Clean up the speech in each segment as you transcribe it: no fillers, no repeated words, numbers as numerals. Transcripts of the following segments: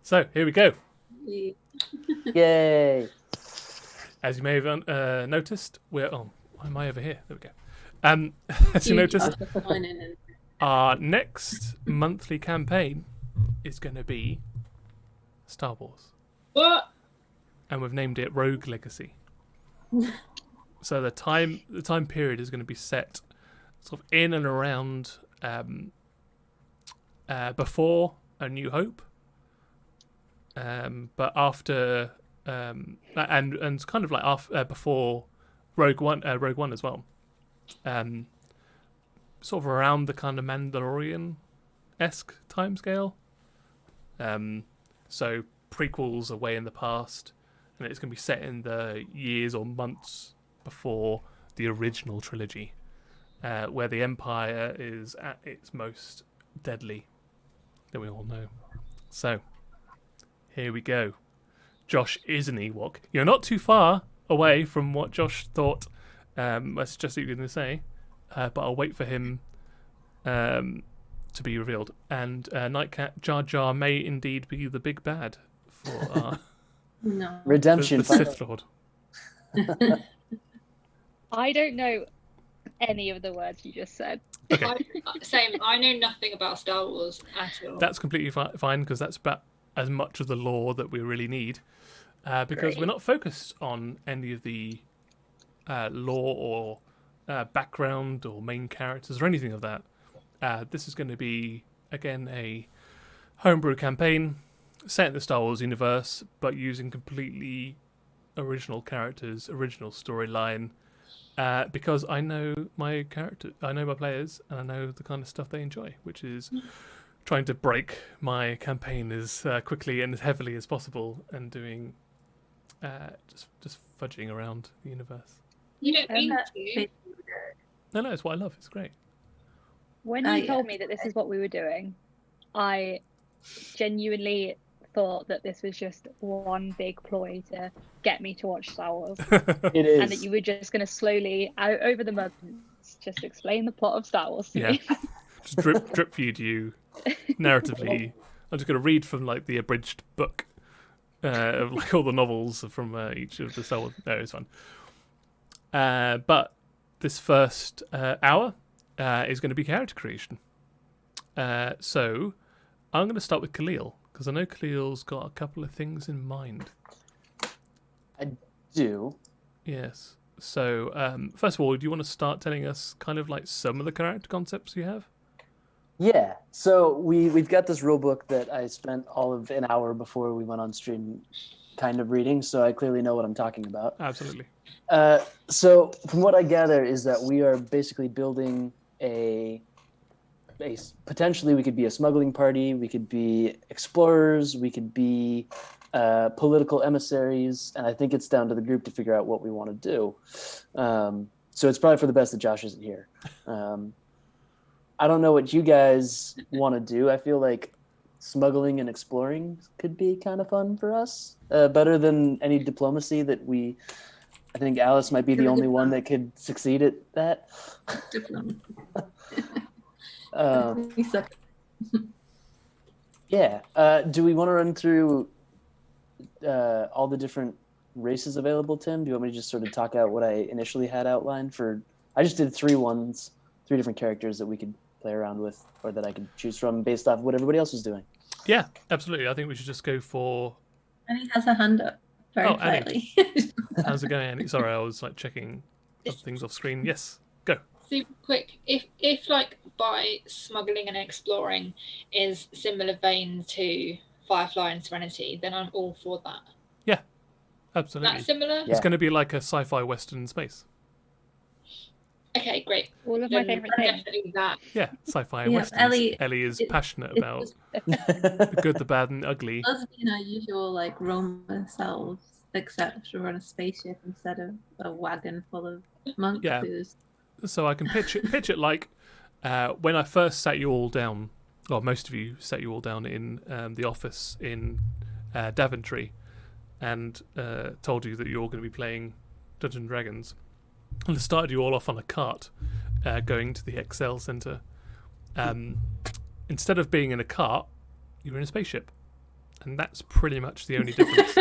So here we go. Yay! As you may have noticed, we're why am I over here? There we go. As you noticed, our next monthly campaign is going to be Star Wars. What? And we've named it Rogue Legacy. So the time period is going to be set sort of in and around before A New Hope, but after and kind of like after before Rogue One as well, sort of around the kind of Mandalorian-esque timescale. So prequels are way in the past, and it's going to be set in the years or months before the original trilogy, where the Empire is at its most deadly, that we all know. So, here we go. Josh is an Ewok. You're not too far away from what Josh thought I suggested you were going to say, but I'll wait for him to be revealed. And Nightcat Jar Jar may indeed be the big bad for our redemption. the Sith Lord. I don't know any of the words you just said. Okay. Same. I know nothing about Star Wars at all. That's completely fine, because that's about as much of the lore that we really need. Because we're not focused on any of the lore or background or main characters or anything of that. This is going to be, again, a homebrew campaign set in the Star Wars universe, but using completely original characters, original storyline. Because I know my players, and I know the kind of stuff they enjoy, which is trying to break my campaign as quickly and as heavily as possible, and doing just fudging around the universe. You don't mean to. No, it's what I love. It's great. When you told me that this is what we were doing, I genuinely thought that this was just one big ploy to get me to watch Star Wars. It is. And that you were just going to slowly, out over the months, just explain the plot of Star Wars to me. Just drip feed you narratively. I'm just going to read from like the abridged book of like all the novels from each of the Star Wars. No, it's fun. But this first hour is going to be character creation. So I'm going to start with Kahlil, because I know Kahlil's got a couple of things in mind. I do. Yes. So first of all, do you want to start telling us kind of like some of the character concepts you have? Yeah. So we've got this rule book that I spent all of an hour before we went on stream kind of reading, so I clearly know what I'm talking about. Absolutely. So from what I gather is that we are basically building a potentially we could be a smuggling party, we could be explorers, we could be political emissaries, and I think it's down to the group to figure out what we want to do. So it's probably for the best that Josh isn't here. I don't know what you guys want to do. I feel like smuggling and exploring could be kind of fun for us, better than any diplomacy that I think Alice might be the only one that could succeed at that. Yeah. Do we want to run through all the different races available, Tim? Do you want me to just sort of talk out what I initially had outlined for? I just did three different characters that we could play around with, or that I could choose from based off what everybody else was doing. Yeah, absolutely. I think we should just go for. Annie has a hand up very politely. How's it going, Annie? Sorry, I was like checking things off screen. Yes, go. Super quick. If like by smuggling and exploring is similar vein to Firefly and Serenity, then I'm all for that. Yeah, absolutely. That's similar? It's going to be like a sci-fi western space. Okay, great. All of my favourite things. Definitely that. Yeah, sci-fi Yeah, westerns. Ellie is passionate about the good, the bad, and the ugly. It does mean our usual like Roma selves, except we're on a spaceship instead of a wagon full of monk booze. So I can pitch it like when I first sat you all down, or most of you sat you all down in the office in Daventry, and told you that you're all going to be playing Dungeons and Dragons. And I started you all off on a cart, going to the Excel Centre. Instead of being in a cart, you were in a spaceship. and that's pretty much the only difference.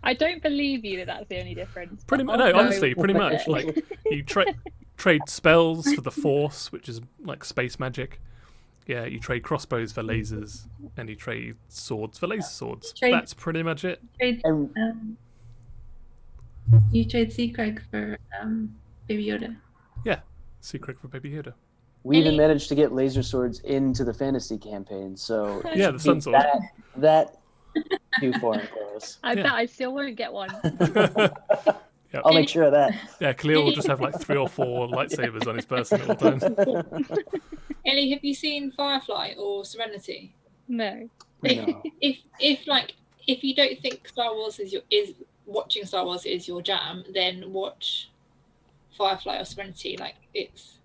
I don't believe you that that's the only difference. Pretty but much, I'll no, go honestly, pretty with much. it. Like you trade spells for the Force, which is like space magic. Yeah, you trade crossbows for lasers, and you trade swords for laser swords. That's pretty much it. You trade Seacraig for Baby Yoda. Yeah, Secret for Baby Yoda. We even managed to get laser swords into the fantasy campaign, so Yeah, the Sun Sword. that too foreign for us. I bet I still won't get one. Yep. I'll make sure of that. Yeah, Kahlil will just have like 3 or 4 lightsabers on his person at all times. Ellie, have you seen Firefly or Serenity? No. No. If you don't think Star Wars is watching Star Wars is your jam, then watch Firefly or Serenity. Like it's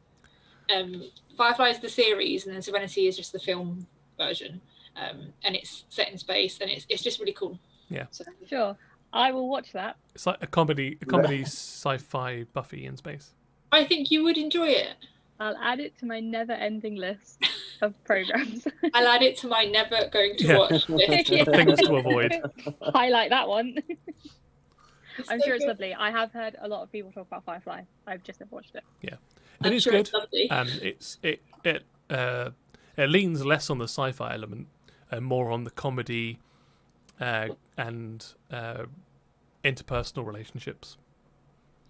Firefly is the series, and then Serenity is just the film version, and it's set in space, and it's just really cool. Yeah, Sure. I will watch that. it's like a comedy sci-fi Buffy in space. I think you would enjoy it. I'll add it to my never-ending list of programs. I'll add it to my never going to watch list. Yeah. Things to avoid. Highlight that one. I'm so sure it's good. lovely. I have heard a lot of people talk about Firefly. I've just never watched it. Yeah, I'm it is sure good. it's lovely. It leans less on the sci-fi element and more on the comedy and interpersonal relationships.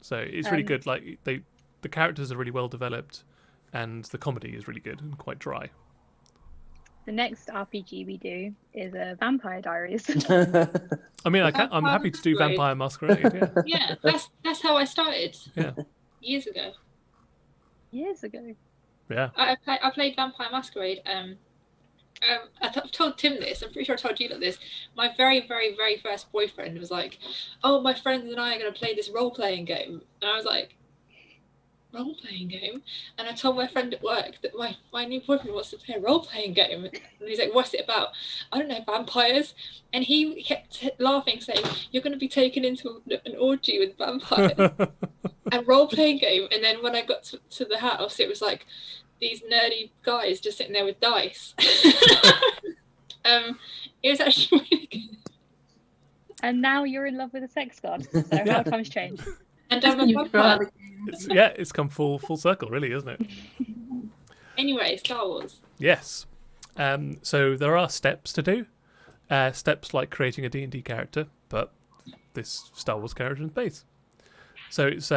So it's really good. Like the characters are really well developed, and the comedy is really good and quite dry. The next RPG we do is Vampire Diaries. I mean, I'm happy to do Vampire Masquerade. Yeah. Yeah, that's how I started. Yeah. Years ago. Years ago. Yeah. I played Vampire Masquerade. I've told Tim this. I'm pretty sure I told you like this. My very, very, very first boyfriend was like, "Oh, my friends and I are going to play this role-playing game," and I was like, "Role-playing game?" And I told my friend at work that my new boyfriend wants to play a role-playing game, and he's like, "What's it about?" "I don't know, vampires." And he kept laughing, saying, "You're going to be taken into an orgy with vampires." A role-playing game. And then when I got to the house, it was like these nerdy guys just sitting there with dice. It was actually really good. And now you're in love with a sex god. So how times change. And I'm a You vampire. brought It's come full circle, really, isn't it? Anyway, Star Wars. Yes. So there are steps to do. Steps like creating a D&D character, but this Star Wars character in space. So it's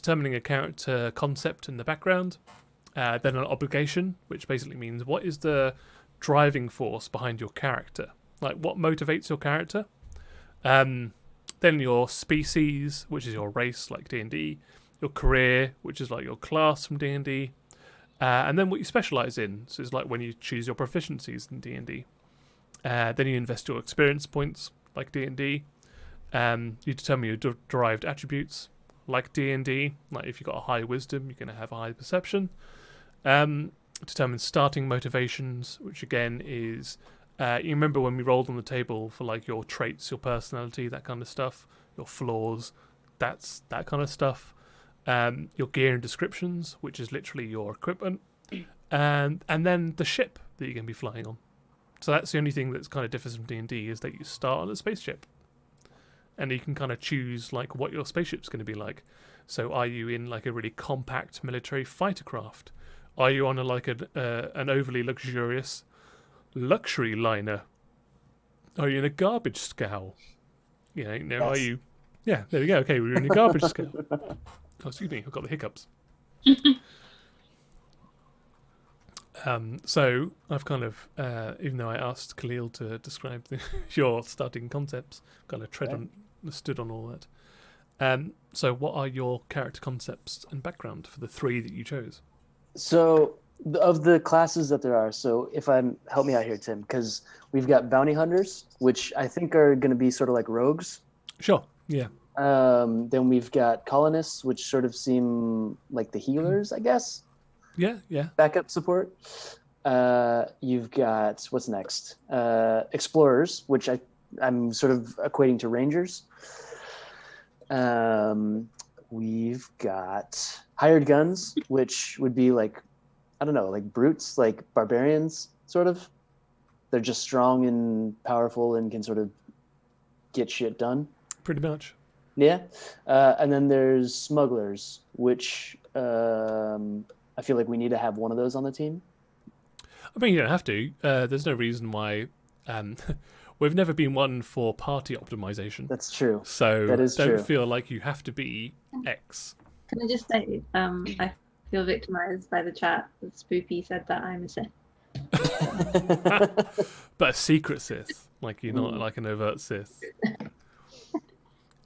determining a character concept in the background, then an obligation, which basically means what is the driving force behind your character, like what motivates your character. Then your species, which is your race, like D&D. Your career, which is like your class from D&D. And then what you specialise in, so it's like when you choose your proficiencies in D&D. Then you invest your experience points, like D&D. You determine your derived attributes, like D&D. Like if you've got a high wisdom, you're going to have a high perception. Determine starting motivations, which again is... you remember when we rolled on the table for like your traits, your personality, that kind of stuff, your flaws, that's that kind of stuff. Your gear and descriptions, which is literally your equipment, and then the ship that you're going to be flying on. So that's the only thing that's kind of differs from D&D is that you start on a spaceship, and you can kind of choose like what your spaceship's going to be like. So are you in like a really compact military fighter craft? Are you on an overly luxurious luxury liner? Are you in a garbage scow? Yes. Are you? Yeah, there we go. Okay, we're in a garbage scow. Oh, excuse me, I've got the hiccups. So I've kind of, even though I asked Kahlil to describe your starting concepts, kind of stood on all that. So what are your character concepts and background for the 3 that you chose? So of the classes that there are, so help me out here, Tim, because we've got bounty hunters, which I think are going to be sort of like rogues. Sure, yeah. Then we've got colonists, which sort of seem like the healers, I guess. Yeah. Backup support. You've got, what's next? Explorers, which I'm sort of equating to rangers. We've got hired guns, which would be like, I don't know, like brutes, like barbarians, sort of. they're just strong and powerful and can sort of get shit done. Pretty much. Yeah. And then there's smugglers, which I feel like we need to have one of those on the team. I mean, you don't have to. There's no reason why. We've never been one for party optimization. That's true. So that is don't true. feel like you have to be X. Can I just say, I feel victimized by the chat. Spoopy said that I'm a Sith. But a secret Sith, like you're not like an overt Sith.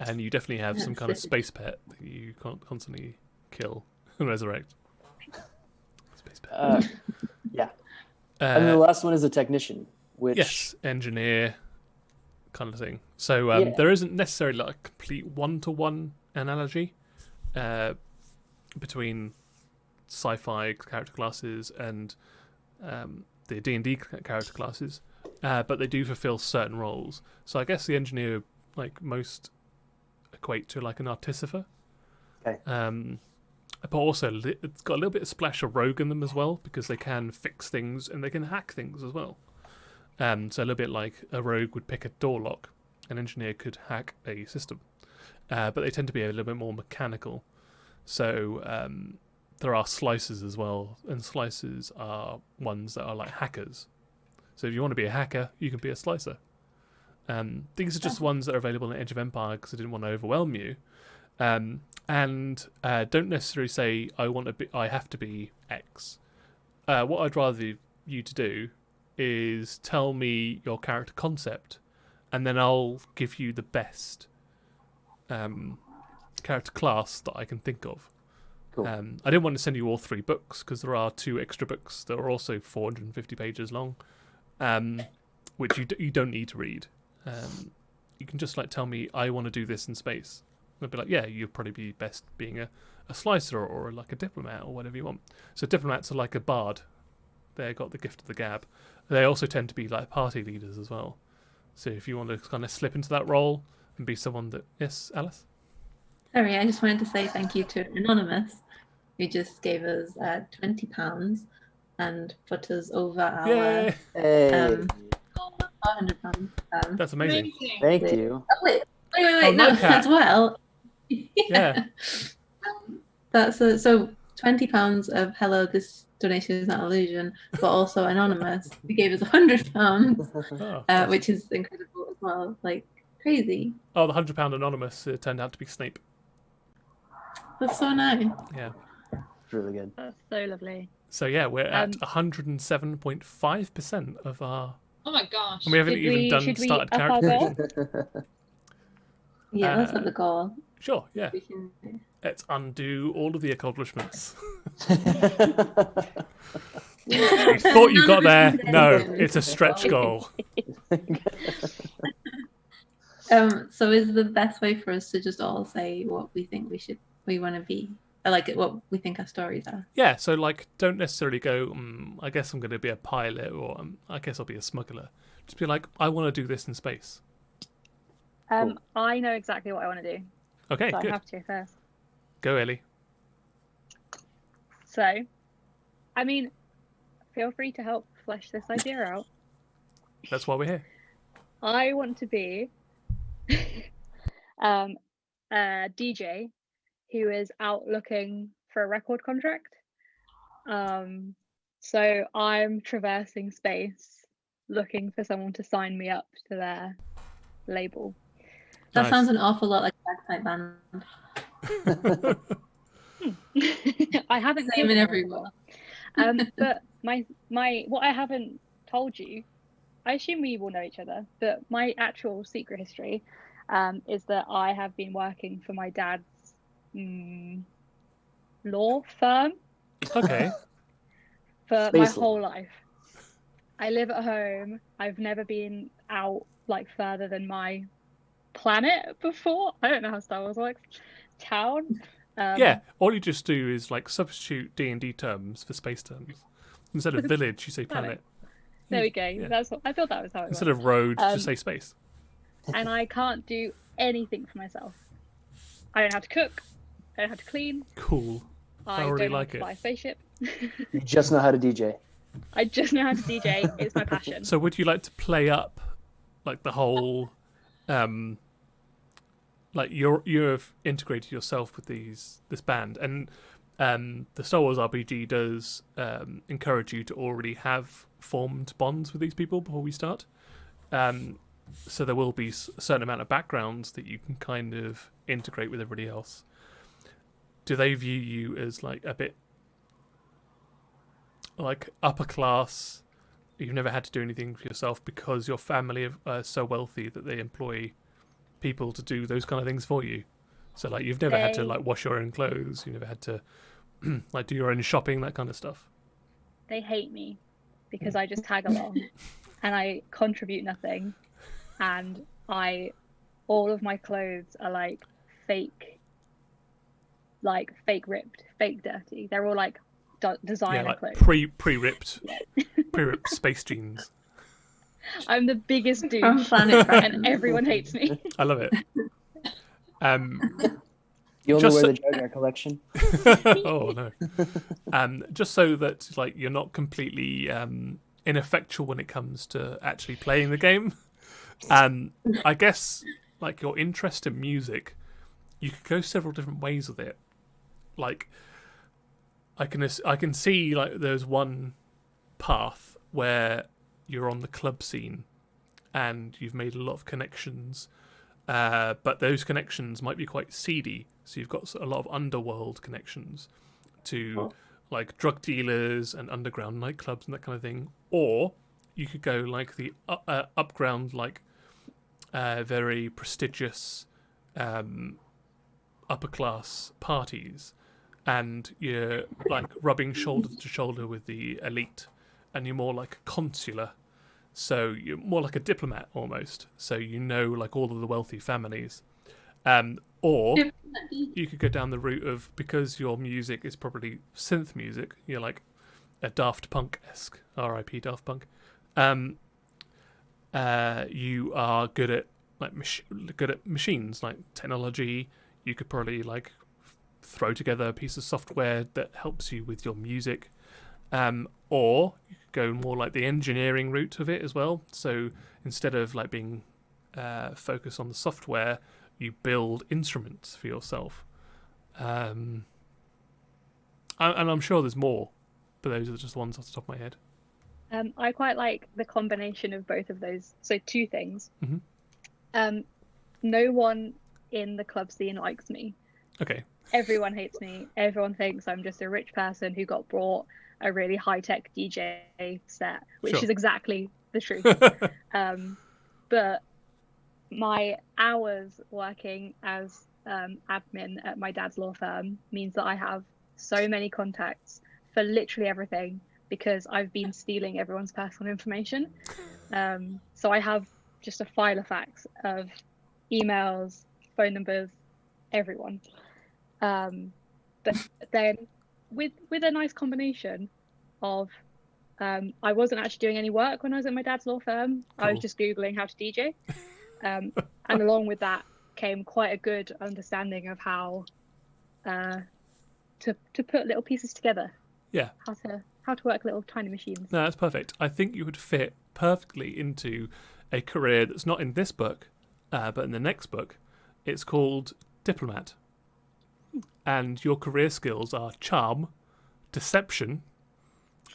And you definitely have some kind of space pet that you constantly kill and resurrect. Space pet. Yeah. And the last one is a technician, which... Yes, engineer kind of thing. So there isn't necessarily like a complete one-to-one analogy between sci-fi character classes and the D&D character classes, but they do fulfill certain roles. So I guess the engineer like most equate to like an artificer. Okay. But also it's got a little bit of splash of rogue in them as well, because they can fix things and they can hack things as well. So a little bit like a rogue would pick a door lock, an engineer could hack a system. But they tend to be a little bit more mechanical. So there are slicers as well, and slicers are ones that are like hackers. So if you want to be a hacker, you can be a slicer. These are just ones that are available in Age of Empire because I didn't want to overwhelm you. And don't necessarily say I have to be X. What I'd rather you to do is tell me your character concept, and then I'll give you the best character class that I can think of. Cool. I didn't want to send you all 3 books because there are 2 extra books that are also 450 pages long, which you don't need to read. You can just like tell me I want to do this in space. And I'd be like, yeah, you'd probably be best being a slicer or like a diplomat or whatever you want. So diplomats are like a bard. They've got the gift of the gab. They also tend to be like party leaders as well. So if you want to kind of slip into that role and be someone that... Yes, Alice? Sorry, I just wanted to say thank you to Anonymous, who just gave us £20 and put us over our Yay! goal of £400. That's amazing. Thank you. Oh, wait, Oh, no, Nightcap. as well. Yeah. That's so £20 of hello, this donation is not illusion, but also Anonymous, who gave us £100, Oh, which is incredible as well, like crazy. the £100 anonymous turned out to be Snape. That's so nice. Yeah. It's really good. That's so lovely. So yeah, we're at 107.5% of our... Oh my gosh. And we haven't even should we started up our character goal? creation. Yeah, that's not the goal. Sure, yeah. We can... Let's undo all of the accomplishments. Yeah. You thought you got there. No, it's a stretch goal. So is the best way for us to just all say what we think we want to be, or like what we think our stories are? Yeah, so like don't necessarily go, I guess I'm going to be a pilot, or I guess I'll be a smuggler. Just be like, I want to do this in space. Cool. I know exactly what I want to do. Okay, So good. I have to go first. Go, Ellie. So, I mean, feel free to help flesh this idea out. That's why we're here. I want to be a DJ who is out looking for a record contract. So I'm traversing space looking for someone to sign me up to their label. That Nice. sounds an awful lot like a bagpipe band. I haven't Same in given everyone. but my what I haven't told you, I assume we will know each other, but my actual secret history is that I have been working for my dad's law firm Okay. for Space my law. whole life. I live at home. I've never been out like further than my planet before. I don't know how Star Wars works. Town. Yeah, all you just do is like substitute D&D terms for space terms. Instead of village, you say planet. There we go. Yeah. That's what I thought that was how it Instead works. of road, Um, just say space. And I can't do anything for myself. I don't have to cook. I don't have to clean. Cool. I I already don't know how like to it. fly a spaceship. You just know how to DJ. I just know how to DJ. It's my passion. So would you like to play up like the whole like you've integrated yourself with this band, and the Star Wars RPG does encourage you to already have formed bonds with these people before we start. So there will be a certain amount of backgrounds that you can kind of integrate with everybody else. Do they view you as like a bit like upper class? You've never had to do anything for yourself because your family are so wealthy that they employ people to do those kind of things for you. So like you've never had to like wash your own clothes. You never had to like do your own shopping, that kind of stuff. They hate me because I just tag along and I contribute nothing, and all of my clothes are like fake ripped, fake dirty. They're all like designer like clothes. Pre-ripped space jeans. I'm the biggest douche From Planet and everyone hates me. I love it. You only Just wear so- the Jar Jar collection. Oh no. Just so that like you're not completely ineffectual when it comes to actually playing the game. I guess like your interest in music, you could go several different ways with it. Like I can see like there's one path where you're on the club scene and you've made a lot of connections, but those connections might be quite seedy. So you've got a lot of underworld connections to like drug dealers and underground nightclubs and that kind of thing. Or you could go like the upground, like very prestigious upper class parties, and you're like rubbing shoulder to shoulder with the elite, and you're more like a consular, so you're more like a diplomat almost, so you know like all of the wealthy families. Or you could go down the route of, because your music is probably synth music, you're like a Daft Punk-esque, R.I.P. Daft Punk. You are good at like machines, like technology. You could probably like throw together a piece of software that helps you with your music. Or you could go more like the engineering route of it as well. So instead of like being focused on the software, you build instruments for yourself. And I'm sure there's more, but those are just the ones off the top of my head. I quite like the combination of both of those. So two things. Mm-hmm. No one in the club scene likes me. Okay. Everyone hates me. Everyone thinks I'm just a rich person who got brought a really high-tech DJ set, which is exactly the truth. But my hours working as admin at my dad's law firm means that I have so many contacts for literally everything, because I've been stealing everyone's personal information. So I have just a file of facts of emails, phone numbers, everyone. But then with a nice combination of I wasn't actually doing any work when I was at my dad's law firm. Cool. I was just Googling how to DJ. And along with that came quite a good understanding of how to put little pieces together. Yeah. How to work little tiny machines. No, that's perfect. I think you would fit perfectly into a career that's not in this book, but in the next book. It's called Diplomat. And your career skills are charm, deception,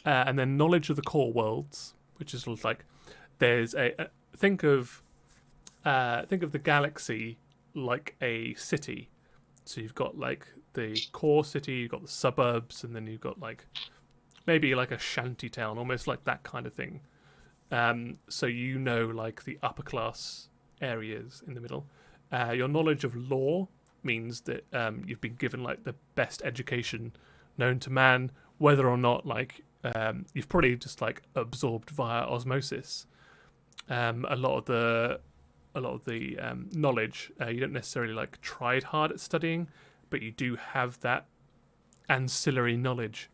and then knowledge of the core worlds, which is like there's think of the galaxy like a city. So you've got like the core city, you've got the suburbs, and then you've got like maybe like a shanty town, almost like that kind of thing. So you know like the upper class areas in the middle. Your knowledge of law means that you've been given like the best education known to man, whether or not like you've probably just like absorbed via osmosis a lot of the knowledge. You don't necessarily like tried hard at studying, but you do have that ancillary knowledge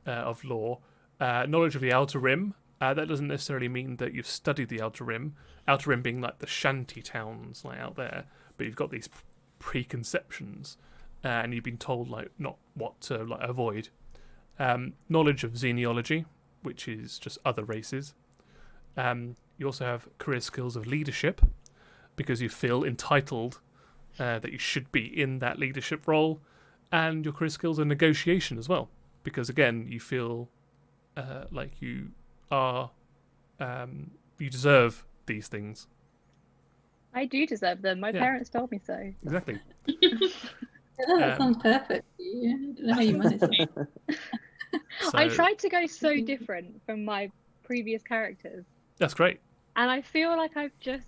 of law. Knowledge of the Outer Rim. That doesn't necessarily mean that you've studied the Outer Rim. Outer Rim being like the shanty towns like out there, but you've got these preconceptions, and you've been told like not what to like avoid. Knowledge of xenology, which is just other races. You also have career skills of leadership, because you feel entitled that you should be in that leadership role, and your career skills are negotiation as well, because again you feel like you are you deserve these things. I do deserve them. My parents told me so. Exactly. That sounds perfect. I don't know how you manage that. I tried to go so different from my previous characters, That's great. and I feel like I've just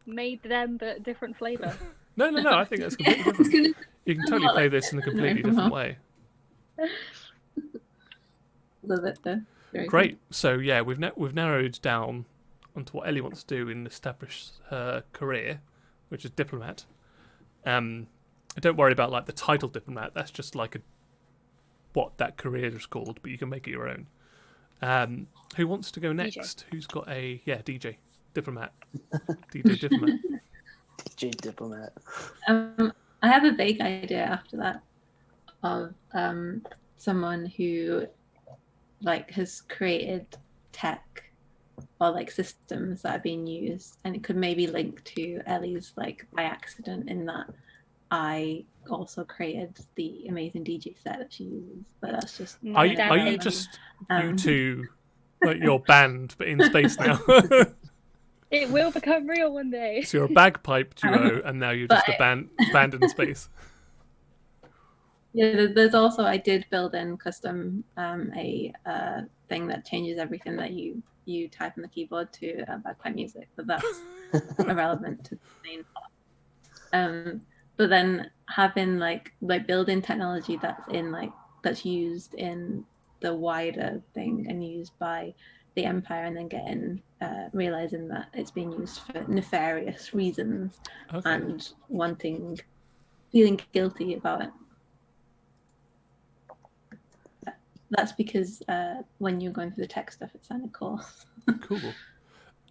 made them but different flavour. No, I think that's completely different. You can totally play this in a completely different way. Love it though. Very Great. So yeah, we've narrowed down onto what Ellie wants to do and establish her career, which is diplomat. Don't worry about like the title diplomat. That's just like what that career is called, but you can make it your own. Who wants to go next? Who's got a DJ diplomat? DJ diplomat. DJ Diplomat. I have a vague idea after that of someone who like has created tech or like systems that are being used, and it could maybe link to Ellie's like by accident, in that I also created the amazing DJ set that she uses, but that's just Are you just you two like your band but in space now? It will become real one day. So you're a bagpipe duo, and now you're just a band in space. Yeah, there's also, I did build in custom a thing that changes everything that you type on the keyboard to bagpipe music, but that's irrelevant to the main plot. But then having like building technology that's used in the wider thing and used by the Empire, and then realizing that it's being used for nefarious reasons, and feeling guilty about it. That's because when you're going through the tech stuff, it's kind of cool. Cool.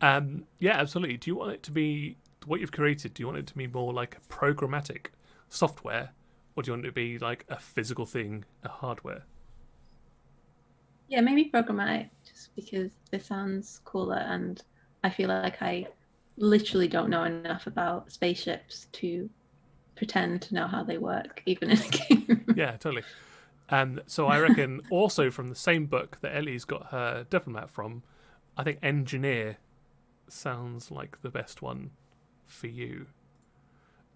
Yeah, absolutely. Do you want it to be what you've created? Do you want it to be more like a programmatic software, or do you want it to be like a physical thing, a hardware? Yeah, maybe programmatic, just because it sounds cooler, and I feel like I literally don't know enough about spaceships to pretend to know how they work, even in a game. Yeah, totally. So I reckon also from the same book that Ellie's got her diplomat from, I think engineer sounds like the best one for you.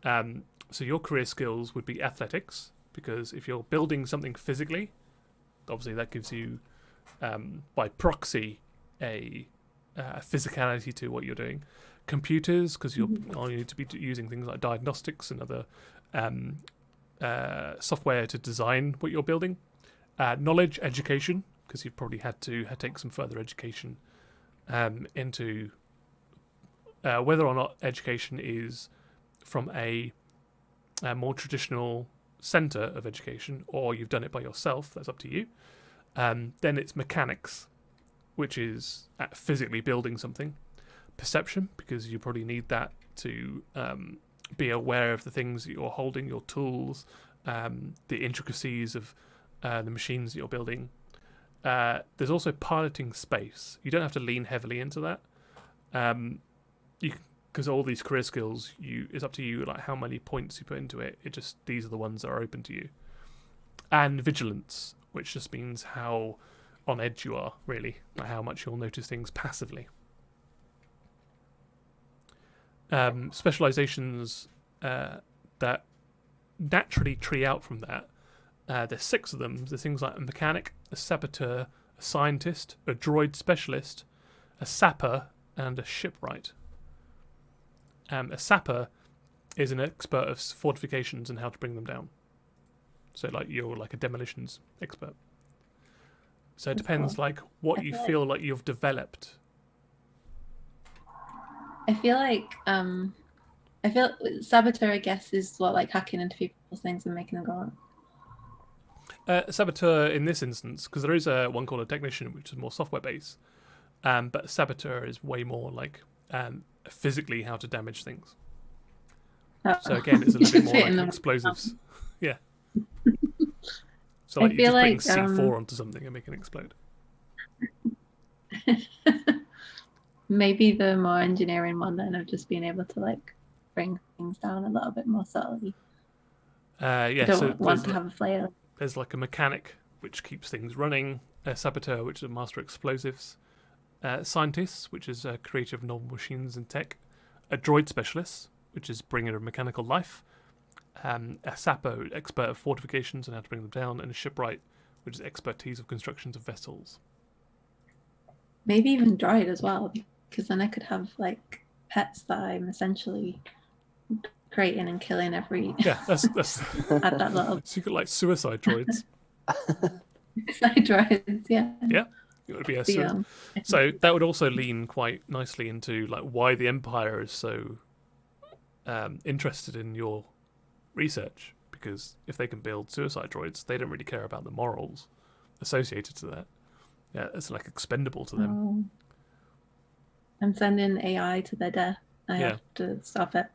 So your career skills would be athletics, because if you're building something physically, obviously that gives you by proxy a physicality to what you're doing. Computers, because you need to be using things like diagnostics and other software to design what you're building. Knowledge, education, because you've probably had to take some further education into whether or not education is from a more traditional centre of education, or you've done it by yourself. That's up to you. Then it's mechanics, which is physically building something. Perception, because you probably need that to be aware of the things that you're holding, your tools, the intricacies of the machines that you're building. There's also piloting space. You don't have to lean heavily into that. Because all these career skills, it's up to you, like how many points you put into it. These are the ones that are open to you. And vigilance, which just means how on edge you are, really, like how much you'll notice things passively. Specializations that naturally tree out from that. There's 6 of them. There's things like a mechanic, a saboteur, a scientist, a droid specialist, a sapper, and a shipwright. A sapper is an expert of fortifications and how to bring them down. So like you're like a demolitions expert. So it depends like what you feel like you've developed. I feel saboteur, I guess, is what, like hacking into people's things and making them go on. Saboteur in this instance, because there is one called a technician, which is more software based, but saboteur is way more like physically how to damage things. So again, it's a little bit more like explosives. Yeah. So like you just putting C4 onto something and make it explode. Maybe the more engineering one then of just being able to like bring things down a little bit more subtly. Yeah, Don't so want to have a flail. there's like a mechanic which keeps things running, a saboteur which is a master of explosives, scientists, which is a creator of novel machines and tech, a droid specialist, which is bringer of mechanical life, a sapo, expert of fortifications and how to bring them down, and a shipwright, which is expertise of constructions of vessels. Maybe even droid as well, because then I could have like pets that I'm essentially creating and killing every Yeah, that's at that little so you got like suicide droids. side droids. Yeah. Yeah, it would be a The, so that would also lean quite nicely into like why the Empire is so interested in your research, because if they can build suicide droids, they don't really care about the morals associated to that. Yeah, it's like expendable to them. I'm sending AI to their death. I Yeah. have to stop it.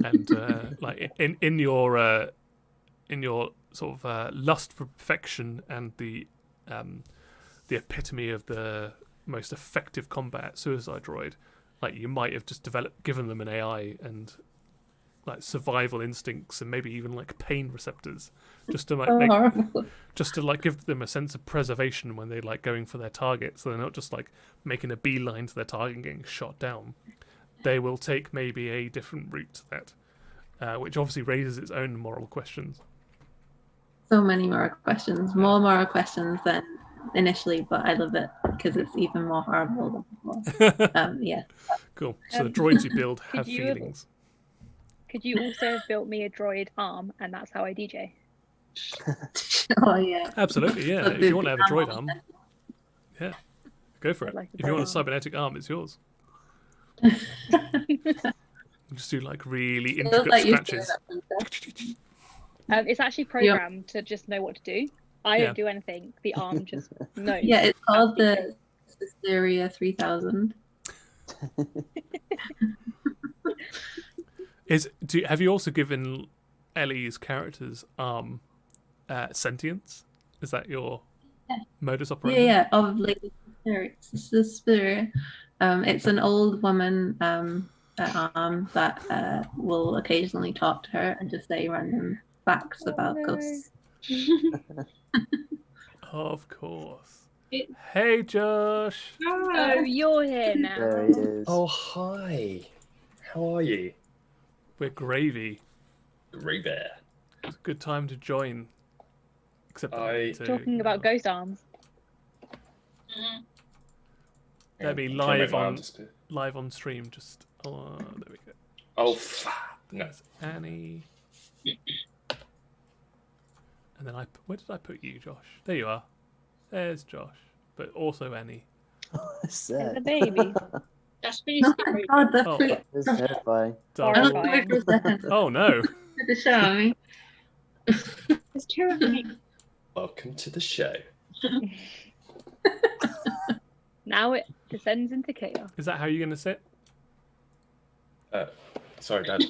And like in your sort of lust for perfection and the epitome of the most effective combat suicide droid, like you might have just given them an AI and like survival instincts and maybe even like pain receptors, just to like Horrible. just to like give them a sense of preservation when they're like going for their target, so they're not just like making a beeline to their target and getting shot down. They will take maybe a different route to that, which obviously raises its own moral questions. So many moral questions, more moral questions than initially, but I love it because it's even more horrible than before. Yeah. Cool. So the droids you build have you- feelings. Could you also have built me a droid arm, and that's how I DJ? Oh yeah. Absolutely, yeah. If you want to have a droid arm, yeah, go for it. I'd like a If you want a droid arm. cybernetic arm, it's yours. Just do like really Feels intricate like you're scratches. doing that, princess. It's actually programmed to just know what to do. I Yeah. don't do anything. The arm just knows. Yeah, it's called the Cysteria 3000. Have you also given Ellie's character's arm sentience? Is that your modus operandi? Yeah, of Lady Cysteria. It's an old woman arm that will occasionally talk to her and just say random facts about no. ghosts. Of course. It- Hey, Josh. Oh, you're here now. There he is. Oh, hi. How are you? We're gravy. Gravy. It's a good time to join. Except that I- to, Talking about ghost arms. Mhm. Let me I'm trying to make live my on- arm disappear. live on stream. Just there we go. Oh, fuck. No. There's Annie. And then where did I put you, Josh? There you are. There's Josh, but also Annie. What's There's a that? baby. That's really Oh my scary. god, that's Oh. pretty. It's terrifying. I Double- don't know if it's the Oh no! show me. It's terrifying. Welcome to the show. Now it descends into chaos. Is that how you're going to sit? Sorry, Dad.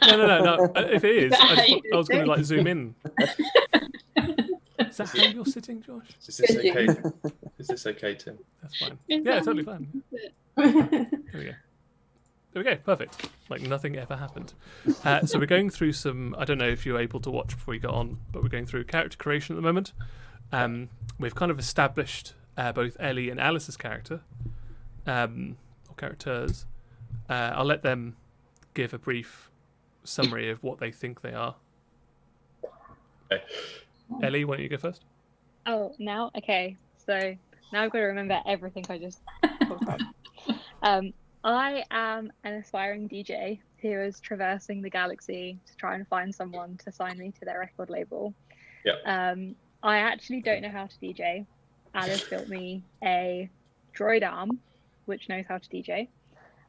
No. If it is, I Right. was going to like zoom in. Is that how you're sitting, Josh? Is this okay? Is this okay, Tim? That's fine. Is Yeah, that- totally fine. There we go. There we go. Perfect. Like nothing ever happened. So we're going through some. I don't know if you're able to watch before you got on, but we're going through character creation at the moment. We've kind of established both Ellie and Alice's character, or characters. I'll let them give a brief summary of what they think they are. Okay. Ellie, why don't you go first? Oh, now? Okay. So now I've got to remember everything I just talked about. I am an aspiring DJ who is traversing the galaxy to try and find someone to sign me to their record label. Yep. I actually don't know how to DJ. Alice built me a droid arm, which knows how to DJ.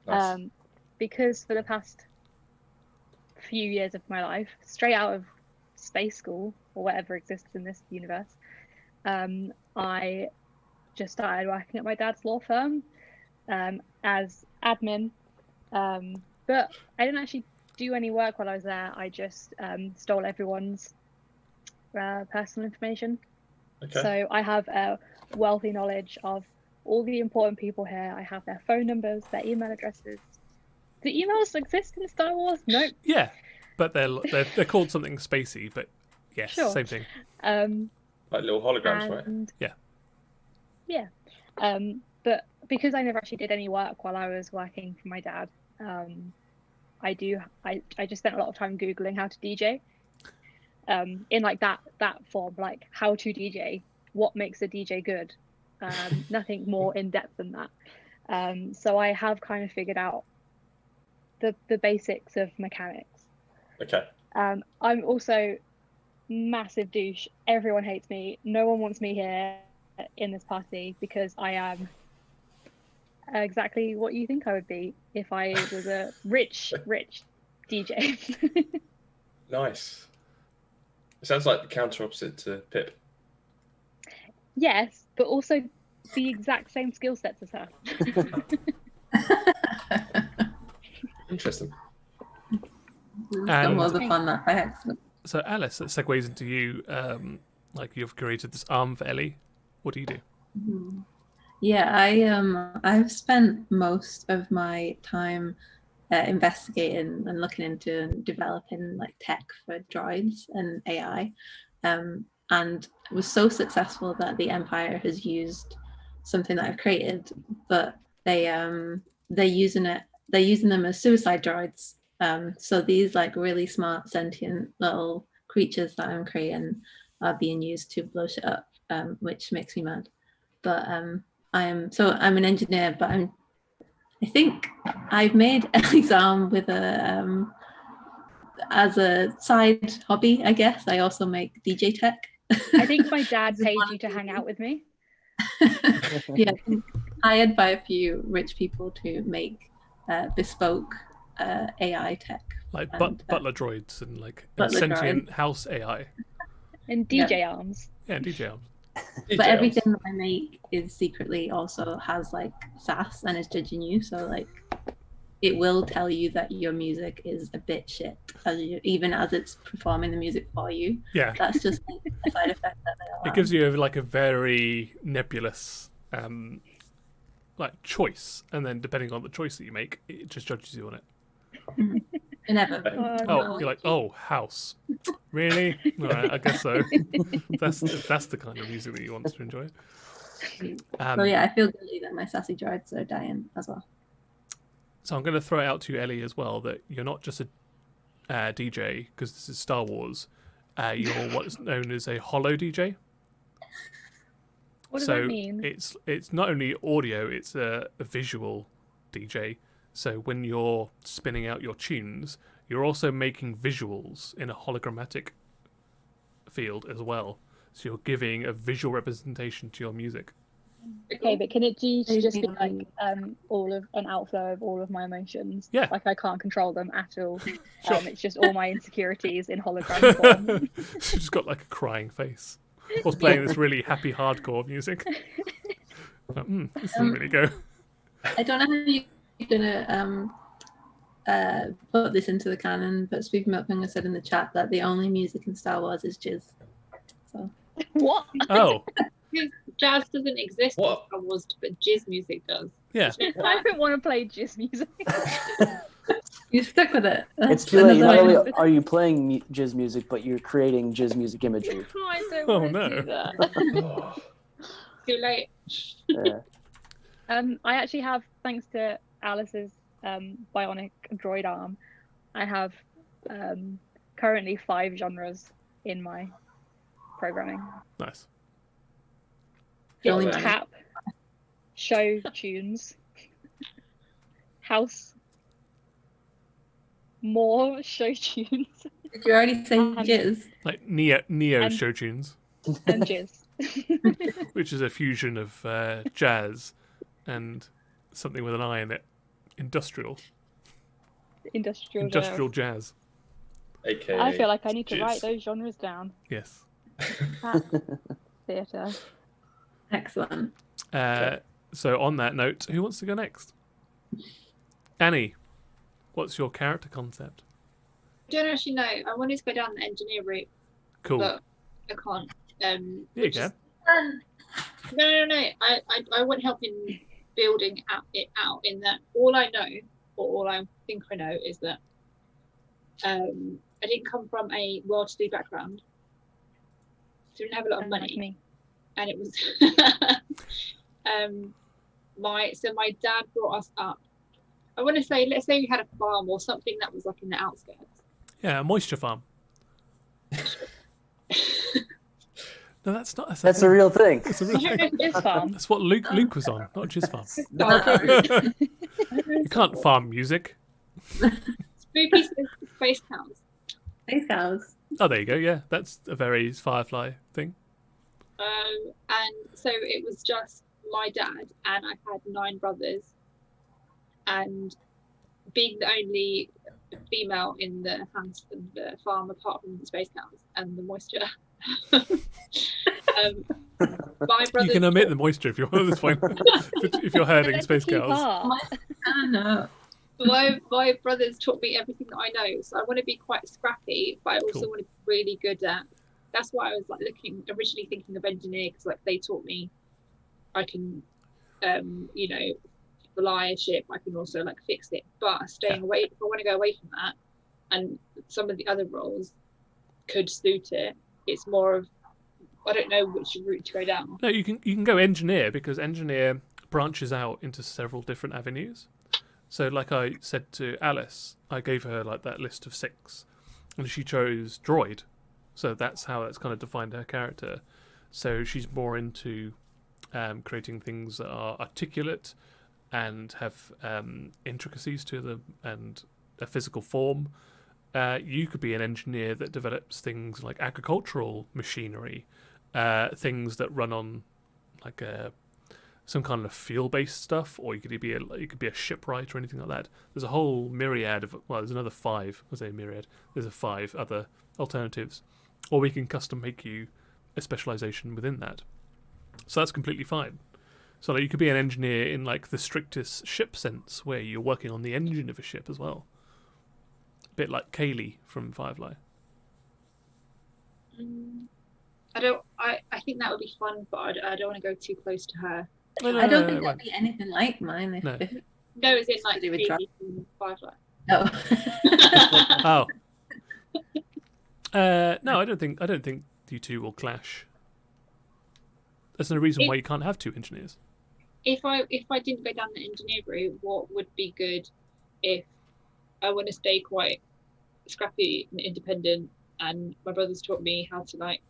Nice. Because for the past few years of my life, straight out of space school or whatever exists in this universe, I just started working at my dad's law firm as admin, but I didn't actually do any work while I was there. I just stole everyone's personal information. Okay. So I have a wealthy knowledge of all the important people here. I have their phone numbers, their email addresses. Do emails exist in Star Wars? Nope. Yeah, but they're called something spacey. But yes, Sure. same thing. Like little holograms, right? And Yeah. Yeah. But because I never actually did any work while I was working for my dad, I just spent a lot of time Googling how to DJ. In like that form, like how to DJ, what makes a DJ good. Nothing more in depth than that. So I have kind of figured out the basics of mechanics. Okay. I'm also massive douche. Everyone hates me. No one wants me here in this party because I am exactly what you think I would be if I was a rich DJ. Nice. It sounds like the counter opposite to Pip. Yes, but also the exact same skill sets as her. Interesting. And- was upon that by accident. So Alice, that segues into you. Like you've created this arm for Ellie. What do you do? Mhm. Yeah, I've spent most of my time investigating and looking into and developing like tech for droids and AI, and it was so successful that the Empire has used something that I've created, but they're using them as suicide droids. So these like really smart sentient little creatures that I'm creating are being used to blow shit up, which makes me mad. But I'm an engineer, but I think I've made Ellie's arm with as a side hobby, I guess. I also make DJ tech. I think my dad paid you to hang out with me. Yeah, hired by a few rich people to make bespoke AI tech. Like And, butler droids and like butler sentient house AI. And DJ arms. Yeah, DJ arms. But everything that I make is secretly also has like sass and is judging you. So like it will tell you that your music is a bit shit, even as it's performing the music for you. Yeah. That's just like, a side effect that they allow. It gives you like a very nebulous like choice, and then depending on the choice that you make, it just judges you on it. Never. Oh, you're like, oh, house. Really? All right, I guess so. That's the kind of music that you want to enjoy. So yeah, I feel guilty that my sassy droids are dying as well. So I'm going to throw it out to you, Ellie, as well, that you're not just a DJ, because this is Star Wars. You're what's known as a holo DJ. What does So that mean? it's not only audio, it's a visual DJ. So when you're spinning out your tunes, you're also making visuals in a hologrammatic field as well. So you're giving a visual representation to your music. Okay, but can it just be like all of an outflow of all of my emotions? Yeah. Like I can't control them at all. Sure. It's just all my insecurities in hologram form. She's just got like a crying face. Or playing this really happy hardcore music. Like, this doesn't really go. I don't know how you're gonna put this into the canon, but Speaking Milk Hunger said in the chat that the only music in Star Wars is jizz. So What? Oh, Jazz doesn't exist What? in Star Wars, but jizz music does. yeah. I don't want to play jizz music. you're stuck with it. It's That's too late. Not another- only are you playing jizz music, but you're creating jizz music imagery. I don't Oh, want to no. do that. Oh, Too late. Yeah. I actually have, thanks to Alice's bionic droid arm, I have currently 5 genres in my programming. Nice. Only Well, Tap, show tunes, house, more show tunes, Did you already say jizz? Like Neo And- show tunes, and jizz. which is a fusion of jazz and something with an I in it. Industrial Industrial jazz. jazz. AKA. I feel like I need to jizz. write those genres down. Yes. Theatre. Excellent. So on that note, who wants to go next? Annie, what's your character concept? I don't actually know. I wanted to go down the engineer route, Cool. but I can't. Yeah, you which can. is- No. I want help in building it out. In that, all I know, or all I think I know, is that I didn't come from a well-to-do background, so I didn't have a lot of money, me. and it was my dad brought us up. I want to say, let's say we had a farm or something that was like in the outskirts. Yeah, a moisture farm. No, that's not. That's a real thing. That's a real thing. It's farm. That's what Luke was on, not Chiss farm. No. You can't farm music. Spooky space cows. Space cows. Oh, there you go. Yeah, that's a very Firefly thing. And so it was just my dad, and I had 9 brothers, and being the only female in the house and the farm apart from the space cows and the moisture. My brothers, You can omit the moisture if you want at this point. If you're herding space cows. I don't know. my brothers taught me everything that I know, so I want to be quite scrappy, but I also Cool. want to be really good at. That's why I was like originally thinking of engineer, because like they taught me I can fly a ship, I can also like fix it, but staying away, if I want to go away from that, and some of the other roles could suit it, it's more of I don't know which route to go down. No, you can go engineer, because engineer branches out into several different avenues. So like I said to Alice, I gave her like that list of 6, and she chose droid. So that's how it's kind of defined her character. So she's more into creating things that are articulate and have intricacies to them and a physical form. You could be an engineer that develops things like agricultural machinery, things that run on like some kind of field-based stuff, or you could be a shipwright or anything like that. There's a whole myriad of there's another 5. I say myriad. There's 5 other alternatives, or we can custom make you a specialization within that. So that's completely fine. So like, you could be an engineer in like the strictest ship sense, where you're working on the engine of a ship as well. A bit like Kahlil from Firefly. I think that would be fun, but I don't want to go too close to her. No, I don't no, think no, that'd be anything like mine. If, No. if No, is it like To do with Katie from Firefly? no. Oh. No, I don't think you two will clash. There's no reason why you can't have 2 engineers. If I didn't go down the engineer route, what would be good if I want to stay quite scrappy and independent, and my brothers taught me how to like.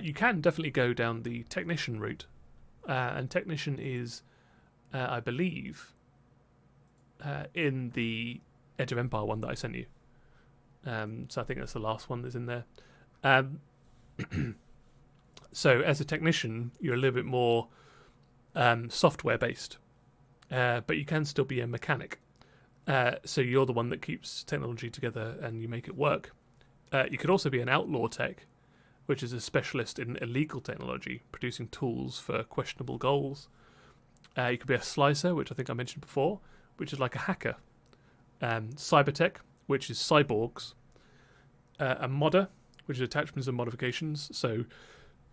You can definitely go down the technician route, and technician is, I believe, in the Edge of Empire one that I sent you. So I think that's the last one that's in there. So as a technician, you're a little bit more software based, but you can still be a mechanic. So you're the one that keeps technology together and you make it work. You could also be an outlaw tech, which is a specialist in illegal technology, producing tools for questionable goals. You could be a slicer, which I think I mentioned before, which is like a hacker. Cybertech, which is cyborgs. A modder, which is attachments and modifications. So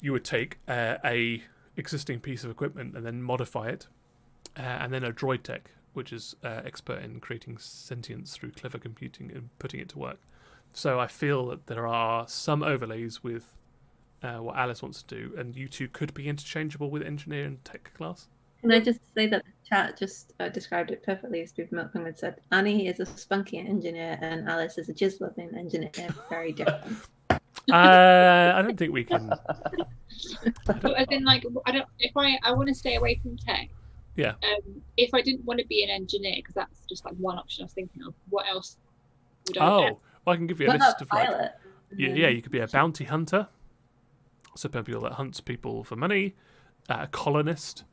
you would take a existing piece of equipment and then modify it. And then a droid tech, which is expert in creating sentience through clever computing and putting it to work. So I feel that there are some overlays with what Alice wants to do, and you two could be interchangeable with engineer and tech class. Can I just say that the chat just described it perfectly, as Steve Milkman had said. Annie is a spunky engineer and Alice is a jizz-loving engineer. Very different. I don't think we can. As in, like, I don't. If I want to stay away from tech. Yeah. If I didn't want to be an engineer, because that's just like one option I was thinking of. What else would I? Oh, well, I can give you a What list about of like. pilot? Yeah, you could be a bounty hunter. So people that hunts people for money. A colonist.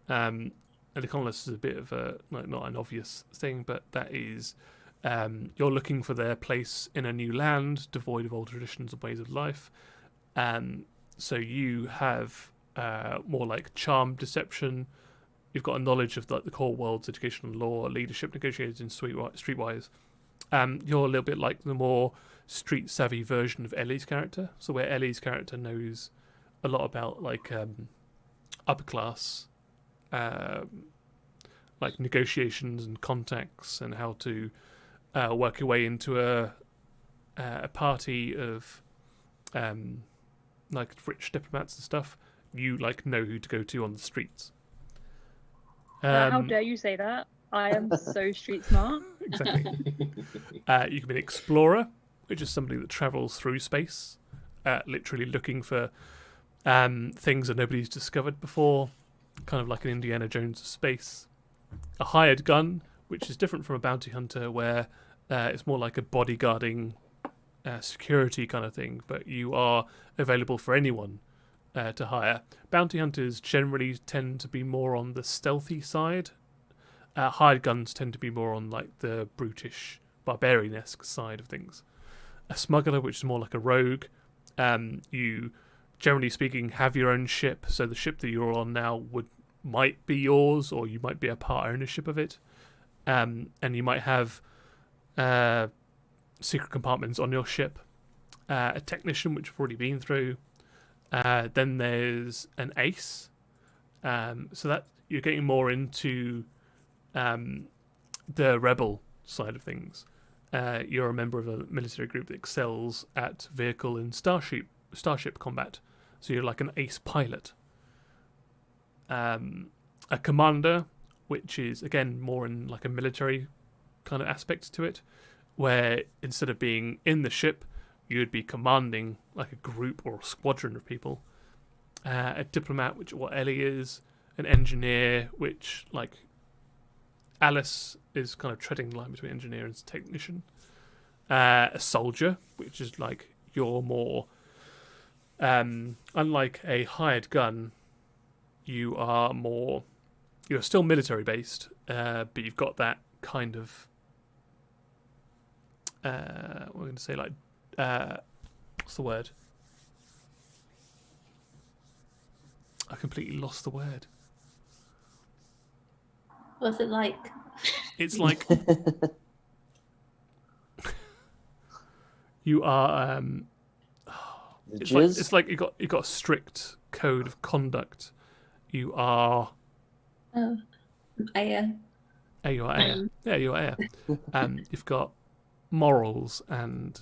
And the colonist is a bit of a not an obvious thing, but that is you're looking for their place in a new land, devoid of old traditions and ways of life. So you have more like charm, deception. You've got a knowledge of like the core world's educational law, leadership, negotiated in streetwise. You're a little bit like the more street savvy version of Ellie's character. So where Ellie's character knows a lot about like upper class, like negotiations and contacts and how to work your way into a party of like rich diplomats and stuff, you like know who to go to on the streets. How dare you say that? I am so street smart. Exactly. You can be an explorer, which is somebody that travels through space, literally looking for things that nobody's discovered before, kind of like an Indiana Jones of space. A hired gun, which is different from a bounty hunter, where it's more like a bodyguarding security kind of thing, but you are available for anyone to hire. Bounty hunters generally tend to be more on the stealthy side. Hired guns tend to be more on like the brutish, barbarian-esque side of things. A smuggler, which is more like a rogue, you, generally speaking, have your own ship, so the ship that you're on now might be yours, or you might be a part ownership of it, and you might have secret compartments on your ship. A technician, which we've already been through. Then there's an ace, so that you're getting more into the rebel side of things. You're a member of a military group that excels at vehicle and starship combat, so you're like an ace pilot. A commander, which is again more in like a military kind of aspect to it, where instead of being in the ship, you would be commanding like a group or a squadron of people. A diplomat, which what Ellie is. An engineer, which like Alice is kind of treading the line between engineer and technician. A soldier, which is like you're more unlike a hired gun, you're still military based, but you've got that kind of we're going to say like what's the word? I completely lost the word. What's it like? It's like you are. It's like you got a strict code of conduct. You are. Oh, Aya. You are Aya. Yeah, you are Aya. You've got morals and.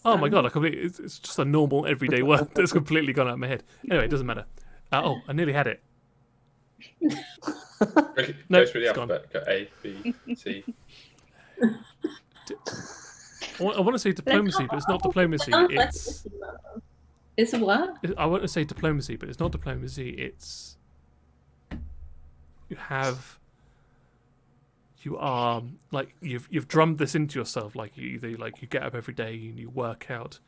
Oh my god! It's just a normal everyday word that's completely gone out of my head. Anyway, it doesn't matter. I nearly had it. Go through the alphabet. Got A, B, C. I want to say diplomacy, but it's not diplomacy. It's what? I want to say diplomacy, but it's not diplomacy. It's you are like you've drummed this into yourself. Like you get up every day and you work out.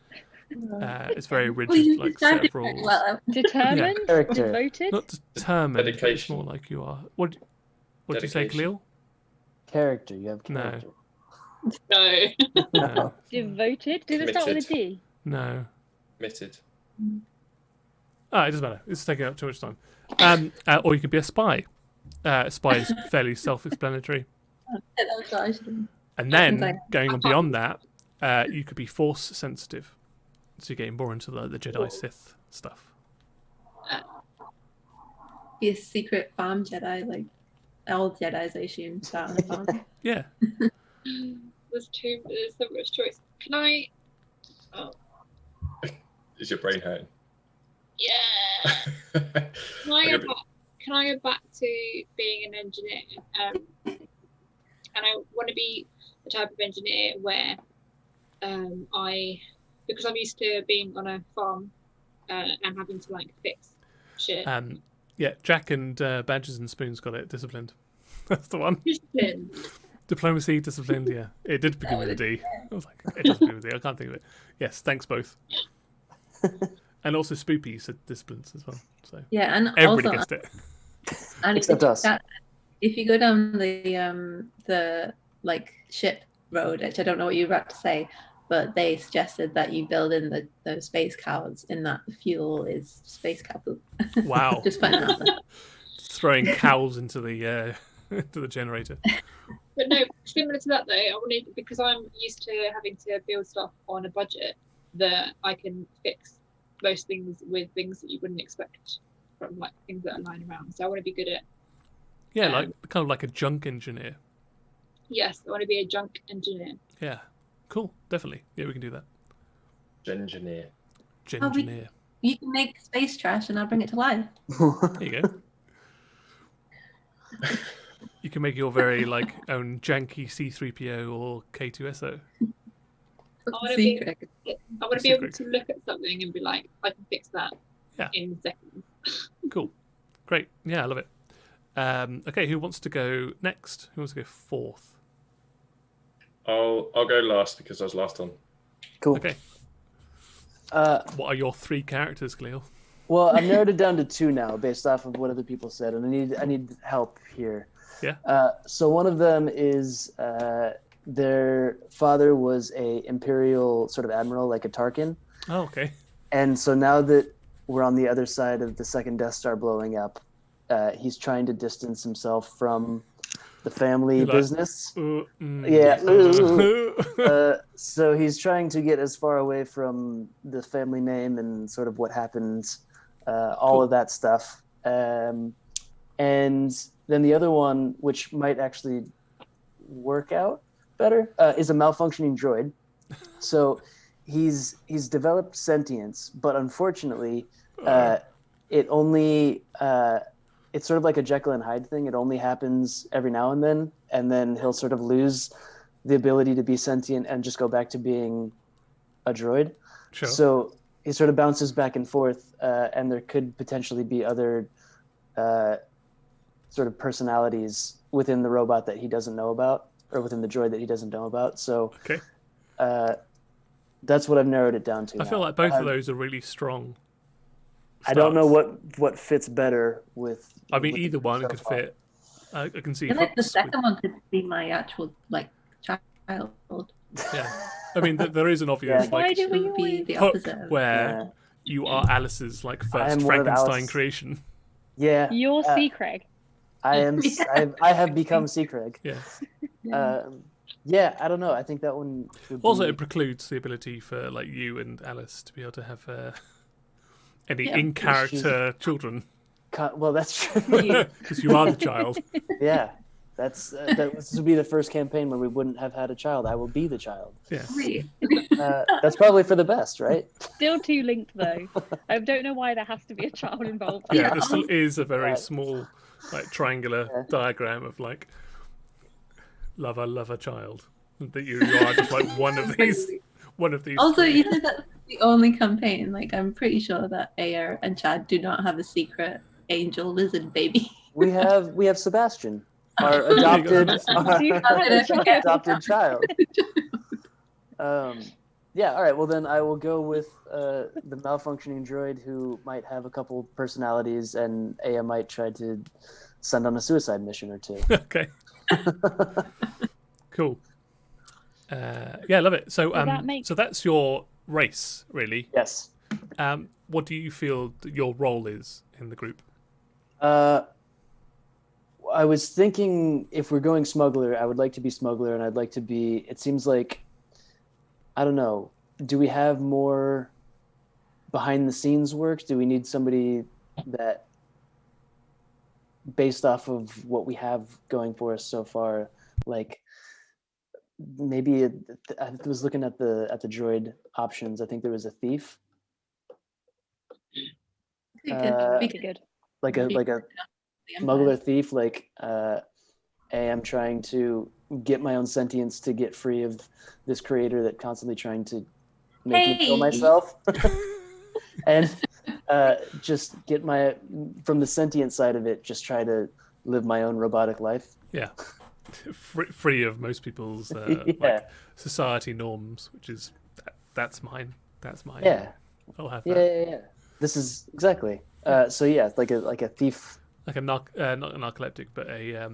It's very rigid, like set of rules. Determined, devoted. Not determined. Dedication. It's more like you are. What did you say, Kahlil? Character. You have character. No. No. Devoted. Does it start with a D? No. Committed. It doesn't matter. It's taking up too much time. Or you could be a spy. A spy is fairly self-explanatory. And then going on beyond that, you could be force sensitive. So you're getting more into the Jedi Sith stuff. Be a secret farm Jedi, like all Jedis, I assume, start on the farm. Yeah. There's so much choice. Can I? Oh. Is your brain hurting? Yeah. Can I go back to being an engineer? And I want to be the type of engineer where because I'm used to being on a farm and having to like fix shit. Yeah, Jack and Badgers and Spoons got it. Disciplined. That's the one. Disciplined. Diplomacy, disciplined. Yeah, it did begin with a D. I was like, it doesn't begin with a D. I can't think of it. Yes, thanks both. And also Spoopy said disciplines as well. So yeah, and everybody also, guessed it. And Except us. If you go down the like ship road, which I don't know what you're about to say, but they suggested that you build in the space cows, in that the fuel is space cow poop. Wow. Just putting it out there. Throwing cows into the to the generator. But no, similar to that though, I wanted, because I'm used to having to build stuff on a budget, that I can fix most things with things that you wouldn't expect from like things that are lying around. So I want to be good at Yeah, like kind of like a junk engineer. yes, I want to be a junk engineer. Yeah, cool. Definitely. Yeah, we can do that. Engineer. Engineer. You can make space trash and I'll bring it to life. There you go. You can make your very like own janky C3PO or K2SO. I want to be able to look at something and be like, I can fix that in seconds. Cool. Great. Yeah, I love it. Okay, who wants to go next? Who wants to go fourth? I'll go last because I was last on. Cool. Okay. What are your 3 characters, Kahlil? Well, I've narrowed it down to 2 now, based off of what other people said, and I need help here. Yeah. So one of them is their father was a imperial sort of admiral, like a Tarkin, Oh, okay. and so now that we're on the other side of the second Death Star blowing up, he's trying to distance himself from the family You're like, business. Yeah. So he's trying to get as far away from the family name and sort of what happened, all of that stuff. And then the other one, which might actually work out better, is a malfunctioning droid. So he's developed sentience, but unfortunately, it only it's sort of like a Jekyll and Hyde thing. It only happens every now and then he'll sort of lose the ability to be sentient and just go back to being a droid. Sure. So he sort of bounces back and forth, and there could potentially be other sort of personalities within the robot that he doesn't know about, or within the droid that he doesn't know about. So Okay. that's what I've narrowed it down to. I feel like both of those are really strong. I don't know starts. what fits better with. I mean, with either one so could far. fit. I can see. I feel like the Hooks second one could be my actual like child. Yeah. I mean, there is an obvious Yeah. Why like do we Would be always... the hook opposite. where Yeah. you are Alice's like I first am one of Frankenstein Alice. creation. Yeah, You're C. Craig. I am. Yeah. I have become C. Craig. Yeah. Yeah, I don't know. I think that one. Would Also, be... it precludes the ability for like you and Alice to be able to have any Yeah. in-character children Well, that's true. because you are the child. Yeah, this would be the first campaign where we wouldn't have had a child. I will be the child. Yeah. Really? That's probably for the best, right? Still too linked though. I don't know why there has to be a child involved. Yeah, there still is a very Right. small, like triangular Yeah. diagram of like lover, child. That you are just like one of these. Also, three. you said that's the only campaign. Like, I'm pretty sure that Aya and Chad do not have a secret angel lizard baby. We have Sebastian, our There you go. adopted child. Yeah. All right. Well, then I will go with the malfunctioning droid who might have a couple personalities, and Aya might try to send on a suicide mission or two. Okay. Cool. Yeah, I love it. So, that make- so that's your race, really. Yes. What do you feel that your role is in the group? I was thinking if we're going smuggler, I would like to be smuggler, and I'd like to be. It seems like, I don't know. Do we have more behind the scenes work? Do we need somebody that, based off of what we have going for us so far, like maybe I was looking at the droid options. I think there was a thief, Be good. like a smuggler thief. Like, hey, I'm trying to get my own sentience to get free of this creator that constantly trying to make me kill Hey. myself, and just get from the sentient side of it. Just try to live my own robotic life. Yeah. Free of most people's Yeah. like society norms, which is that's mine. That's mine. Yeah. I'll have Yeah, that. yeah. This is exactly. So yeah, like a thief, Like a not a narcoleptic, but a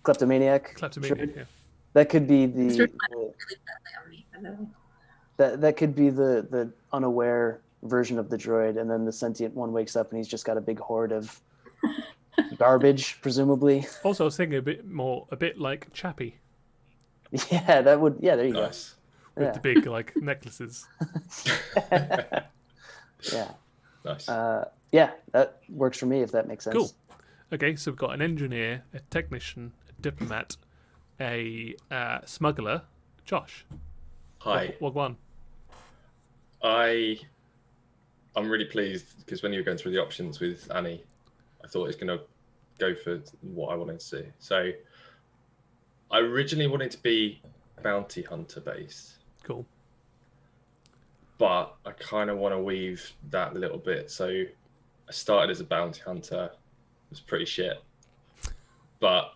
kleptomaniac. kleptomaniac. droid. Yeah. That could be It's the really badly on me, I know. that could be the unaware version of the droid, and then the sentient one wakes up and he's just got a big horde of garbage, presumably. Also, I was thinking a bit like Chappie Yeah, that would. Yeah, there you Nice. with Yeah. the big like necklaces. go. Yeah. Nice. Yeah, that works for me if that makes sense. Cool. Okay, so we've got an engineer, a technician, a diplomat, a smuggler. Josh. Hi. What one? I'm really pleased because when you were going through the options with Annie, I thought it was going to go for what I wanted to see. So I originally wanted to be bounty hunter based, Cool. but I kind of want to weave that a little bit. So I started as a bounty hunter. It was pretty shit, but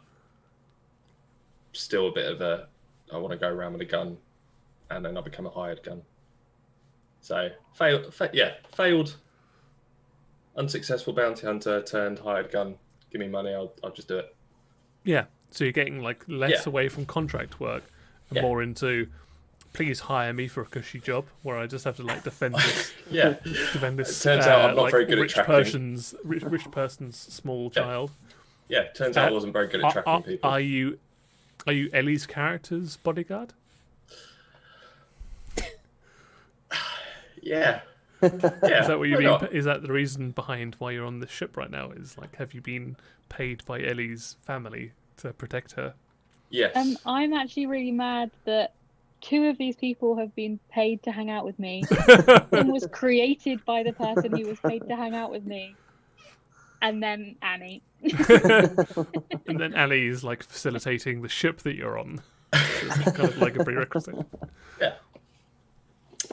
still a bit of a, I want to go around with a gun, and then I become a hired gun. So failed, unsuccessful bounty hunter turned hired gun. Give me money, I'll just do it. Yeah. So you're getting like less Yeah. away from contract work and Yeah. more into, please hire me for a cushy job where I just have to like defend this. Yeah. defend this. It turns out I'm not like, very good at rich tracking. rich person's small Yeah. child. Yeah, turns out I wasn't very good at tracking people. Are you Ellie's character's bodyguard? Yeah. Yeah. Is that what you why mean? not? Is that the reason behind why you're on this ship right now? Is like, have you been paid by Ellie's family to protect her? Yes. I'm actually really mad that 2 of these people have been paid to hang out with me. One was created by the person who was paid to hang out with me, and then Annie. And then Ellie is like facilitating the ship that you're on. So it's kind of like a prerequisite.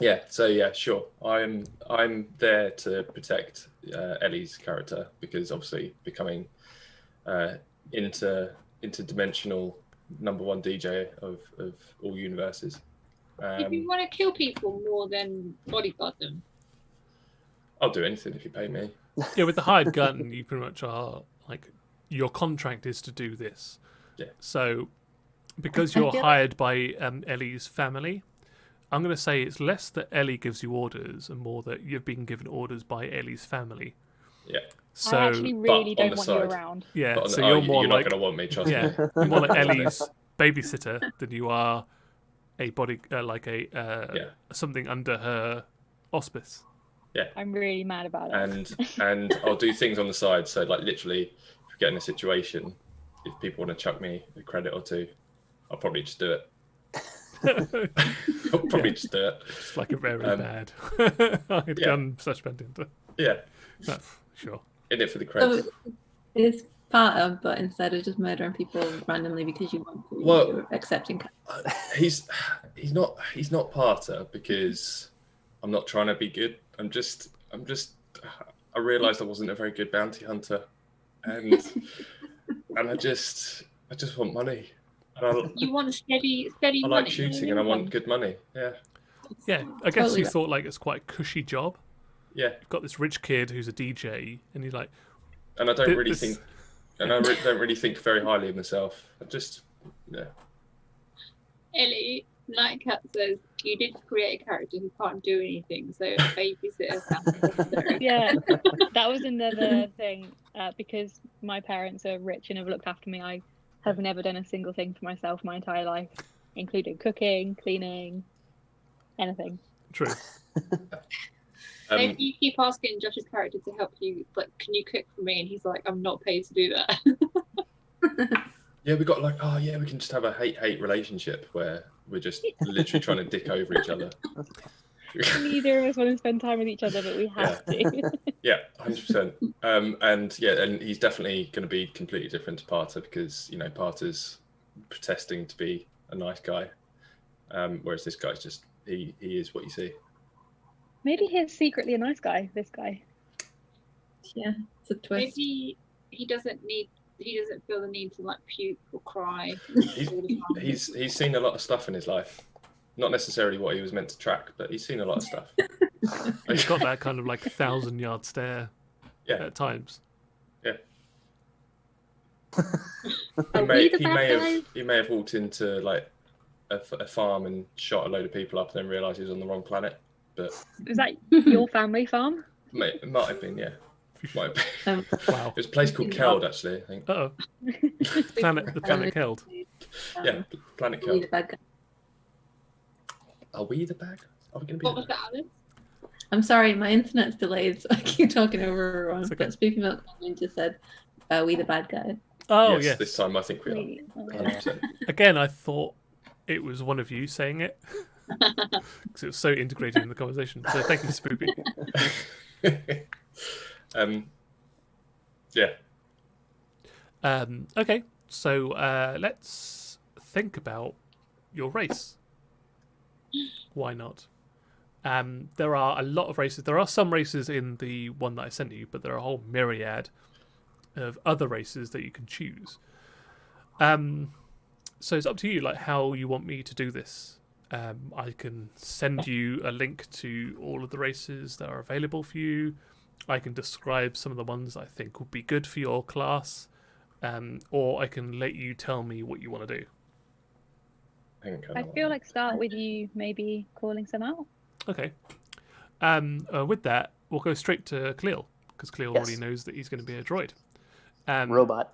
Yeah. So yeah, sure. I'm there to protect Ellie's character because obviously becoming interdimensional #1 DJ of all universes. If you want to kill people more than bodyguard them, I'll do anything if you pay me. Yeah, with the hired gun, you pretty much are like, your contract is to do this. Yeah. So because you're hired by Ellie's family, I'm going to say it's less that Ellie gives you orders and more that you've been given orders by Ellie's family. Yeah. So I actually really but on don't the want you side. around. yeah, But on so the, you're more you're like not going to want me, trust me. yeah, you're more like Ellie's babysitter than you are a body something under her auspice. I'm really mad about it. And I'll do things on the side. So like literally, if we get in a situation, if people want to chuck me a credit or two, I'll probably just do it. I'll probably just do it. Just like a very bad hired yeah. gun /bounty. Yeah, No, sure. in it for the So credit. it's part of, but instead of just murdering people randomly because you want to, Well- you're accepting. He's not Parter because I'm not trying to be good. I'm just I realised I wasn't a very good bounty hunter, and I just want money. And you want steady I money. like shooting and I want good money. Yeah, Yeah, I guess Totally you right. thought like it's quite a cushy job. yeah. You've got this rich kid who's a DJ, and you're like, And I don't Th- really this- think, and I don't really think very highly of myself. I just, yeah. Ellie, Nightcat says you did create a character who can't do anything, so a babysitter sounds necessary. Yeah, that was another thing. Because my parents are rich and have looked after me, I have never done a single thing for myself my entire life, including cooking, cleaning, anything. true. If you keep asking Josh's character to help you, like, can you cook for me? And he's like, I'm not paid to do that. Yeah, we got like, oh yeah, we can just have a hate relationship where we're just literally trying to dick over each other. Neither of us want to spend time with each other, but we have to. Yeah, 100%. And yeah, and he's definitely going to be completely different to Parter because you know Parter's protesting to be a nice guy, whereas this guy's just he is what you see. Maybe he's secretly a nice guy, this guy. Yeah, it's a twist. Maybe he doesn't feel the need to like puke or cry. He's seen a lot of stuff in his life. Not necessarily what he was meant to track, but he's seen a lot of stuff. He's got that kind of like 1,000-yard stare Yeah. at times. He may have walked into like a farm and shot a load of people up and then realised he was on the wrong planet. But Is that your family farm? it might have been, yeah. Might have been. Wow. It was a place called Keld, actually, I think. Uh-oh. The planet killed. Yeah, Planet Really Keld. bad guy. Are we the bad guys? Are we going to be What the was that, Alice? I'm sorry, my internet's delayed, so I keep talking over everyone. It's okay. But speaking about Gonk, just said, we the bad guy. Oh, yes, yes. this time I think we are. Sweet. 100%. Again, I thought it was one of you saying it because it was so integrated in the conversation. So thank you, Spoopy. Yeah. Okay, so let's think about your race. Why not? There are a lot of races. There are some races in the one that I sent you, but there are a whole myriad of other races that you can choose. So it's up to you, like how you want me to do this. I can send you a link to all of the races that are available for you. I can describe some of the ones I think would be good for your class, or I can let you tell me what you want to do. I feel like start with you maybe calling some out. Okay. With that, we'll go straight to Kahlil, because Kahlil Yes. already knows that he's going to be a droid. Robot.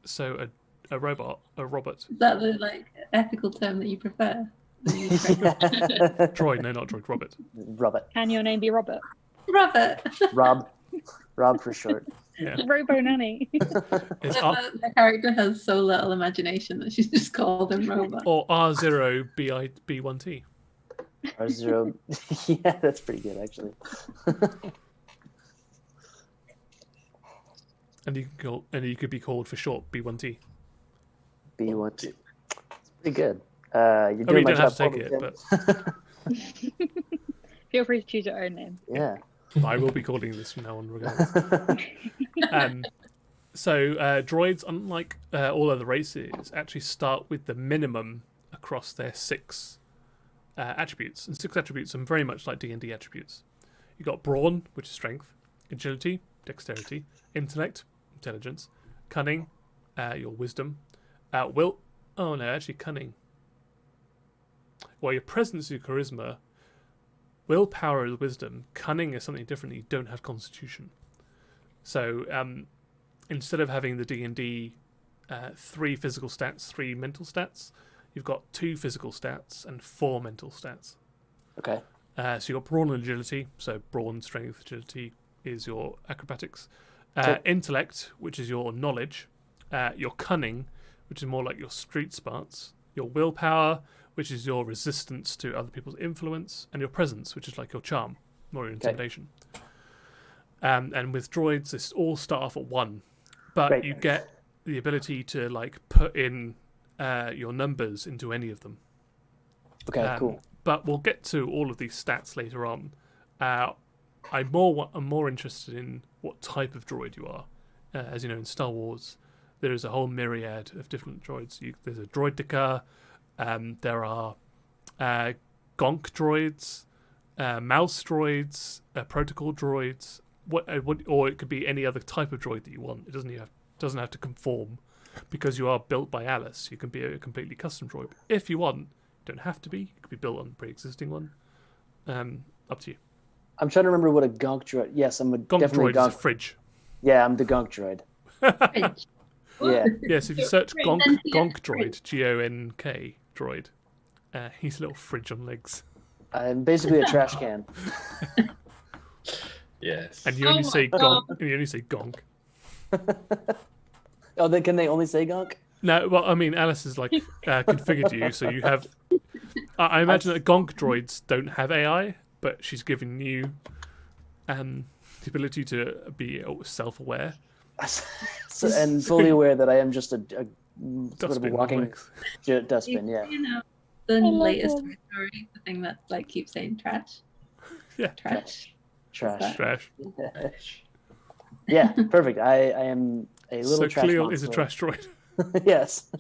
So a robot. Is that the ethical term that you prefer? Droid, no, not droid, Robert. Robot. Can your name be Robert? Robert. Rob. Rob for short. Yeah. Robo Nanny. It's The character has so little imagination that she's just called him Robot. or R0B1T. R0. Yeah, that's pretty good actually. And you could be called for short B1T. B1T. It's pretty good. You're doing I mean, you my don't have job to take for me, it, Tim. but Feel free to choose your own name. Yeah. I will be calling this from now on regardless. So droids, unlike all other races, actually start with the minimum across their 6 attributes. And 6 attributes are very much like D&D attributes. You've got brawn, which is strength, agility, dexterity, intellect, intelligence, cunning, your wisdom, will. Oh no, actually cunning. Well, your presence, your charisma, willpower is wisdom. Cunning is something different. You don't have constitution. So instead of having the D&D 3 physical stats, 3 mental stats, you've got 2 physical stats and 4 mental stats. Okay. So you've got brawn and agility. So brawn, strength, agility is your acrobatics. Okay. Intellect, which is your knowledge. Your cunning, which is more like your street smarts. Your willpower, which is your resistance to other people's influence. And your presence, which is like your charm, more your intimidation. And with droids, this all start off at 1. But Great. you get the ability to put in your numbers into any of them. Okay, cool. But we'll get to all of these stats later on. I'm more interested in what type of droid you are. As you know, in Star Wars, there is a whole myriad of different droids. There's a droideka. There are Gonk droids, mouse droids, protocol droids. Or it could be any other type of droid that you want. It doesn't have to conform, because you are built by Alice. You can be a completely custom droid. If you want, you don't have to be. You could be built on a pre-existing one. Up to you. I'm trying to remember what a Gonk droid. Yes, I'm Gonk definitely droid Gonk. is a fridge. Yeah, I'm the Gonk droid. Yeah. Yes, if you search Gonk Fridge. droid, Gonk droid, he's a little fridge on legs. I'm basically a trash can. Yes. And you Oh only my say God. Gonk. And you only say Gonk. Oh, then can they only say Gonk? No, well, I mean, Alice has configured you, so you have. I imagine that Gonk droids don't have AI, but she's given you the ability to be self-aware. And fully aware that I am just a sort of a Dustbin on walking legs. dustbin. Yeah. You know, the latest Toy Story, the thing that keeps saying trash. Yeah. Trash. Trash. Trash. Yeah, perfect. I am a little So trash Kahlil is a monster. trash droid. Yes.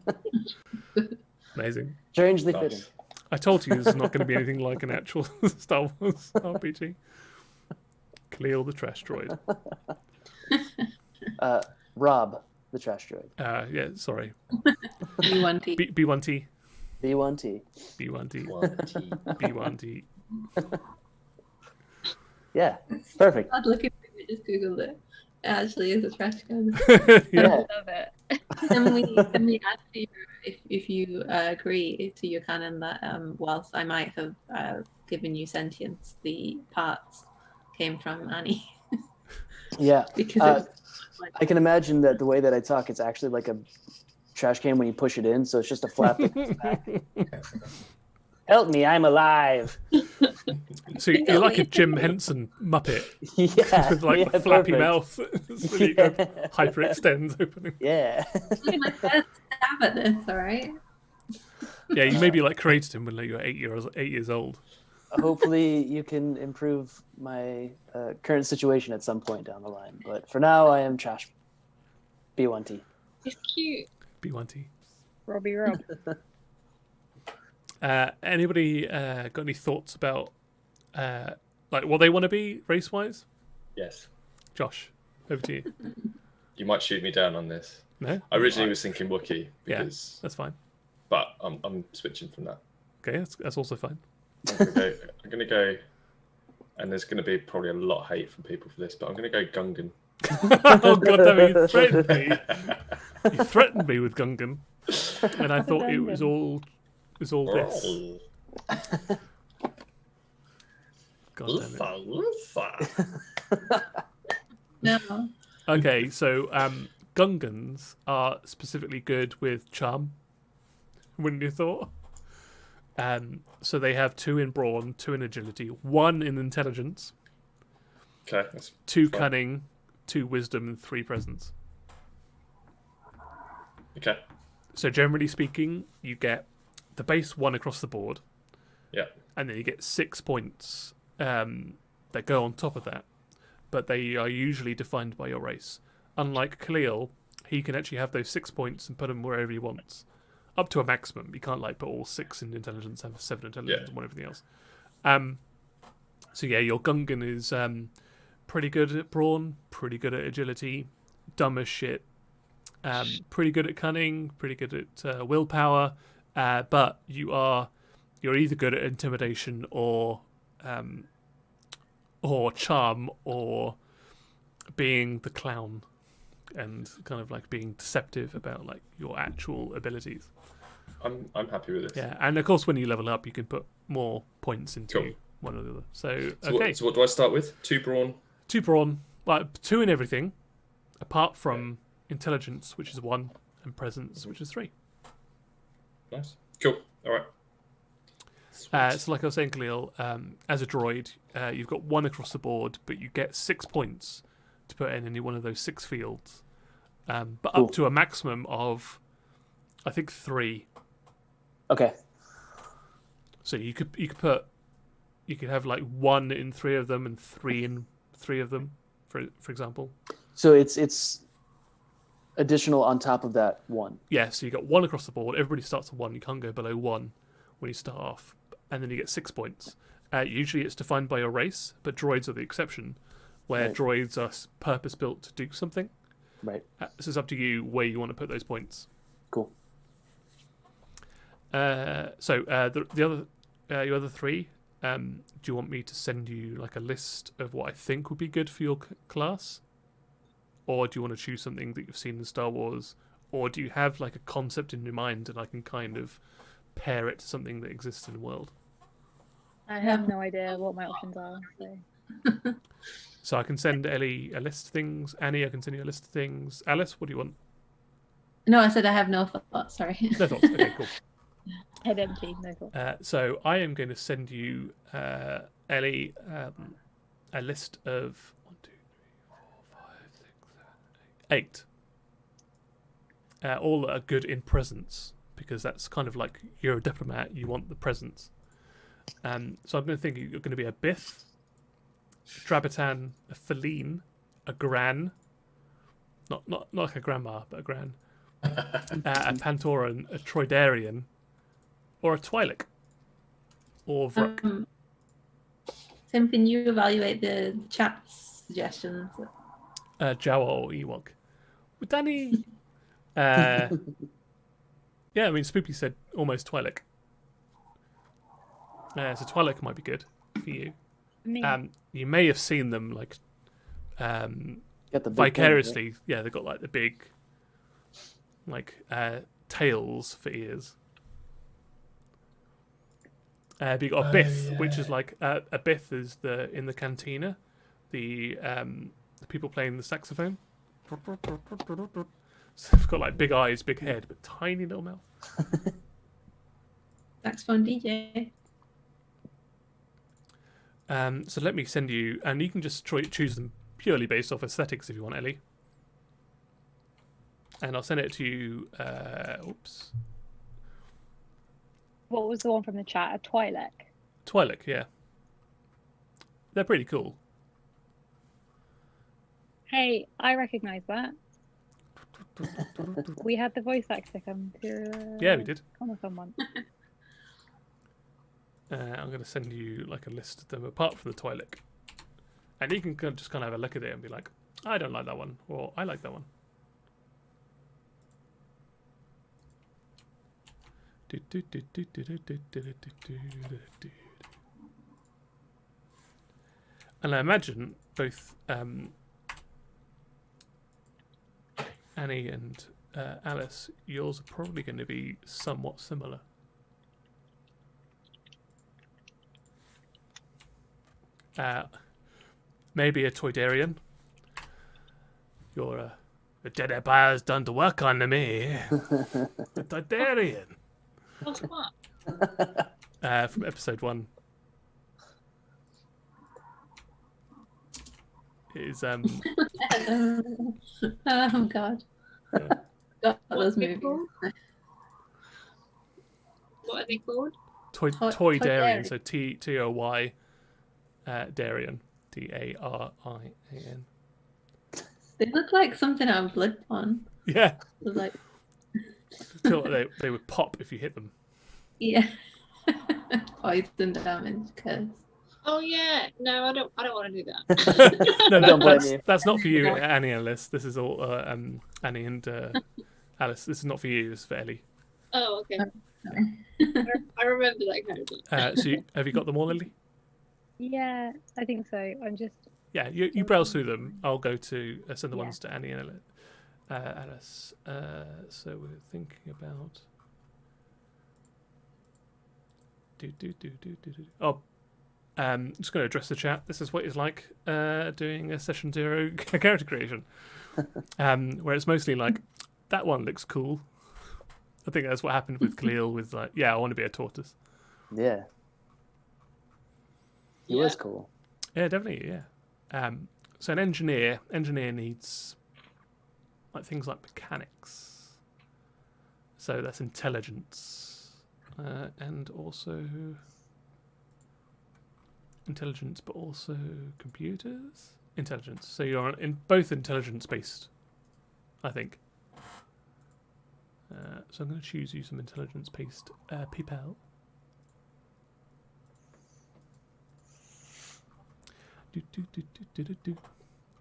Amazing. Strangely fitting. Nice. I told you this is not going to be anything like an actual Star Wars RPG. Kahlil the trash droid. Rob, the trash droid. Yeah, sorry. B1T. B1T. B1T. B1T. 1T. B1T. Yeah, perfect. I'd look at it, I just googled it. It actually is a trash can. Yeah. Love it. Can we add to you, if you agree to your canon that whilst I might have given you sentience, the parts came from Annie. Yeah. Because I can imagine that the way that I talk, it's actually like a trash can when you push it in, so it's just a flap that comes back. Help me, I'm alive. So you're like a Jim Henson Muppet Yeah. with like yeah, the flappy perfect. mouth. So you go hyperextends opening. Yeah. it's only my first stab at this, all right? Yeah, you maybe like created him when you were 8 years old. Hopefully you can improve my current situation at some point down the line. But for now, I am trash. B1T. It's cute. B1T. Robbie Rob. Anybody got any thoughts about like what they want to be race wise? Yes. Josh, over to you. You might shoot me down on this. No, I originally was thinking Wookiee Yeah. because, that's fine. but I'm switching from that. Okay, that's also fine. I'm gonna go, and there's gonna be probably a lot of hate from people for this, but I'm gonna go Gungan. Oh god damn it, you threatened me. You threatened me with Gungan, and I thought it was all this. God damn it. No. Okay, so Gungans are specifically good with charm. Wouldn't you thought? So they have 2 in brawn, 2 in agility, 1 in intelligence, Okay, that's 2 fine. cunning, 2 wisdom, and 3 presence. Okay. So generally speaking, you get the base 1 across the board, Yeah. and then you get 6 points that go on top of that. But they are usually defined by your race. Unlike Kahlil, he can actually have those 6 points and put them wherever he wants. Up to a maximum. You can't like put all 6 in intelligence and 7 intelligence and 1 everything else. So yeah, your Gungan is pretty good at brawn, pretty good at agility, dumb as shit, pretty good at cunning, pretty good at willpower, but you're either good at intimidation or charm or being the clown and kind of like being deceptive about like your actual abilities. I'm happy with this. Yeah, and of course when you level up, you can put more points into Cool. one or the other. So So, okay, what do I start with? 2 brawn. 2 brawn, well, 2 in everything, apart from intelligence, which is 1, and presence, which is 3. Nice. Cool. All right. So like I was saying, Kahlil, as a droid, you've got 1 across the board, but you get 6 points to put in any one of those 6 fields, but Cool. up to a maximum of, I think, 3. Okay. So you could have like 1 in 3 of them and 3 in 3 of them, for example. So it's additional on top of that 1. Yeah, so you got 1 across the board. Everybody starts at 1. You can't go below 1 when you start off, and then you get 6 points. Usually it's defined by your race, but droids are the exception, where Right. droids are purpose-built to do something. Right. So it's up to you where you want to put those points. Cool. The other, your other 3, do you want me to send you like a list of what I think would be good for your class? Or do you want to choose something that you've seen in Star Wars? Or do you have like a concept in your mind and I can kind of pair it to something that exists in the world? I have no idea what my options are. So. So I can send Ellie a list of things. Annie, I can send you a list of things. Alice, what do you want? No, I said I have no thoughts. Sorry. No thoughts. Okay, cool. Head empty, no thought. So I am going to send you, Ellie, a list of 1, 2, 3, 4, 5, 6, 7, 8. All that are good in presence, because that's kind of like you're a diplomat. You want the presence. So I'm going to think you're going to be a Biff, Drabatan, a Feline, a Gran, not like a grandma, but a Gran, a Pantoran, a Troidarian, or a Twi'lek, or Vruk. Tim, can you evaluate the chat suggestions? Jawa or Ewok. Would Danny? Yeah, I mean, Spoopy said almost Twi'lek. So Twi'lek might be good for you. Me. You may have seen them like Got the big vicariously. thing, Yeah, they've got like the big, like tails for ears. But you got a Biff, which is like a Biff is in the cantina, the people playing the saxophone. So they've got like big eyes, big head, but tiny little mouth. Saxophone DJ. So let me send you, and you can just choose them purely based off aesthetics if you want, Ellie. And I'll send it to you. Oops. What was the one from the chat? A Twi'lek. Twi'lek, yeah. They're pretty cool. Hey, I recognise that. We had the voice actor come to. Yeah, we did. Comic-Con one. I'm going to send you like a list of them apart from the Twi'lek, and you can just kind of have a look at it and be like, I don't like that one, or I like that one. And I imagine both Annie and Alice, yours are probably going to be somewhat similar. Maybe a Toydarian. You're a Dead Empire's done to work on me. A Toydarian. What's that? From episode 1. Is Oh God. Yeah. Got What's those it movies. called? What are they called? Toydarian, so Toy Darian, Darian. They look like something out of Bloodborne. Yeah, Like, feel like they would pop if you hit them. yeah. Poison damage, curse. Oh yeah, no, I don't want to do that. No, Don't blame me. that's not for you, Annie and Alice. This is all Annie and Alice. This is not for you. This is for Ellie. Oh, okay. Sorry. I remember that kind of thing. Have you got them all, Ellie? Yeah, I think so. I'm just. Yeah, you browse through them. I'll go to send the Yeah. ones to Annie and Alice. So we're thinking about. Oh, just going to address the chat. This is what it's like doing a session 0 character creation, where it's mostly like that one looks cool. I think that's what happened with Kahlil. With like, yeah, I want to be a tortoise. Yeah. He was cool. Yeah, definitely. Yeah. So an engineer needs like things like mechanics. So that's intelligence, and also intelligence, but also computers. Intelligence. So you're in both intelligence based, I think. So I'm going to choose you some intelligence based people.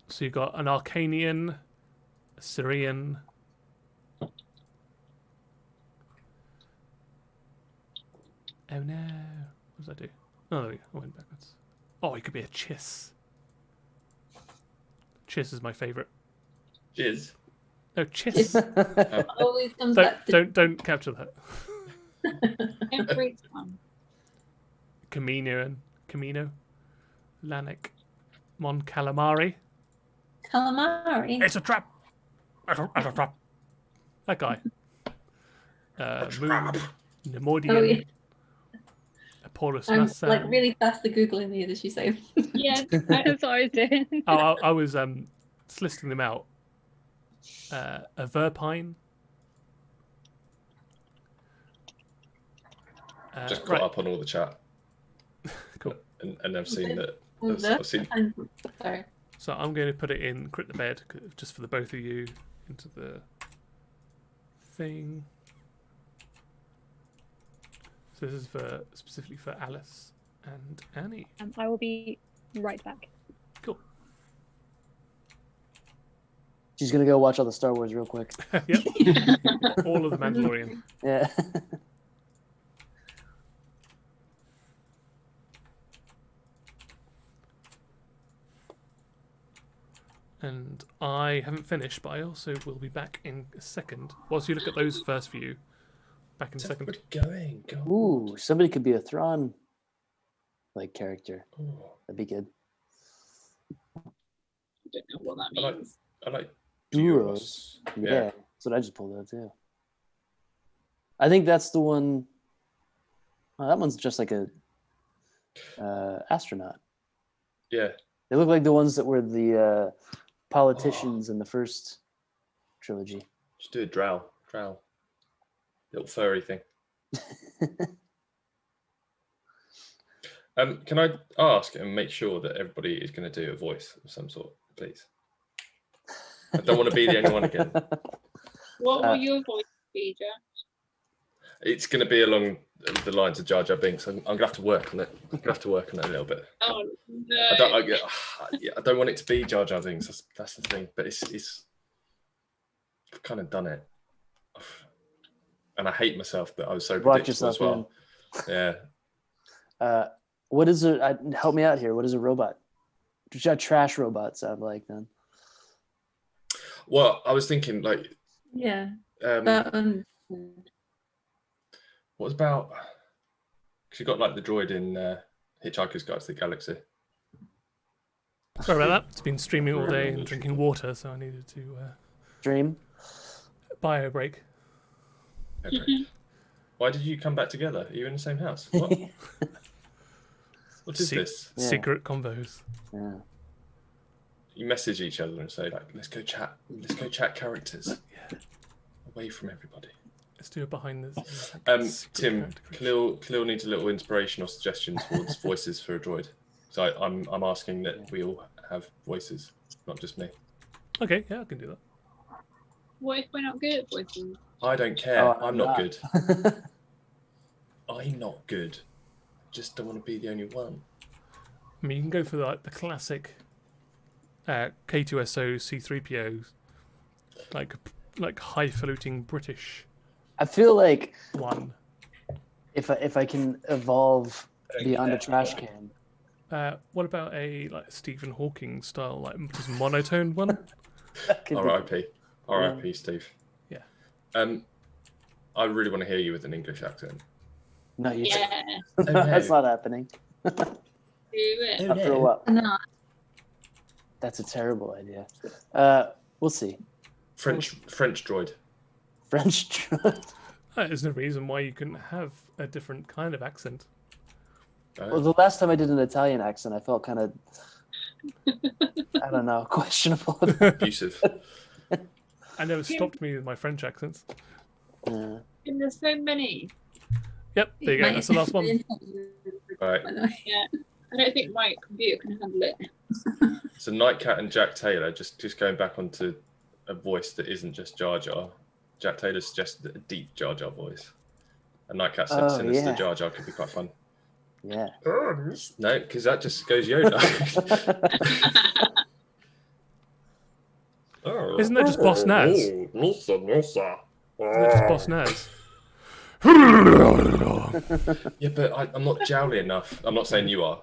So you've got an Arcanian, a Syrian. Oh no. What did I do? Oh, there we go. I went backwards. Oh, he could be a Chiss. Chiss is my favourite. Jizz. No, Chiss. Always comes back to don't capture that. Every time. Camino, Lanik, Mon Calamari. calamari. It's a trap. It's a trap. That guy. Moon, Nemordian, Oh, yeah. Polis, I'm Massans. like really fast at googling these as you say. Yeah, That's what I was doing. I was just listing them out. A Verpine. Just caught right. up on all the chat. Cool. And I've seen that. The- I've seen. Sorry. So I'm going to put it in Crit the Bed just for the both of you into the thing. So this is for specifically for Alice and Annie. I will be right back. Cool. She's gonna go watch all the Star Wars real quick. Yep. All of the Mandalorian. Yeah. And I haven't finished, but I also will be back in a second. Whilst you look at those first for you, back in a second. Everybody going. Go. Ooh, somebody could be a Thrawn like character. Ooh. That'd be good. I don't know what that I like- means. I like Duros. Yeah. Yeah, that's what I just pulled out too. I think that's the one. Oh, that one's just like a astronaut. Yeah. They look like the ones that were the politicians in the first trilogy. Just do a drow. Little furry thing. Can I ask and make sure that everybody is going to do a voice of some sort, please? I don't want to be the only one again. What will your voice be, Jack? It's going to be along the lines of Jar Jar Binks. I'm going to have to work on it. a little bit. Oh no! I don't want it to be Jar Jar Binks. That's the thing. But it's I've kind of done it, and I hate myself that I was so Brought predictable as yourself well. Yeah. What is a help me out here? What is a robot? A trash robot sound like then? Well, I was thinking like, Yeah. what about? Because you got like the droid in Hitchhiker's Guide to the Galaxy. Sorry about that. It's been streaming all day and drinking water, so I needed to Dream. buy a break. Okay. Why did you come back together? Are you in the same house? What? What is this? Yeah. Secret convos. Yeah. You message each other and say like, "Let's go chat. Let's go chat characters away from everybody." Let's do it behind this. Tim, Kahlil needs a little inspiration or suggestion towards voices for a droid. So I'm asking that we all have voices, not just me. Okay, yeah, I can do that. What if we're not good at voices? I don't care. Oh, I'm not good. I'm not good. Just don't want to be the only one. I mean, you can go for like the classic K2SO C3PO, like highfalutin British I feel like one. if I can evolve beyond a trash can. What about a like Stephen Hawking style, like just monotone one? R.I.P. Steve. Yeah. I really want to hear you with an English accent. No, you Yeah, that's not happening. do it. After a while. No. That's a terrible idea. We'll see. French droid. French droid. There's no reason why you couldn't have a different kind of accent. Well, the last time I did an Italian accent, I felt kind of, I don't know, questionable. Abusive. I never stopped me with my French accents. Yeah. And there's so many. Yep, there you go. That's the last one. Right. Yeah, I don't think my computer can handle it. So Nightcat and Jack Taylor, just going back onto a voice that isn't just Jar Jar. Jack Taylor suggested a deep Jar Jar voice. And Nightcat said sinister yeah. Jar Jar could be quite fun. Yeah. No, because that just goes Yoda. Isn't that just Boss Naz? Isn't that just Boss Naz? Yeah, but I'm not jowly enough. I'm not saying you are.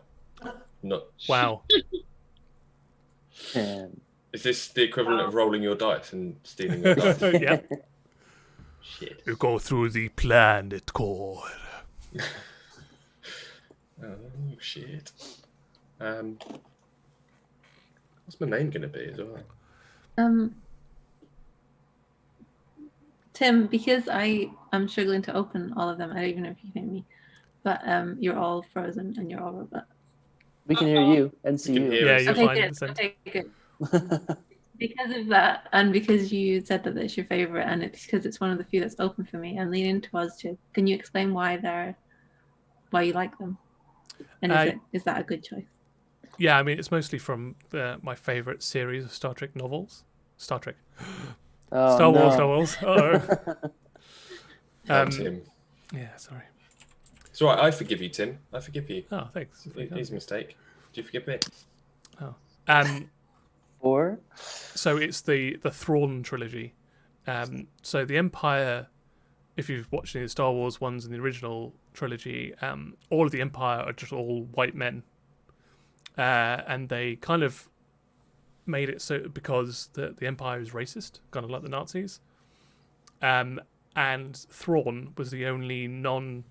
Not. Wow. And Is this the equivalent of rolling your dice and stealing your dice? Yeah. Shit. You go through the planet core. Oh shit. What's my name gonna be as well? Tim, because I am struggling to open all of them, I don't even know if you can hear me, but you're all frozen and you're all robot. we can hear you and see We can you. hear Yeah, us. you're Okay, fine. good. Listen. Okay, good. Because of that, and because you said that it's your favorite, and it's because it's one of the few that's open for me, I'm leaning towards you. Can you explain why you like them? And is that a good choice? Yeah, I mean, it's mostly from my favourite series of Star Trek novels. Star Trek. Oh, Star Wars no. novels. Oh. Tim. Yeah, sorry. It's all right. I forgive you, Tim. I forgive you. Oh, thanks. It's a mistake. Do you forgive me? Or So it's the Thrawn trilogy. So the Empire, if you've watched any of the Star Wars ones in the original trilogy, all of the Empire are just all white men. And they kind of made it so because the Empire is racist, kind of like the Nazis. And Thrawn was the only non-human,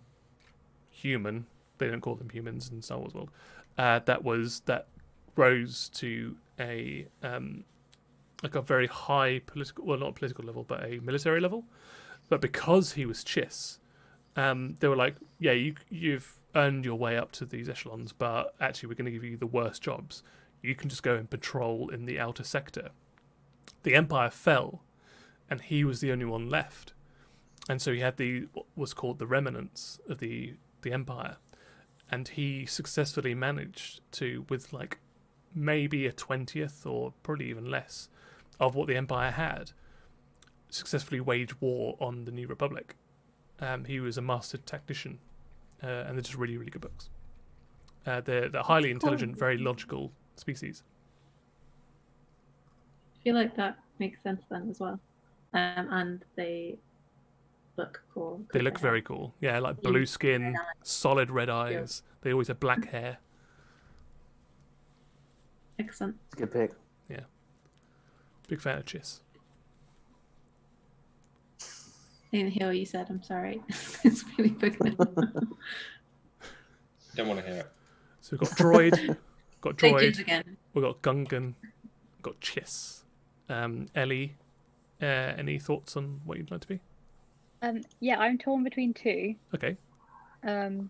they don't call them humans in Star Wars world, that rose to a like a very high political, well, not political level, but a military level. But because he was Chiss, they were like, yeah, you've earned your way up to these echelons, but actually we're going to give you the worst jobs. You can just go and patrol in the outer sector. The Empire fell, and he was the only one left. And so he had what was called the remnants of the Empire. And he successfully managed to, with like maybe a 20th or probably even less of what the Empire had, successfully wage war on the New Republic. He was a master tactician, and they're just really, really good books. They're highly intelligent, very logical species. I feel like that makes sense then as well. And they look cool. They look very cool. Yeah, like blue skin, solid red eyes. They always have black hair. Excellent. It's a good pick. Yeah. Big fan of Chiss. I didn't hear what you said. I'm sorry. It's really big. Don't want to hear it. So we've got Droid. Say Chiss again. We've got Gungan. We've got Chiss. Ellie, any thoughts on what you'd like to be? Yeah, I'm torn between two. Okay. But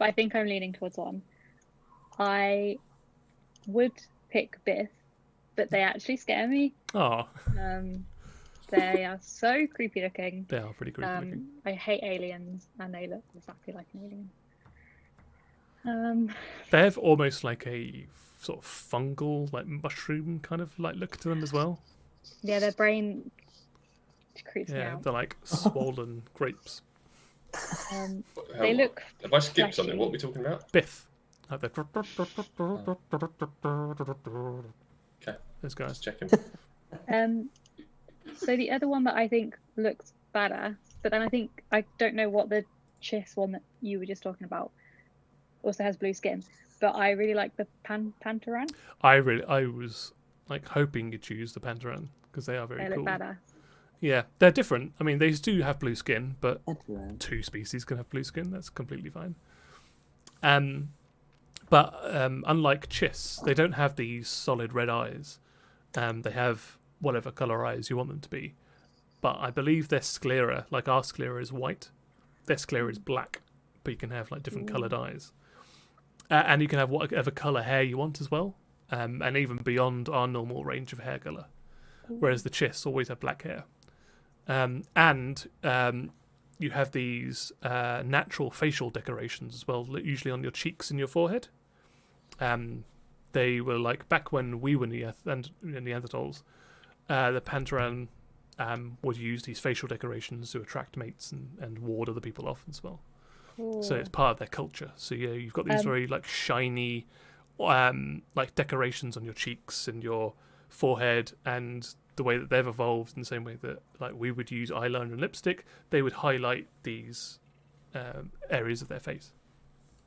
I think I'm leaning towards one. I would pick Biff, but they actually scare me. Oh. They are so creepy looking. They are pretty creepy looking. I hate aliens, and they look exactly like an alien. They have almost like a sort of fungal, like mushroom kind of like look to them as well. Yeah, their brain creeps me Yeah, out. they're like swollen grapes. They look. Have I skipped something? fleshy. What are we talking about? Biff. Like the... Okay. Those guys. Just checking. So the other one that I think looks badass, but then I don't know what the Chiss one that you were just talking about also has blue skin, but I really like the Pantoran. I was like hoping you'd choose the Pantoran because they are very They cool. look badass. Yeah, they're different. I mean, they do have blue skin, but Pantoran. two species can have blue skin. That's completely fine. But unlike Chiss, they don't have these solid red eyes. They have whatever color eyes you want them to be. But I believe their sclera, like our sclera is white, their sclera is black, but you can have like different colored eyes. And you can have whatever color hair you want as well, and even beyond our normal range of hair color. Whereas the Chiss always have black hair. And you have these natural facial decorations as well, usually on your cheeks and your forehead. They were like back when we were Neanderthals, the Pantoran would use these facial decorations to attract mates and ward other people off as well. Cool. So it's part of their culture. So yeah, you've got these very like shiny, like decorations on your cheeks and your forehead, and the way that they've evolved in the same way that like we would use eyeliner and lipstick, they would highlight these areas of their face.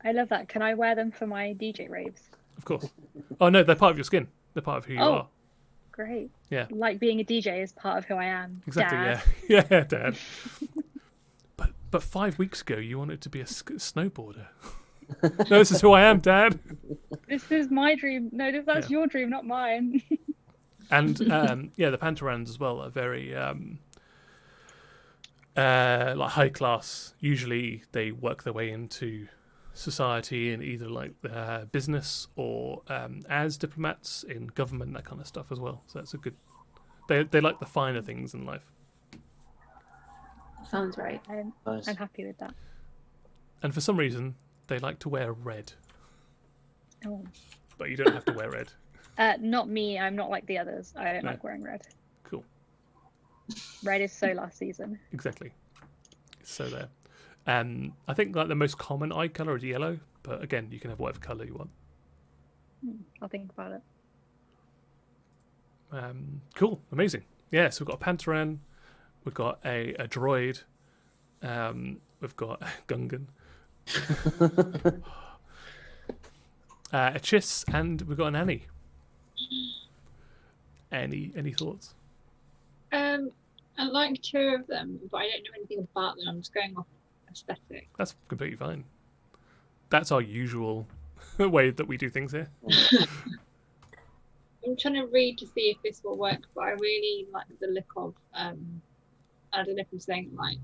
I love that. Can I wear them for my DJ raves? Of course. Oh no, they're part of your skin. They're part of who you are. Great. Yeah. Like being a DJ is part of who I am. Exactly. Dad. Yeah. Yeah, Dad. But 5 weeks ago you wanted to be a snowboarder. No, this is who I am, Dad. This is my dream. No, that's your dream, not mine. And yeah, the Pantorans as well are very like high class. Usually they work their way into society in either like business or as diplomats in government, that kind of stuff as well. So that's a good. They like the finer things in life. Sounds right. Nice. I'm happy with that. And for some reason, they like to wear red. Oh. But you don't have to wear red. Not me. I'm not like the others. I don't No. like wearing red. Cool. Red is so last season. Exactly. So there. I think like the most common eye color is yellow, but again, you can have whatever color you want. I'll think about it. Cool. Amazing. Yeah, so we've got a Pantoran, we've got a droid, we've got Gungan, a Chiss, and we've got an Annie. Any thoughts? I like two of them, but I don't know anything about them. I'm just going off aesthetic. That's completely fine. That's our usual way that we do things here. I'm trying to read to see if this will work, but I really like the look of I don't know if I'm saying it right.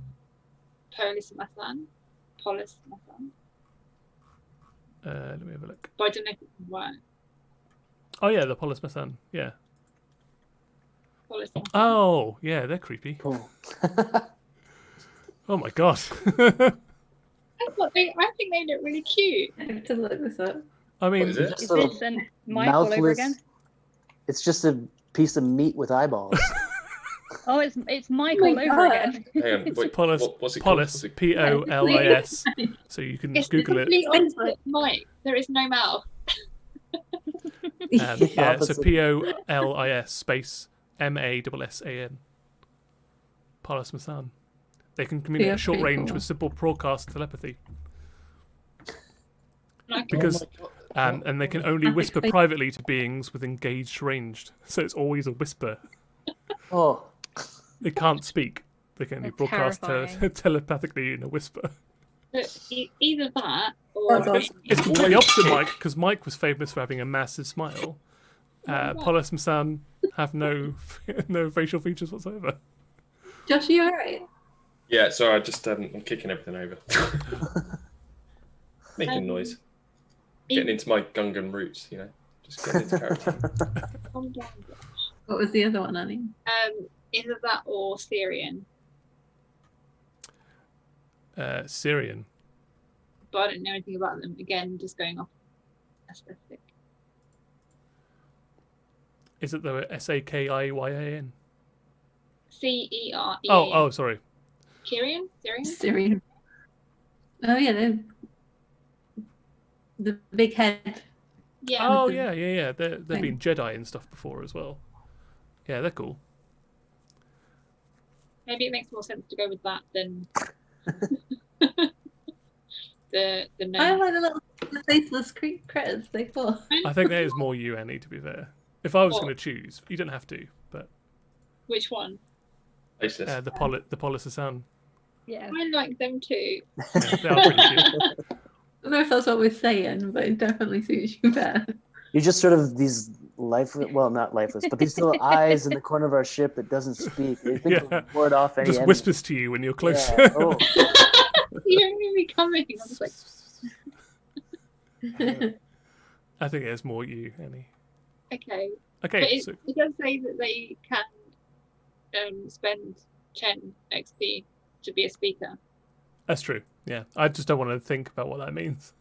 Polis Massan. Let me have a look. But I don't know if it can work. Oh yeah, the Polis Massan. Yeah. Polis Massan. Oh yeah, they're creepy. Cool. Oh my god. I think they look really cute. I have to look this up. I mean, What is it? Just Is a this an Mike all over mouthless- again? It's just a piece of meat with eyeballs. Oh, it's Mike Oh all my over God. again. Hang on, wait, Polis, what's it Polis, called? Polis. So you can It's the Google it. complete opposite, Mike. There is no mouth. Yeah, so Opposite. Polis space MASSAN. Polis Massan. They can communicate at short pretty range cool. with simple broadcast telepathy. Like, Because Oh my God. and they can only whisper privately to beings with engaged ranged. So it's always a whisper. Oh, They can't speak. They can only That's broadcast terrifying. telepathically in a whisper. but either that or That's awesome. It's completely opposite Mike, because Mike was famous for having a massive smile. Polis and Sam have no facial features whatsoever. Josh, are you alright? Yeah, sorry, I just I'm kicking everything over. Making noise. Getting into my Gungan roots, you know. Just getting into character. calm down. What was the other one, Annie? Either that or Syrian. Syrian. But I don't know anything about them. Again, just going off aesthetic. Is it the SAKIYAN? CEREAN. Oh, sorry. Syrian? Syrian? Syrian. Oh yeah, the big head. Yeah. Oh, the yeah. They've thing. been Jedi and stuff before as well. Yeah, they're cool. Maybe it makes more sense to go with that than the I no. like the little faceless critters. They cool. I think that is more you, Annie, to be fair. If I was What? going to choose, you don't have to, but Which one? Faceless. the Polis Asan. Yeah. I like them too. Yeah, they are pretty cute. I don't know if that's what we're saying, but it definitely suits you better. you're just sort of these lifeless, well, not lifeless, but these little eyes in the corner of our ship that doesn't speak. They think Yeah. to ward off any Just enemy. whispers to you when you're close. Yeah. Oh, You don't hear me coming. I was like, I think it's more you, Annie. okay. But Okay, it, so it does say that they can spend 10 XP to be a speaker. that's true. Yeah, I just don't want to think about what that means.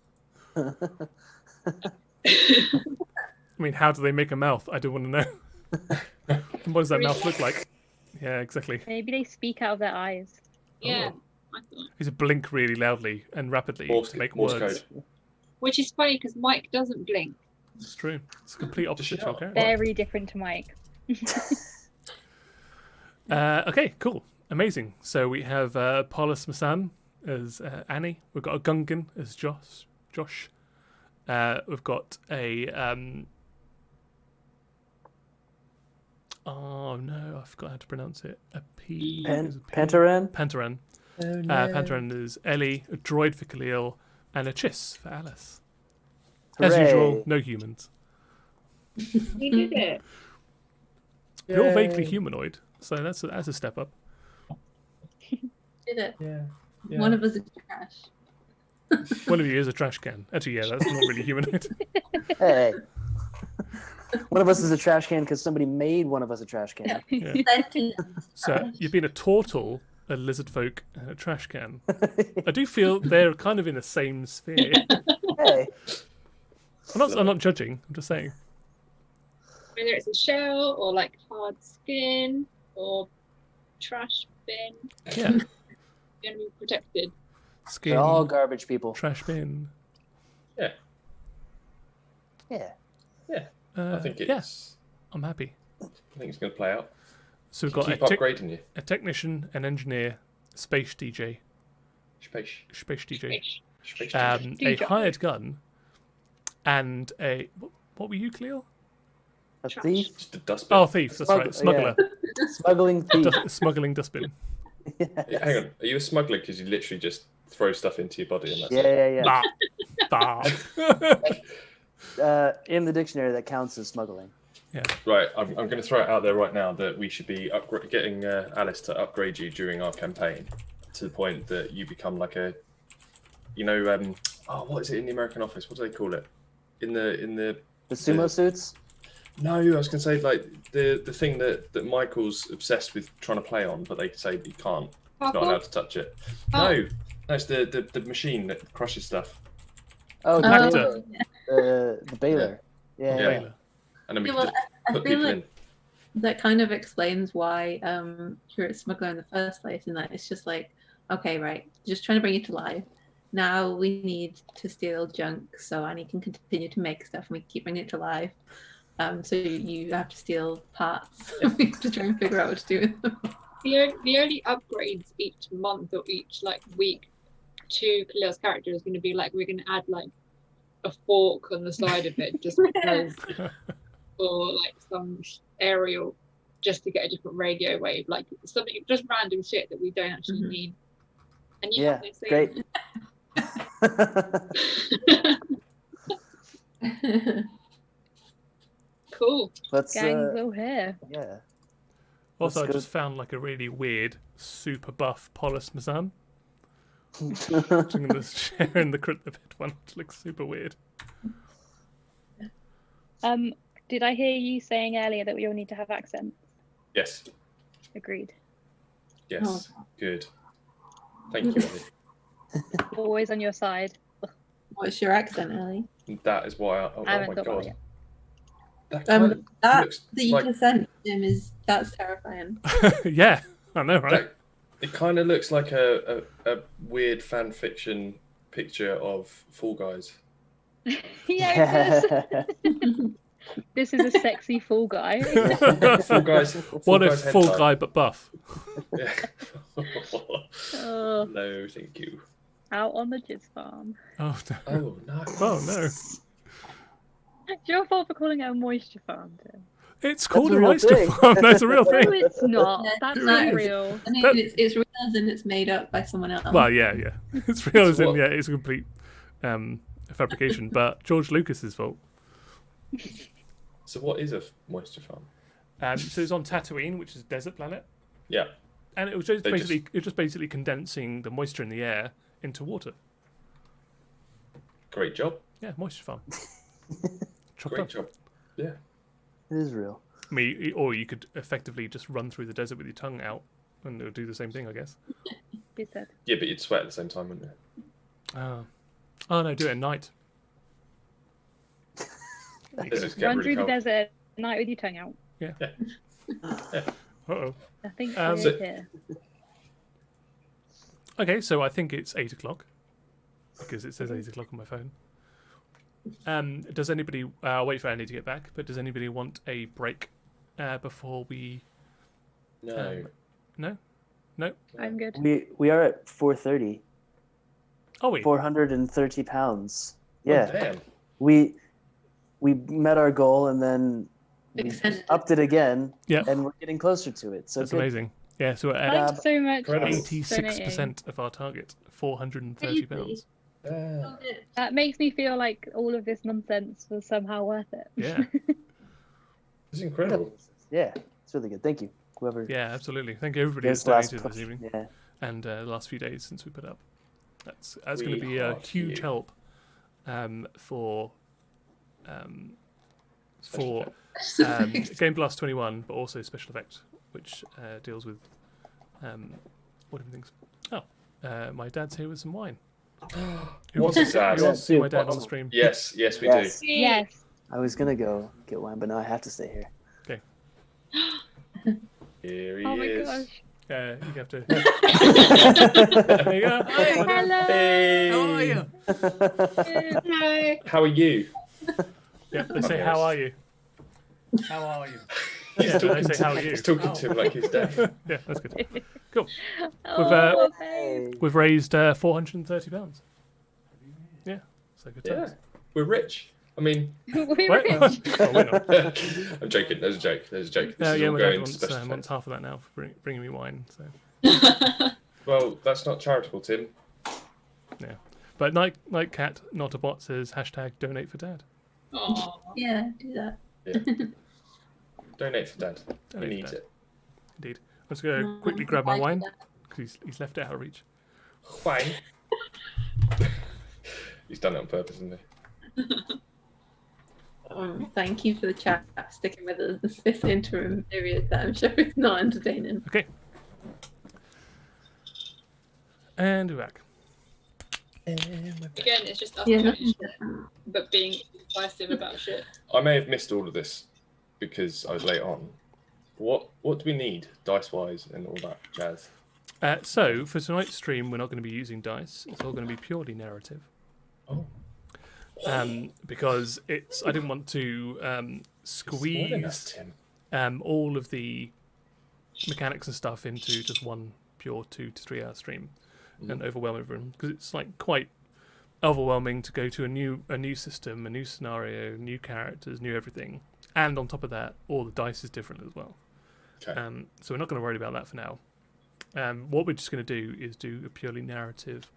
I mean, how do they make a mouth? I do want to know. And what does that mouth look like? Yeah, exactly. Maybe they speak out of their eyes. Yeah, Oh. I thought. Is it blink really loudly and rapidly Morse, to make Morse words? code. Which is funny because Mike doesn't blink. It's true. It's a complete opposite to our shout. character. Very different to Mike. Okay, cool. Amazing. So we have Polis Massan as Annie. We've got a Gungan as Josh. We've got a... oh, no. I forgot how to pronounce it. A P... is it P? Pantoran? Pantoran. Oh, Pantoran is Ellie, a droid for Kahlil, and a Chiss for Alice. As Hooray. usual, no humans. We did it. They're all vaguely Yay. humanoid, so that's a step up. Did it? Yeah. One of us is trash. One of you is a trash can. Actually, yeah, that's not really humanoid. Hey. One of us is a trash can because somebody made one of us a trash can. Yeah. Sentient. So you've been a turtle, a lizard folk, and a trash can. I do feel they're kind of in the same sphere. Hey. I'm not judging. I'm just saying. Whether it's a shell or like hard skin or trash bin, Yeah, you're gonna be protected. skin, They're all garbage people. trash bin. Yeah. I think it's. Yeah, I'm happy. I think it's going to play out. So we've got Keep a, upgrading you. a technician, an engineer, a space DJ, Space. space DJ, Space. a DJ. hired gun, and a what were you, Kahlil? A Trash. thief? Just a dustbin. Oh, thief. That's right, smuggler, Smuggling thief. smuggling dustbin. Yes. Yeah, hang on. Are you a smuggler because you literally just throw stuff into your body and that's it? Yeah. Bah. Bah. In the dictionary, that counts as smuggling. Yeah. Right, I'm going to throw it out there right now that we should be getting Alice to upgrade you during our campaign to the point that you become like a, what is it in the American Office? What do they call it? In the sumo suits. No, I was going to say like the thing that Michael's obsessed with trying to play on, but they say he can't. He's not allowed to touch it. Oh. No, it's the machine that crushes stuff. Oh, Tractor. the baler. Yeah. Yeah. Baylor. And then we Yeah, can well, just I put feel people like in. that kind of explains why you're at Smuggler in the first place, and that it's just like, okay, right, just trying to bring it to life. Now we need to steal junk, so Annie can continue to make stuff, and we keep bringing it to life. So you have to steal parts to try and figure out what to do with them. The only upgrades each month or each week to Kahlil's character is going to be we're going to add a fork on the side of it just because, or some aerial just to get a different radio wave, something just random shit that we don't actually need. And you have this thing. Great. Cool. Let's Gangs all here. yeah. Also, I Let's go. just found a really weird, super buff Polis Massan. I'm going to share in the bit one, which looks super weird. Did I hear you saying earlier that we all need to have accents? Yes. Agreed. Yes. Good. Thank you, Ellie. Always on your side. What's your accent, Ellie? That is why. Oh I haven't my got one god. yet. That kind of That looks that you like just sent him that's terrifying. Yeah, I know, right? it kind of looks like a weird fan fiction picture of Fall Guys. Yeah, this is a sexy Fall Guy. Fall Guys. What Fall if Guys full hentai. guy but buff? Yeah. Oh, No, thank you. out on the jizz farm. Oh no! Oh no. Oh no! It's your fault for calling it a moisture farm, Tim. It's called a a real moisture thing. farm. That's a real No, thing. it's not. That's It not is. real. I mean, That- it's real as in it's made up by someone else. Well, yeah. It's real as in what? yeah, it's a complete fabrication, but George Lucas's fault. So what is a moisture farm? So it's on Tatooine, which is a desert planet, Yeah. and it was just They basically condensing the moisture in the air into water. Great job. Yeah, moisture farm. Chopped Great up. job. Yeah. It is real. I mean, or you could effectively just run through the desert with your tongue out, and it would do the same thing, I guess. Be said. Yeah, but you'd sweat at the same time, wouldn't you? Oh no, do it at night. Deserts get Run really through the cold. desert at night with your tongue out. Uh-oh. Nothing So- weird here. Okay, so I think it's 8 o'clock because it says 8 o'clock on my phone. Does anybody? I'll wait for Andy to get back. But does anybody want a break before we? No. No. I'm good. We are at 430. Oh wait. 430 pounds. Oh, Yeah. damn. We met our goal and then we Extended. upped it again. Yeah. And we're getting closer to it. So That's good. amazing. Yeah, so we're at Thanks so much. for Incredible. 86% of our target, 430 pounds. Damn. That makes me feel like all of this nonsense was somehow worth it. Yeah, It's incredible. Yeah, it's really good. Thank you. Whoever yeah, absolutely. Thank you everybody gave that's us last donated push. this evening Yeah. and the last few days since we put up. That's going to We be a heart huge you. help for Game Blast 21, but also Special Effect, which deals with what different things. Oh, my dad's here with some wine. Who What's wants his to dad? who wants to see my dad What? on stream? Yes, we Yes. Yes. I was gonna go get wine, but now I have to stay here. do. Here he Oh my is. gosh. You have to. There you go. Hi. Hello. Hey. How are you? Hi. How are you? Yeah, they say, "How are you?" How are you? He's Yeah, they talking say, to- "How are you?" He's talking to him like his dad. Yeah, that's good. Cool. Oh, babe. Hey. We've raised £430. Yeah, so good Yeah, times. we're rich. I mean, We're Wait, rich. oh, we're not. I'm joking. There's a joke. This Yeah, is yeah, all my going dad to wants, special wants effects. half of that now for bringing me wine. So Well, that's not charitable, Tim. yeah, but Nightcat not a bot says hashtag donate for dad. Aw. Yeah, do that. Yeah. Donate for Dad. Donate He for needs Dad. it. Indeed. I'm just going to quickly grab my wine because he's left it out of reach. Wine. He's done it on purpose, hasn't he? Thank you for the chat sticking with us this interim period that I'm sure is not entertaining. Okay. And we're back. Again, it's just us Yeah, talking nothing shit, different. but being decisive about shit. I may have missed all of this because I was late on. What do we need dice-wise and all that jazz? So for tonight's stream, we're not going to be using dice. It's all going to be purely narrative. Oh. Because I didn't want to squeeze all of the mechanics and stuff into just one pure 2 to 3 hour stream and overwhelm everyone, because it's like quite overwhelming to go to a new system, a new scenario, new characters, new everything, and on top of that, all the dice is different as well. Okay. So we're not going to worry about that for now. What we're just going to do is do a purely narrative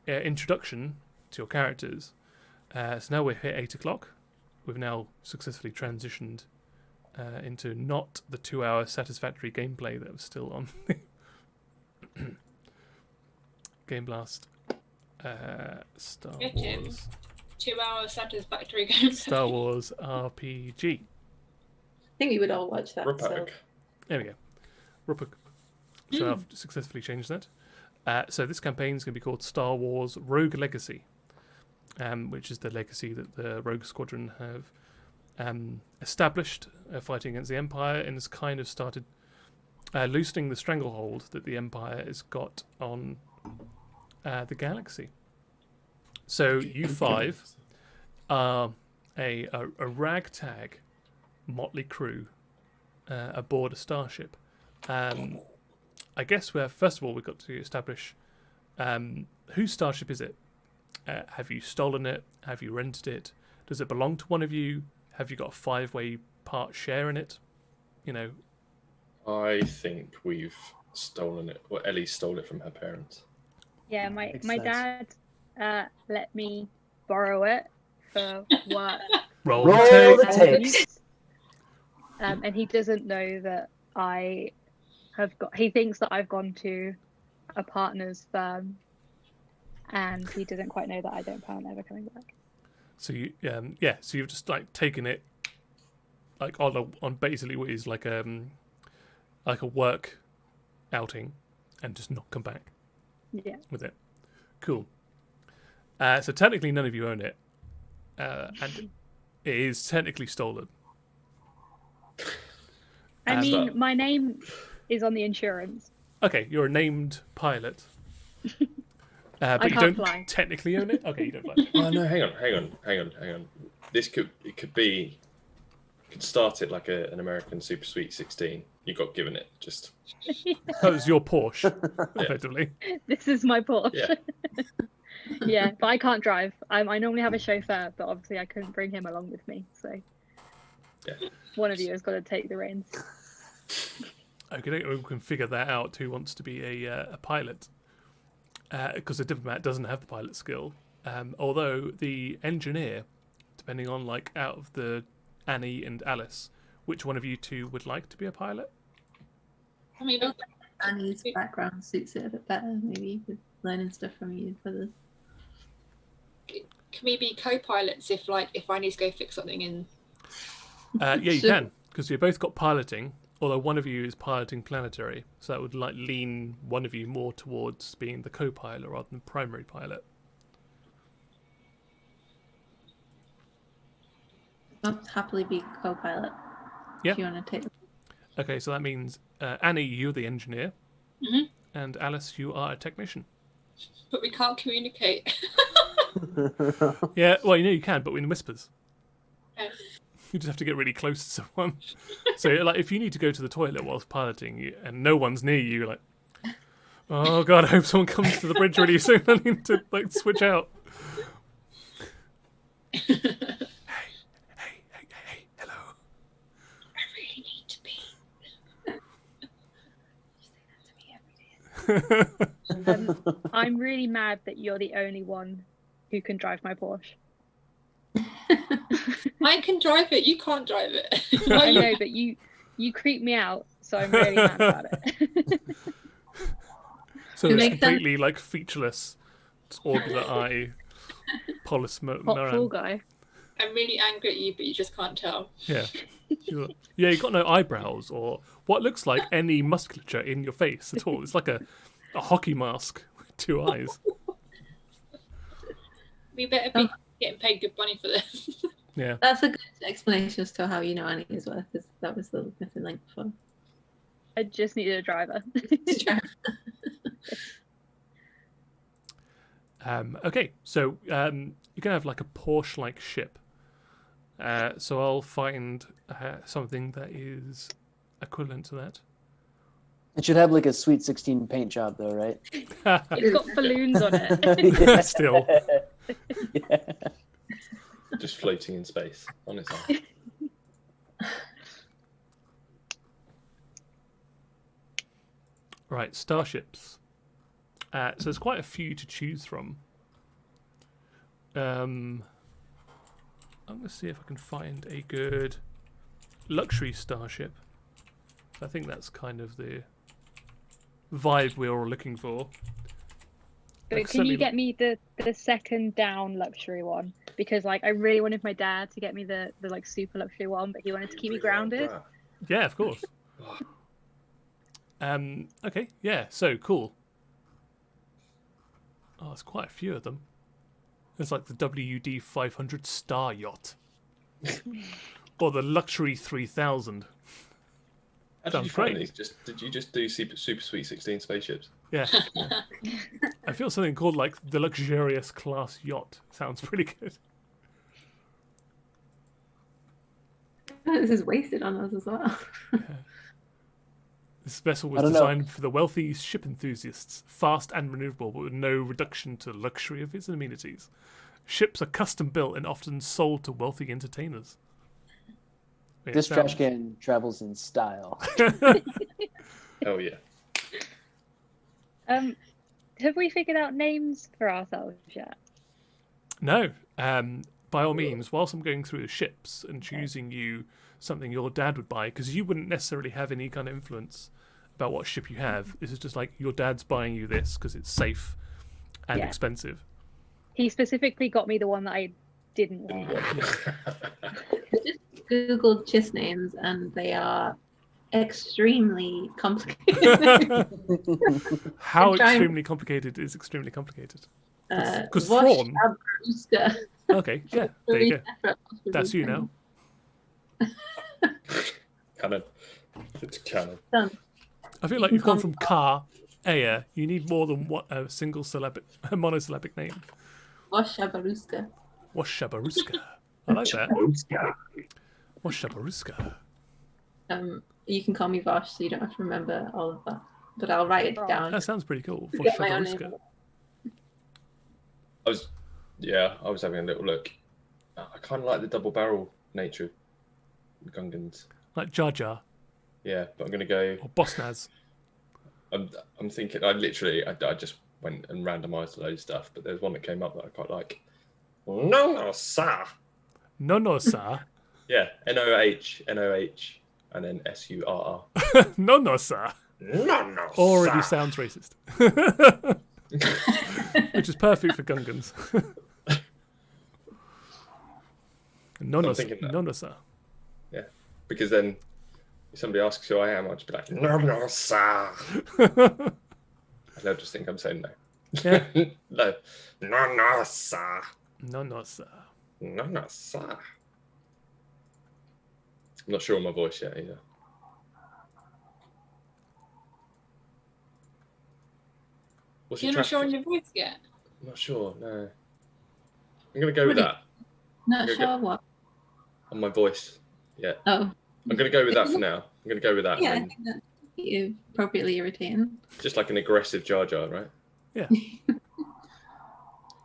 introduction to your characters. So now we're here 8 o'clock. We've now successfully transitioned into not the 2 hour satisfactory gameplay that was still on Game Blast. Star Get him. Wars. 2 hour satisfactory game. Star Wars RPG. I think we would all watch that. So. Rupag. There we go. Rupag. So I've successfully changed that. So this campaign is going to be called Star Wars Rogue Legacy, which is the legacy that the Rogue Squadron have established fighting against the Empire, and has kind of started loosening the stranglehold that the Empire has got on the galaxy. So you 5 are a ragtag motley crew aboard a starship. I guess first of all we've got to establish whose starship is it? Have you stolen it? Have you rented it? Does it belong to one of you? Have you got a 5-way part share in it? You know. I think we've stolen it. Well, Ellie stole it from her parents. Yeah, my Makes sense. dad let me borrow it for work. Roll Roll tape. the tapes. And he doesn't know that I have got. He thinks that I've gone to a partner's firm, and he doesn't quite know that I don't plan on ever coming back. So you, so you've just like taken it, like on basically what is like a work outing, and just not come back Yeah. with it. Cool. So technically, none of you own it, and it is technically stolen. I mean, but- my name is on the insurance. Okay, you're a named pilot, but I you can't don't fly. technically own it. Okay, you don't fly. Oh no! Hang on. This could start it like an American Super Sweet 16. You got given it. Just That was your Porsche, effectively. This is my Porsche. yeah. Yeah, but I can't drive. I normally have a chauffeur, but obviously I couldn't bring him along with me. So Yeah. one of you has got to take the reins. Okay, we can figure that out. Who wants to be a pilot? Because the diplomat doesn't have the pilot skill. Although the engineer, depending on like out of the Annie and Alice, which one of you two would like to be a pilot? I mean, Annie's background suits it a bit better, maybe, with learning stuff from you for this. can we be co-pilots if I need to go fix something in? Yeah, you Sure. can, because you both got piloting. Although one of you is piloting planetary, so that would like lean one of you more towards being the co-pilot rather than primary pilot. I'll happily be co-pilot. Yeah. If you want to take. Okay, so that means Annie, you're the engineer, Mhm. and Alice, you are a technician. But we can't communicate. Yeah, well, you know you can, but in whispers. Okay. You just have to get really close to someone. So, like, if you need to go to the toilet whilst piloting and no one's near you, you're like, oh god, I hope someone comes to the bridge really soon. I need to like switch out. Hey, hello. I really need to be. I'm really mad that you're the only one who can drive my Porsche. I can drive it. You can't drive it. I know, but you You creep me out, so I'm really mad about it. So It it's makes completely like featureless, orbital eye, Polis Hot Moran. tall guy. I'm really angry at you, but you just can't tell. Yeah. Yeah, you've got no eyebrows or what looks like any musculature in your face at all. It's like a hockey mask with 2 eyes. We better be getting paid good money for this. Yeah. That's a good explanation as to how you know Annie as well, because that was the missing link before. I just needed a driver. Okay, so you're going to have like a Porsche-like ship. So I'll find something that is equivalent to that. It should have like a Sweet 16 paint job, though, right? It's got balloons on it. Still. Yeah. Just floating in space on its own. Right, starships. So there's quite a few to choose from. I'm going to see if I can find a good luxury starship. I think that's kind of the vibe we're all looking for. But Like, can you certainly- get me the second down luxury one? Because like I really wanted my dad to get me the like super luxury one, but he wanted to keep me grounded. Yeah, of course. Okay, yeah, so cool. Oh, there's quite a few of them. There's like the WD 500 Star Yacht. Or the Luxury 3000. How did Sounds you find great. these? Did you just do super Sweet 16 spaceships? Yeah. I feel something called like the Luxurious Class Yacht. Sounds pretty good. This is wasted on us as well. This vessel I was don't know. designed for the wealthy ship enthusiasts, fast and maneuverable, but with no reduction to luxury of its amenities. Ships are custom built and often sold to wealthy entertainers. It This trash sounds- can travels in style. Oh yeah. Have we figured out names for ourselves yet? No. By all means, whilst I'm going through the ships and choosing you something your dad would buy, because you wouldn't necessarily have any kind of influence about what ship you have. This is just like your dad's buying you this because it's safe and Yeah. expensive. He specifically got me the one that I didn't want. Just Googled Chiss names and they are extremely complicated. How I'm trying- extremely complicated is extremely complicated? Because Vosh Thrawn. Abruska. Okay, yeah, there you go. That's you now. Canon. It's canon. Done. I feel like you've gone from car, air. You need more than a single syllabic, a monosyllabic name. Vosh Abruska. Washabaruska. I like that. Washabaruska. You can call me Vosh, so you don't have to remember all of that. But I'll write it down. That sounds pretty cool. Forget my own Washabaruska. name. I was having a little look. I kind of like the double barrel nature of Gungans. Like Jar Jar Yeah, but I'm gonna go. or Bosnaz. I'm thinking. I just went and randomised a load of stuff, but there's one that came up that I quite like. No, sir. No, sir. Yeah, NOH, and then SURR. No, sir. No, Already sir. sounds racist. Which is perfect for Gungans. No, I'm thinking that. no, sir. Yeah, because then if somebody asks who I am, I'll just be like, no, sir. And they'll just think I'm saying no. Yeah. No, sir. No, sir. No, sir. I'm not sure on my voice yet either. What's You're your not sure on traffic? your voice yet? I'm not sure, no. I'm going to go with that Not Okay, sure what. on my voice. Yeah. Oh, I'm going to go with that for now. I'm going to go with that. yeah, I and think that is appropriately irritating. just like an aggressive Jar Jar, right? Yeah.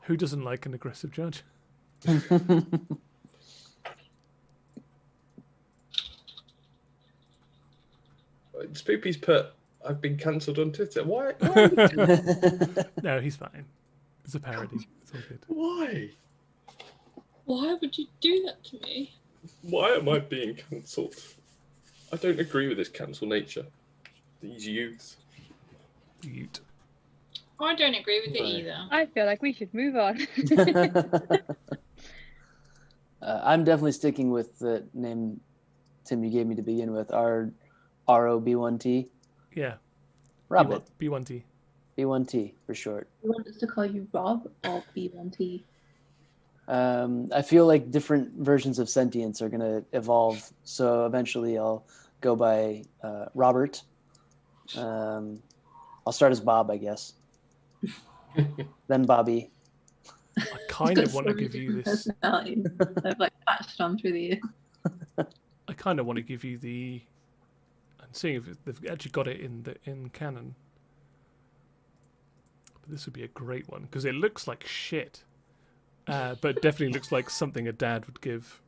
Who doesn't like an aggressive judge? Spoopy's put, I've been cancelled on Twitter. Why? Why? No, he's fine. It's a parody. It's all good. Why? Why would you do that to me? Why am I being cancelled? I don't agree with this cancel nature. These youths. Ute. I don't agree with it Right. either. I feel like we should move on. I'm definitely sticking with the name Tim you gave me to begin with. ROB1T. Yeah. Robert. B1T. B1T for short. You want us to call you Rob or B1T? I feel like different versions of sentience are going to evolve. So eventually I'll go by Robert. I'll start as Bob, I guess. Then Bobby. I kind of want to give you this. Personalities I've like patched on through the years. I kind of want to give you the. I'm seeing if they've actually got it in canon. But this would be a great one because it looks like shit, but definitely looks like something a dad would give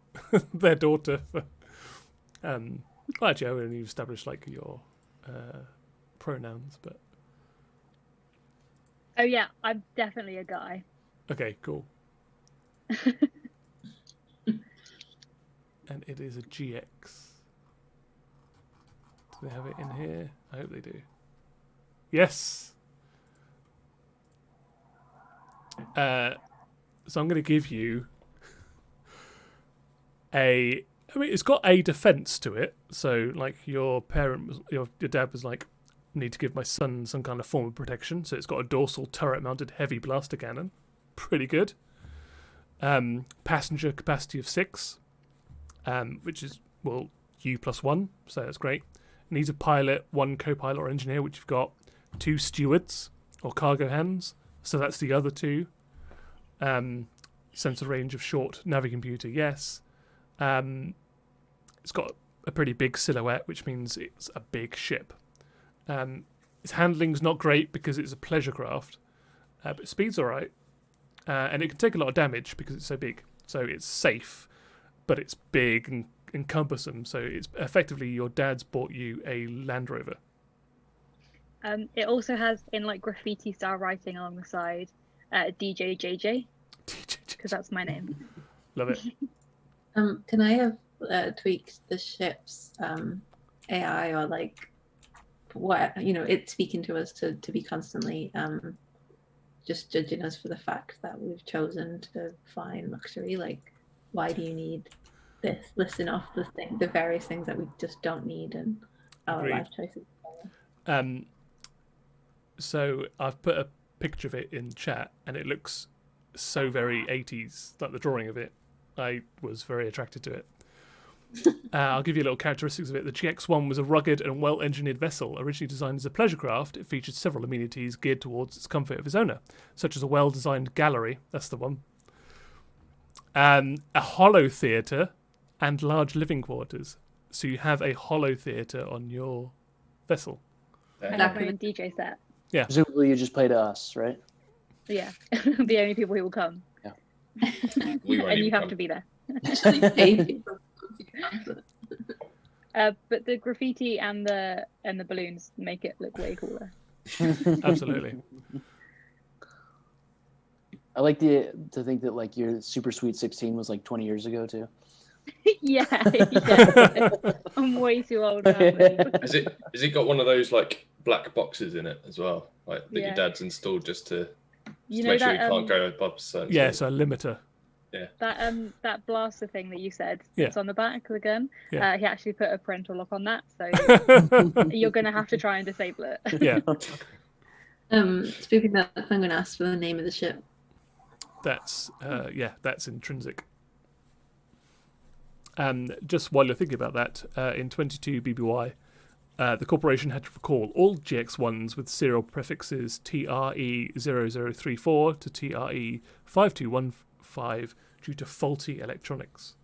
their daughter. Well, actually, I only established like your pronouns, but Oh yeah, I'm definitely a guy. okay, cool. And it is a GX. Do they have it in here? I hope they do. Yes. So I'm going to give you I mean, it's got a defense to it. So, like, your dad was like, need to give my son some kind of form of protection. So it's got a dorsal turret-mounted heavy blaster cannon. Pretty good. Passenger capacity of 6, which is, well, U+1, so that's great. Needs a pilot, 1 co-pilot or engineer, which you've got. 2 stewards or cargo hands, so that's the other 2. Sensor range of short, navigomputer, yes. It's got a pretty big silhouette, which means it's a big ship. Its handling's not great because it's a pleasure craft, but speed's alright. And it can take a lot of damage because it's so big. So it's safe, but it's big and cumbersome. So it's effectively your dad's bought you a Land Rover. It also has in like graffiti style writing along the side, DJJJ, because that's my name. Love it. Can I have tweaked the ship's AI or like what it's speaking to us to be constantly just judging us for the fact that we've chosen to fly in luxury? Like, why do you need this? Listing off the various things that we just don't need in our Agreed. life choices. So I've put a picture of it in chat, and it looks so very 80s, like the drawing of it. I was very attracted to it. I'll give you a little characteristics of it. The GX-1 was a rugged and well-engineered vessel. Originally designed as a pleasure craft, it featured several amenities geared towards its comfort of its owner, such as a well-designed gallery, that's the one, a hollow theatre, and large living quarters. So you have a hollow theatre on your vessel. And I've got a DJ set. Yeah. Presumably you just play to us, right? Yeah, the only people who will come. We won't And even you have come. to be there. Actually pay people to answer. But the graffiti and the balloons make it look way cooler. Absolutely. I like to think that like your Super Sweet 16 was like 20 years ago too. yeah. I'm way too old now. Has it got one of those like black boxes in it as well, like that Yeah. your dad's installed just to You know make sure that you can't go above a certain Yeah, speed? so a limiter. that blaster thing that you said Yeah. that's on the back of the gun. Yeah. He actually put a parental lock on that, so you're gonna have to try and disable it. Yeah, Speaking of that, I'm going to ask for the name of the ship. that's intrinsic. Just while you're thinking about that, in 22 BBY, the corporation had to recall all GX1s with serial prefixes TRE0034 to TRE5215 due to faulty electronics.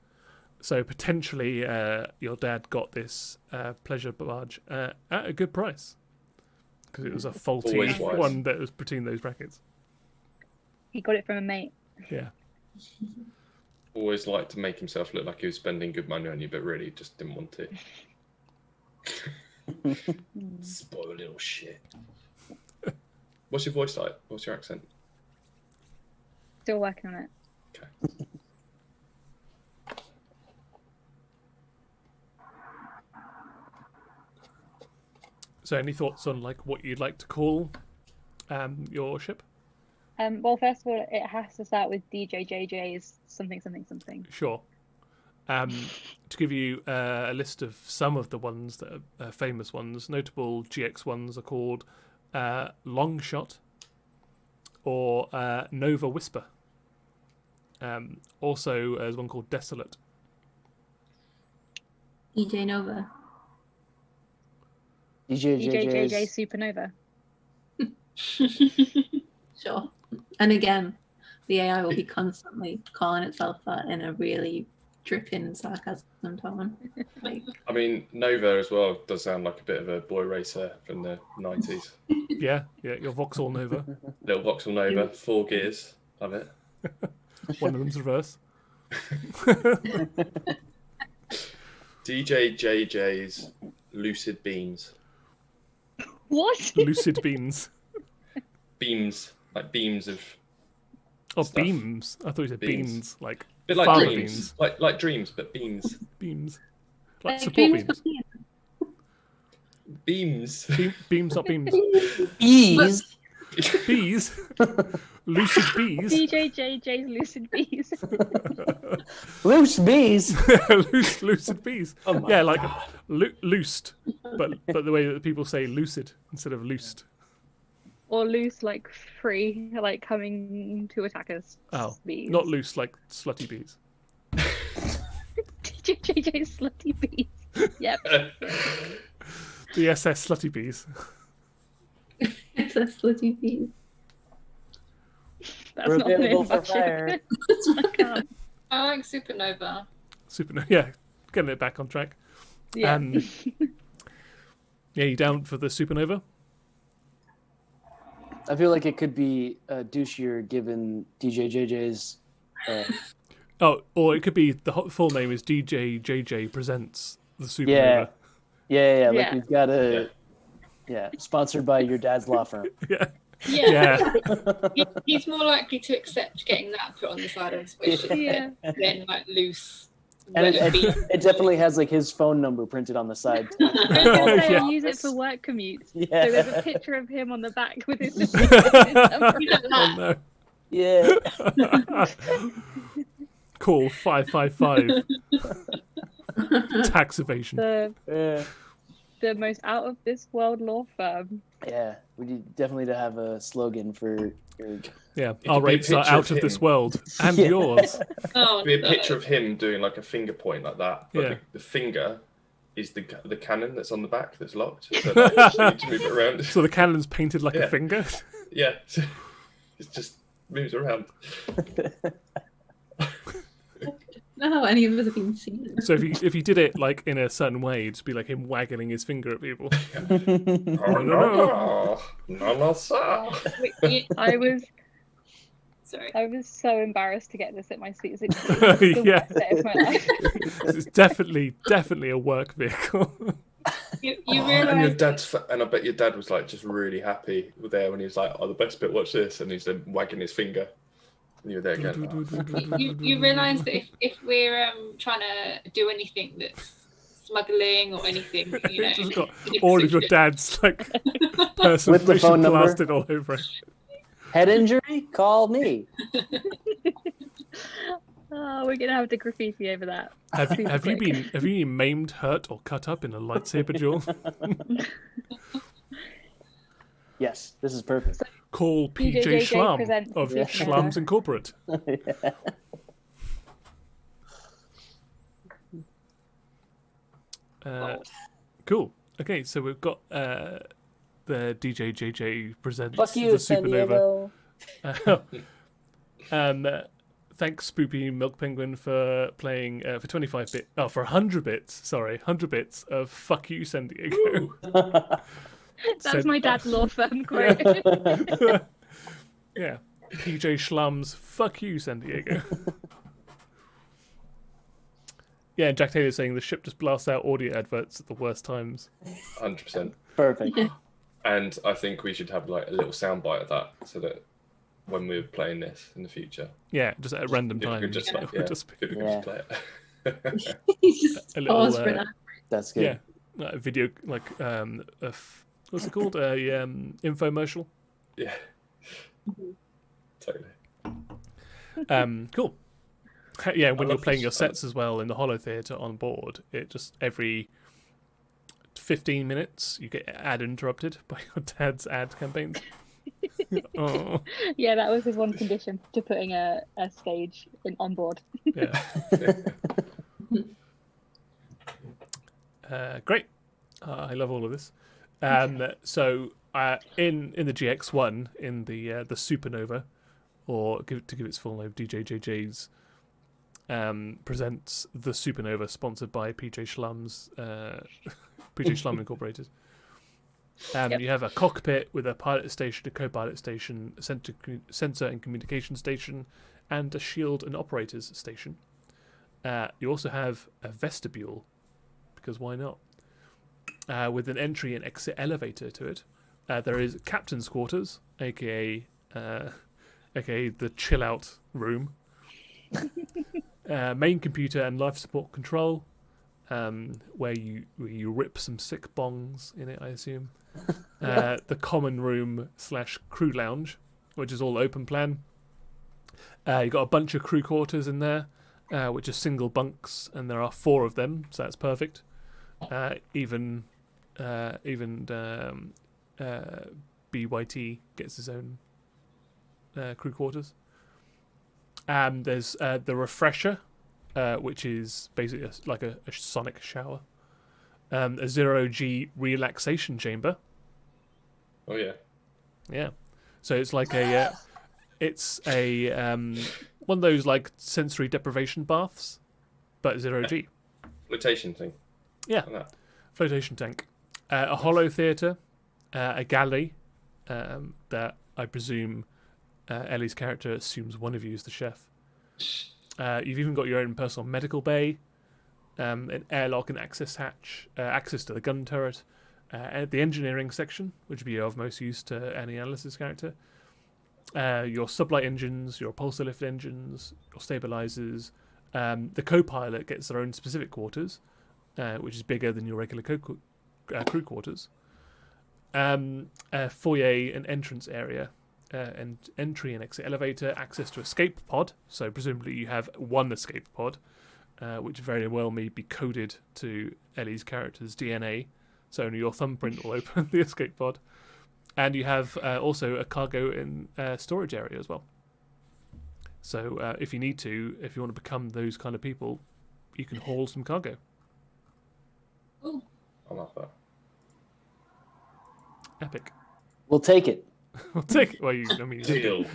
So potentially your dad got this pleasure barge at a good price because it was a faulty Always wise. one that was between those brackets. He got it from a mate. Yeah. Always liked to make himself look like he was spending good money on you, but really just didn't want to. Spoil little shit. What's your voice like? What's your accent? Still working on it. Okay. So, any thoughts on like what you'd like to call your ship? Well, first of all, it has to start with DJJJ's something. Sure. To give you a list of some of the ones that are famous ones, notable GX ones are called Longshot or Nova Whisper. Also, there's one called Desolate. EJ Nova. DJJJ's Supernova. Sure. And again, the AI will be constantly calling itself that in a really dripping sarcasm tone. Like, I mean, Nova as well does sound like a bit of a boy racer from the 90s. Yeah, your Vauxhall Nova. Little Vauxhall Nova, 4 gears. Love it. One of them's reverse. DJJJ's Lucid Beams. What? Lucid Beams. Beams, like beams of. Oh, Stuff. beams. I thought you said Beams. beans. Like Bit like farmer dreams, beans. like dreams, but beams. Beams. Like like support dreams beams. Beams. Beams, not beams. Ease. Bees. Lucid bees. DJJJ's Lucid Bees. Loose bees. Lucid bees. Oh my Yeah, like loosed, but the way that people say lucid instead of loosed. Or loose, like free, like coming to attack us. Oh, Bees. not loose like slutty bees. DJJJ's Slutty Bees. Yep. The SS slutty bees. It's a slutty bees. That's We're not the name available of for our fire. ship. I can't. I like Supernova. Supernova. Yeah, getting it back on track. Yeah. Yeah, you down for the supernova? I feel like it could be douchier given DJJJ's. Oh, or it could be the full name is DJ JJ presents the supernova. Yeah. Like Yeah. we've got a. Yeah, sponsored by your dad's law firm. Yeah. Yeah, Yeah. he's more likely to accept getting that put on the side of his wish Yeah. than like loose. And wet beat. it definitely has like his phone number printed on the side. Too. I was gonna say, Yeah. I use it for work commutes. Yeah. So there's a picture of him on the back with his You know Oh that. no. Yeah. Call 555. Tax evasion. Yeah. The most out of this world law firm. Yeah. We need definitely to have a slogan for your. Yeah, It our could be a rates are picture out of of this him. world and Yeah. yours. Oh, Be a no. picture of him doing like a finger point like that. But Yeah. the finger is the cannon that's on the back that's locked. So that you just need to move it around. So the cannon's painted like a Yeah. finger. Yeah. It just moves around. No, any of us have been seen. So if you did it like in a certain way, it'd just be like him waggling his finger at people. Oh no. No, sir. Wait, I was sorry. so embarrassed to get this at my seat. It's the Yeah. worst day of my life. It's definitely a work vehicle. You And your realise dad's and I bet your dad was like just really happy there when he was like, "Oh, the best bit, watch this," and he's then wagging his finger. And you're there again. you realise that if we're trying to do anything that's smuggling or anything, you know, It's just got in a all of your position- dad's like personal With the phone information number. blasted all over it. Head injury? Call me. Oh, we're gonna have to graffiti over that. Have you quick. been maimed, hurt, or cut up in a lightsaber duel? Yes, this is perfect. Call PJ DJJJ Schlamm presents of Yeah. Schlams Incorporate. Cool. Okay, so we've got the DJJJ presents Fuck you, the San Supernova. Diego. Thanks, Spoopy Milk Penguin, for playing for 25 bit. Oh, for 100 bits. Sorry, 100 bits of "Fuck you, San Diego." That's my dad's law firm quote. Yeah, PJ Schlum's "Fuck you, San Diego." Yeah, and Jack Taylor's saying the ship just blasts out audio adverts at the worst times. 100%. Perfect. And I think we should have like a little soundbite of that, so that when we're playing this in the future, Yeah, just at random if we times. could just like, we'll just if we could Yeah. just play it. He's just A little, paused for that. That's good. yeah, like a video like a what's it called? A infomercial. Yeah. Totally. Cool. Yeah, when you're love playing this. your sets as well in the Holo Theatre on board, it just every 15 minutes you get ad interrupted by your dad's ad campaigns. Oh, Yeah, that was his one condition to putting a stage on board. yeah. Great. I love all of this. So in the GX1, in the Supernova, or to give its full name, DJJJ's, presents the Supernova, sponsored by PJ Schlum's PJ Schlum Incorporated. Yep. You have a cockpit with a pilot station, a co-pilot station, a sensor and communication station, and a shield and operators station. You also have a vestibule, because why not? With an entry and exit elevator to it. There is captain's quarters, aka the chill out room. Main computer and life support control, where you rip some sick bongs in it, I assume. The common room / crew lounge, which is all open plan. You've got a bunch of crew quarters in there, which are single bunks, and there are 4 of them, so that's perfect. Even BYT gets his own crew quarters. There's the refresher, which is basically like a sonic shower. A 0G relaxation chamber. Oh yeah. Yeah, so it's like one of those like sensory deprivation baths, but 0G. Flotation thing. Yeah, Like that. flotation tank. A Holo Theatre, a galley that I presume Ellie's character assumes one of you is the chef. You've even got your own personal medical bay, an airlock and access hatch, access to the gun turret, the engineering section, which would be of most use to any analyst's character. Your sublight engines, your pulsar lift engines, your stabilizers. The co-pilot gets their own specific quarters, which is bigger than your regular crew quarters. A foyer and entrance area, and entry and exit elevator, access to escape pod. So presumably you have one escape pod, which very well may be coded to Ellie's character's DNA. So only your thumbprint will open the escape pod. And you have also a cargo and storage area as well. So if you want to become those kind of people, you can haul some cargo. Oh, I love that. Epic. We'll take it. We'll take it. Well, Deal.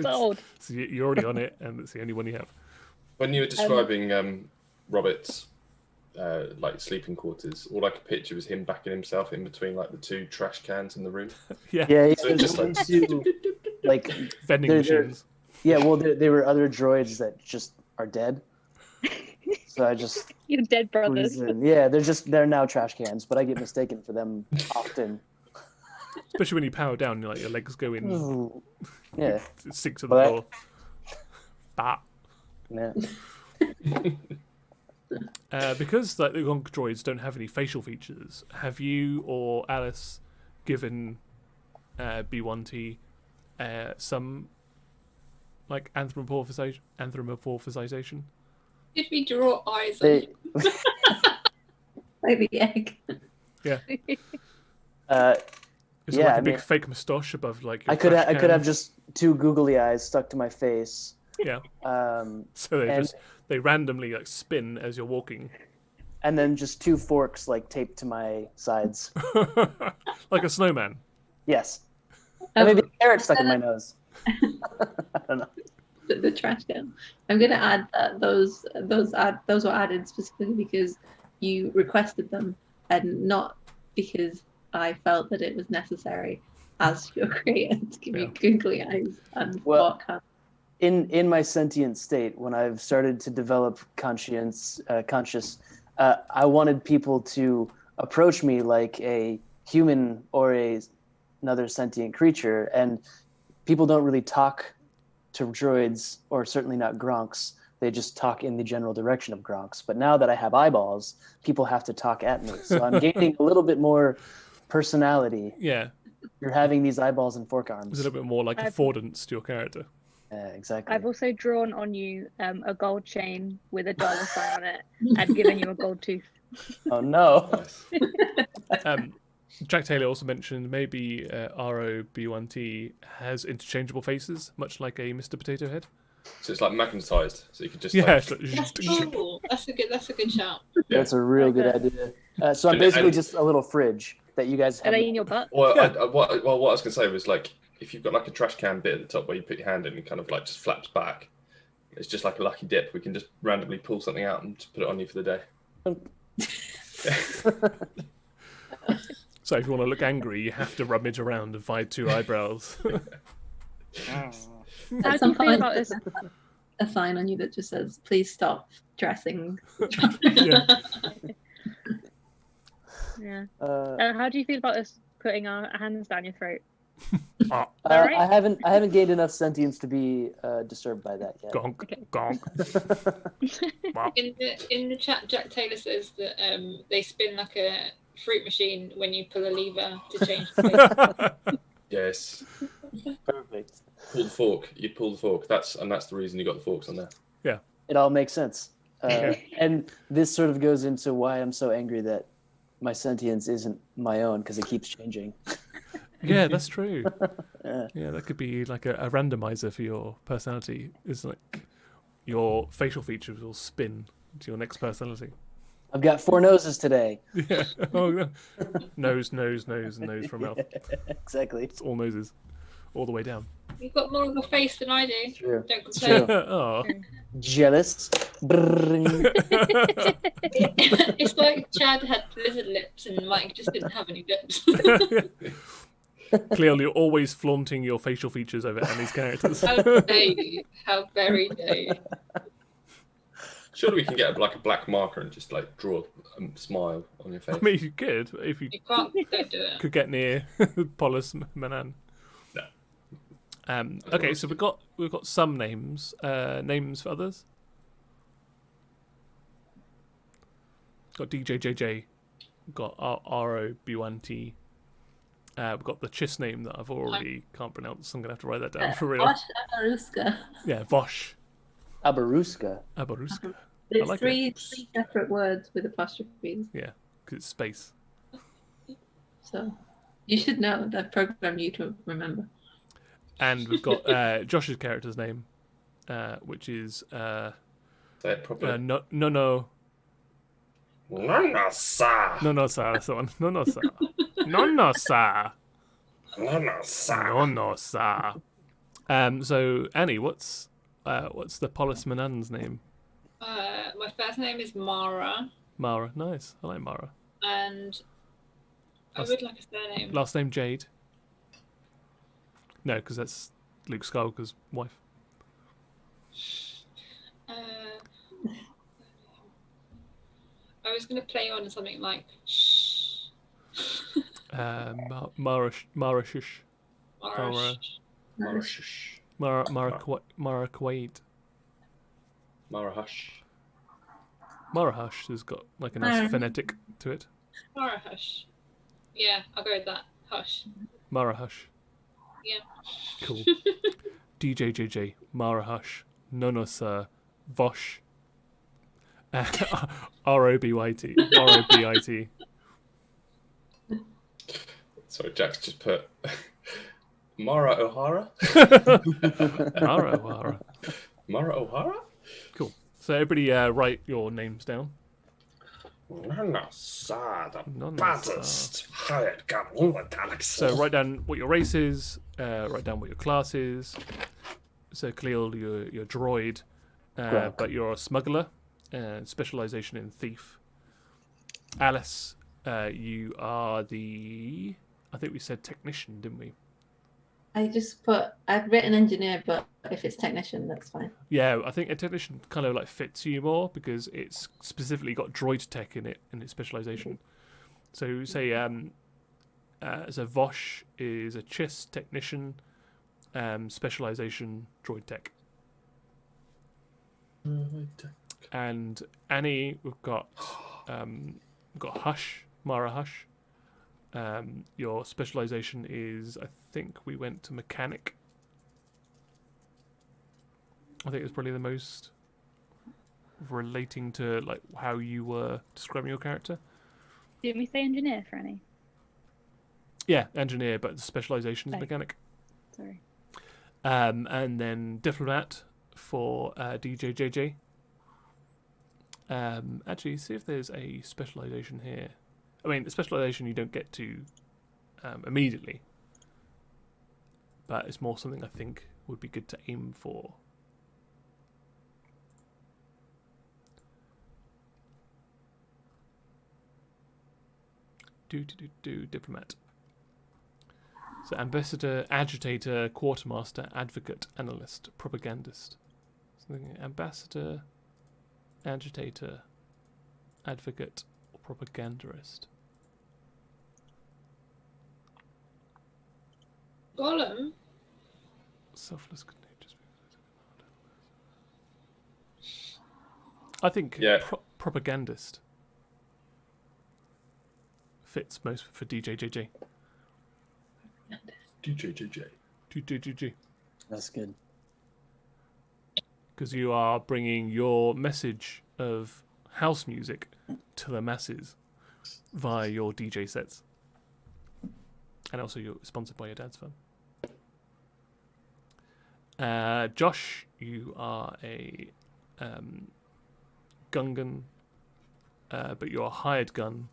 Sold. So you're already on it, and it's the only one you have. When you were describing Robert's like sleeping quarters, all I could picture was him backing himself in between like the 2 trash cans in the room. Yeah. Yeah, So just like like Vending They're- machines. yeah. Well, there were other droids that just are dead. So I just Your dead brothers. squeeze in. Yeah, they're now trash cans, but I get mistaken for them often. Especially when you power down, your legs go in, Ooh. Yeah, sink to the Well, floor. Bah. yeah. Because like the Gonk droids don't have any facial features, have you or Alice given B1T some like anthropomorphization? did we draw eyes? They, Like the egg. Is Yeah, it like I a big mean- fake moustache above like your I could trash I could can? have just 2 googly eyes stuck to my face. Yeah. Um, So and they randomly like spin as you're walking. and then just 2 forks like taped to my sides. Like a snowman. Yes. And maybe a carrot stuck in my uh, nose. I don't know. The trash can. I'm gonna add those were added specifically because you requested them, and not because I felt that it was necessary as your creator to give you googly eyes and Well, what kind. In my sentient state, when I've started to develop conscious, I wanted people to approach me like a human or another sentient creature, and people don't really talk to droids, or certainly not Gronks. They just talk in the general direction of Gronks. But now that I have eyeballs, people have to talk at me. So I'm gaining a little bit more personality. Yeah, You're having these eyeballs and fork there's a arms. little bit more like affordance to your character. Exactly. I've also drawn on you a gold chain with a dollar sign on it and given you a gold tooth. Oh no. Nice. Jack Taylor also mentioned maybe ROB1T has interchangeable faces, much like a Mr. Potato Head. So it's like magnetized, so you could just Yeah, like, it's That's like, cool. That's a good shout. That's a real good idea. So I'm And- basically and- just a little fridge that you guys Are have. they in your butt? Well, Yeah. what I was going to say was like, if you've got like a trash can bit at the top where you put your hand in and kind of like just flaps back, it's just like a lucky dip. We can just randomly pull something out and just put it on you for the day. so if you want to look angry, you have to rummage around and find two eyebrows. How At do some you feel point, about this? a sign on you that just says, "Please stop dressing." Yeah. Yeah. Uh, How do you feel about us putting our hands down your throat? Ah, Alright. I haven't gained enough sentience to be disturbed by that yet. gonk, Okay. gonk. Wow. In the chat, Jack Taylor says that they spin like a fruit machine when you pull a lever to change the face. Yes. Perfect. Pull the fork. You pull the fork. That's the reason you got the forks on there. It all makes sense. Yeah. And this sort of goes into why I'm so angry that my sentience isn't my own, because it keeps changing. Yeah, that's true. Yeah. Yeah, that could be like a randomizer for your personality. It's like your facial features will spin to your next personality. I've got 4 noses today. Yeah. Oh no. Nose, nose, nose, and nose from mouth. Exactly. It's all noses, all the way down. You've got more of a face than I do. True. Don't It's complain. true. Oh. Jealous. Brrrring. It's like Chad had lizard lips and Mike just didn't have any lips. Clearly, you're always flaunting your facial features over Annie's characters. How dare you? How very dare you? Surely we can get like a black marker and just like draw a smile on your face. I mean, you could if you You can't. Don't do it. could get near Polis Manan. No. Okay, so we've got some names. Names for others. Got DJJJ. Got ROB1T. We've got the Chiss name that I've already can't pronounce. I'm gonna have to write that down for real. Vosh Abaruska. Yeah, Vosh. Abaruska. Abaruska. There's like three separate words with apostrophes. Yeah, because it's space. So you should know that program you to remember. And we've got Josh's character's name, which is Say it properly. no, Nanasa. sir. That's the one. No, sir. No, sir. Nanasa. No, sir. So Annie, what's the Polis Manan's name? My first name is Mara, Mara. Nice. I like Mara. and I Last- would like a surname. Last name Jade. No, because that's Luke Skywalker's wife. I was going to play on something like shh. Mara Shish. Mara. Mara. Shh. Mara Quaid. Marahush. Mara Hush has got like a nice phonetic to it. Mara Hush. Yeah, I'll go with that. Hush. Mara Hush. Yeah. Cool. DJJJ. Mara Hush. No, sir. Vosh. ROBYT. ROBIT. Sorry, Jack's just put Mara O'Hara. Mara O'Hara. Mara O'Hara. Cool. So everybody write your names down. Nanasa, the Nanasa. baddest hired gun in the galaxy. So write down what your race is, write down what your class is. So Kahlil, you're droid, Gonk. but you're a smuggler, specialization in thief. Alice, you are the, I think we said technician, didn't we? I've written engineer, but if it's technician, that's fine. Yeah, I think a technician kind of like fits you more because it's specifically got droid tech in its specialization. So say so Vosh is a Chiss technician, specialization droid tech. And Annie, we've got Hush, Mara Hush, Your specialisation is, I think we went to mechanic. I think it's probably the most relating to like how you were describing your character. Didn't we say engineer, Franny? Yeah, engineer, but the specialisation is Okay. mechanic. Sorry. And then diplomat for DJJJ. Actually, see if there's a specialisation here. I mean, the specialisation you don't get to immediately, but it's more something I think would be good to aim for. Diplomat. So ambassador, agitator, quartermaster, advocate, analyst, propagandist. So ambassador, agitator, advocate, or propagandist. Gollum. Selfless, contagious. I think Yeah. propagandist fits most for DJJJ. DJJJ. That's good. Because you are bringing your message of house music to the masses via your DJ sets. And also you're sponsored by your dad's firm. Josh, you are a Gungan, but you're a hired gun.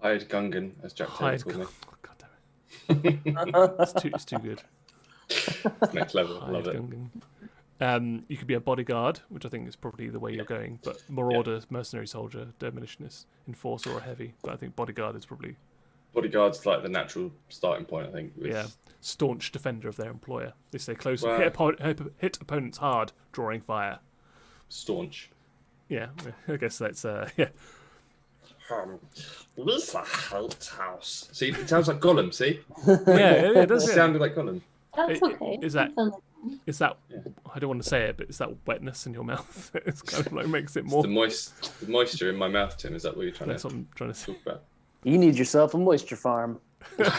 Hired Gungan, as Jack Taylor Hired called me. gun. God damn it. It's too good. Next level, Hired love it. Gungan. You could be a bodyguard, which I think is probably the way you're going, but marauder, mercenary soldier, demolitionist, enforcer, or heavy. But I think bodyguard is probably Bodyguard's like the natural starting point, I think. With... staunch defender of their employer. They stay close, Wow. hit opponents hard, drawing fire. Staunch. Yeah, I guess that's This a house. See, it sounds like Gollum. See, yeah, it does. it Yeah. sounded like Gollum. That's It- okay. is that- Sounds like- It's that Yeah. I don't want to say it, but it's that wetness in your mouth. It's kind of like makes it It's more. the moisture in my mouth, Tim. Is that what you're trying That's to what I'm trying to say. talk about? You need yourself a moisture farm.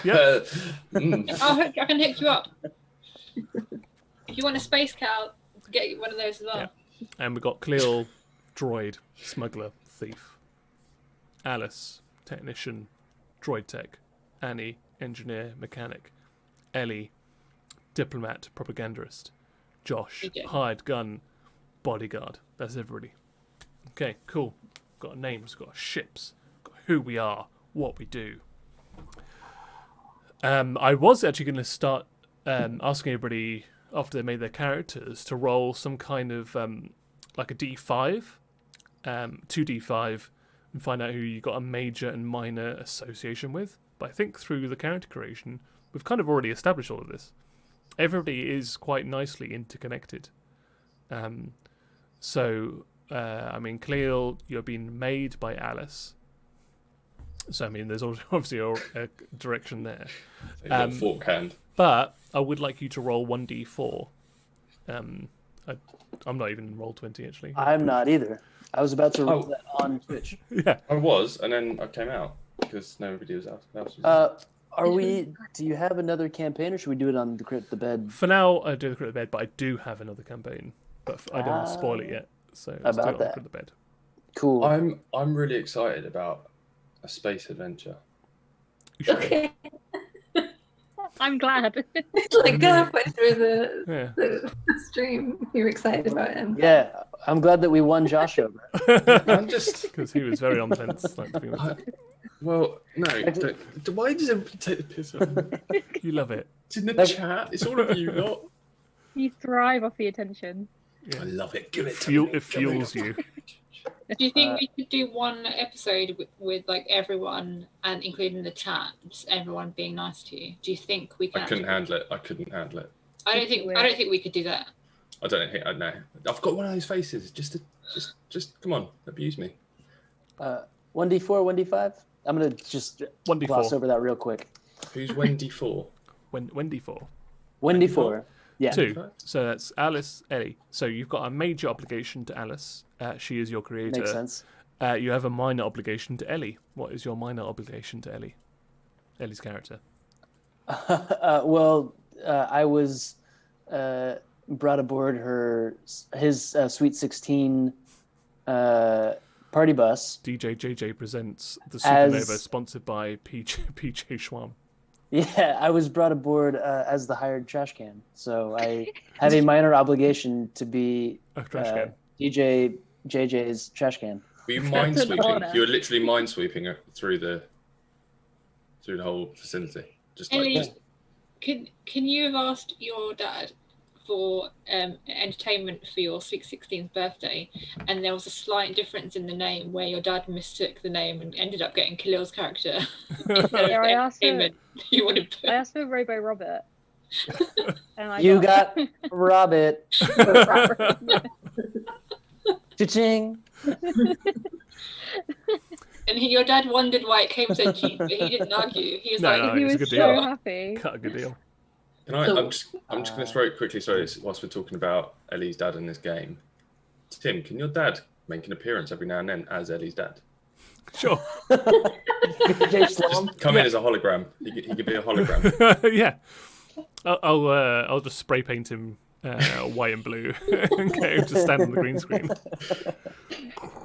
Yeah. I can hook you up. If you want a space cow, get one of those as well. Yeah. And we've got Kahlil, droid, smuggler, thief. Alice, technician, droid tech. Annie, engineer, mechanic. Ellie, diplomat, propagandist. Josh, DJ. hired gun, bodyguard. That's everybody. Okay, cool. Got names, got ships, got who we are, what we do. I was actually going to start asking everybody after they made their characters to roll some kind of like a D5, 2D5, and find out who you got a major and minor association with. But I think through the character creation, we've kind of already established all of this. Everybody is quite nicely interconnected. So, I mean, Kahlil, you're being made by Alice. So, I mean, there's obviously a direction there. Fork hand. But I would like you to roll 1d4. I'm not even in roll 20, actually. I'm not either. I was about to roll Oh. that on Twitch. Yeah. I was, and then I came out because nobody was else. Are we? Do you have another campaign, or should we do it on the Crit the Bed? For now, I do the Crit the Bed, but I do have another campaign. But I don't want to spoil it yet. So let's do About it on that. Crit the Bed. Cool. I'm really excited about a space adventure. You should. Okay. I'm glad. It's like halfway through the, Yeah. the stream. You're excited about him. Yeah, I'm glad that we won Josh over. I'm just. Because he was very on the fence. Like, to be honest. Well, no. Why does everybody take the piss out of me? You love it. It's in the chat. It's all of you lot. You thrive off the attention. I love it. Give it to Fuel, me. it fuels you. Do you think we could do one episode with like everyone and including the chat, just everyone being nice to you? Do you think we can? I couldn't handle it. I couldn't handle it. I don't think we could do that. I don't think. I know. I've got one of those faces. Just come on, abuse me. 1d4, 1d5. I'm gonna just 1d4. gloss over that real quick. Who's Wendy for? Wendy 4. 1d4. Yeah. 2. So that's Alice, Ellie. So you've got a major obligation to Alice. She is your creator. Makes sense. You have a minor obligation to Ellie. What is your minor obligation to Ellie? Ellie's character? Well, I was brought aboard his Sweet 16 party bus. DJ JJ presents the Supernova, As- sponsored by PJ Schwam. Yeah, I was brought aboard as the hired trash can. So I have a minor obligation to be A trash can. DJ JJ's trash can. Were you That's an minesweeping? honour. You were literally minesweeping through the whole vicinity. Just like Ellie, can you have asked your dad for entertainment for your Sweet 16th birthday, and there was a slight difference in the name where your dad mistook the name and ended up getting Kahlil's character instead of Yeah, the I asked for- entertainment you wanted to I asked for Robo Robert. And I You got Robert. Cha-ching. And your dad wondered why it came so cheap, but he didn't argue. He was No, like, no, He it's a was good so deal. happy. Cut a good deal. Can I? So- I'm just going to throw it quickly. Sorry, whilst we're talking about Ellie's dad in this game, Tim, can your dad make an appearance every now and then as Ellie's dad? Sure. DJ Slom. Just come in as a hologram. He could be a hologram. Yeah. I'll just spray paint him white and blue and get him to stand on the green screen.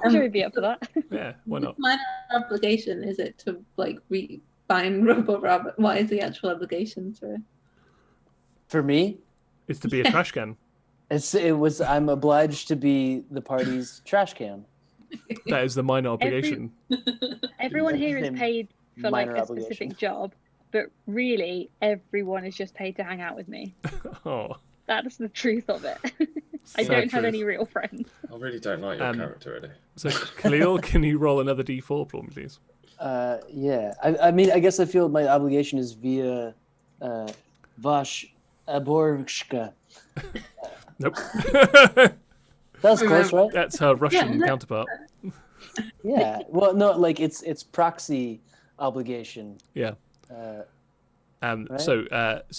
I'm sure he'd be up for that. Yeah, why not? Minor obligation is it to like find Robo Rabbit? What is the actual obligation for? For me, It's to be a trash can. I'm obliged to be the party's trash can. That is the minor obligation. Everyone here is Him. paid for like Minor a obligation. specific job, but really everyone is just paid to hang out with me. Oh, That's the truth of it. I So don't have true. any real friends. I really don't like your character, Eddie. so Kahlil, can you roll another D4 for me, please? Yeah. I mean, I guess I feel my obligation is via Vosh Aborshka. Nope. That's close, right? That's her Russian Yeah. counterpart. Yeah. Well, no, like it's proxy obligation. Yeah. Right. So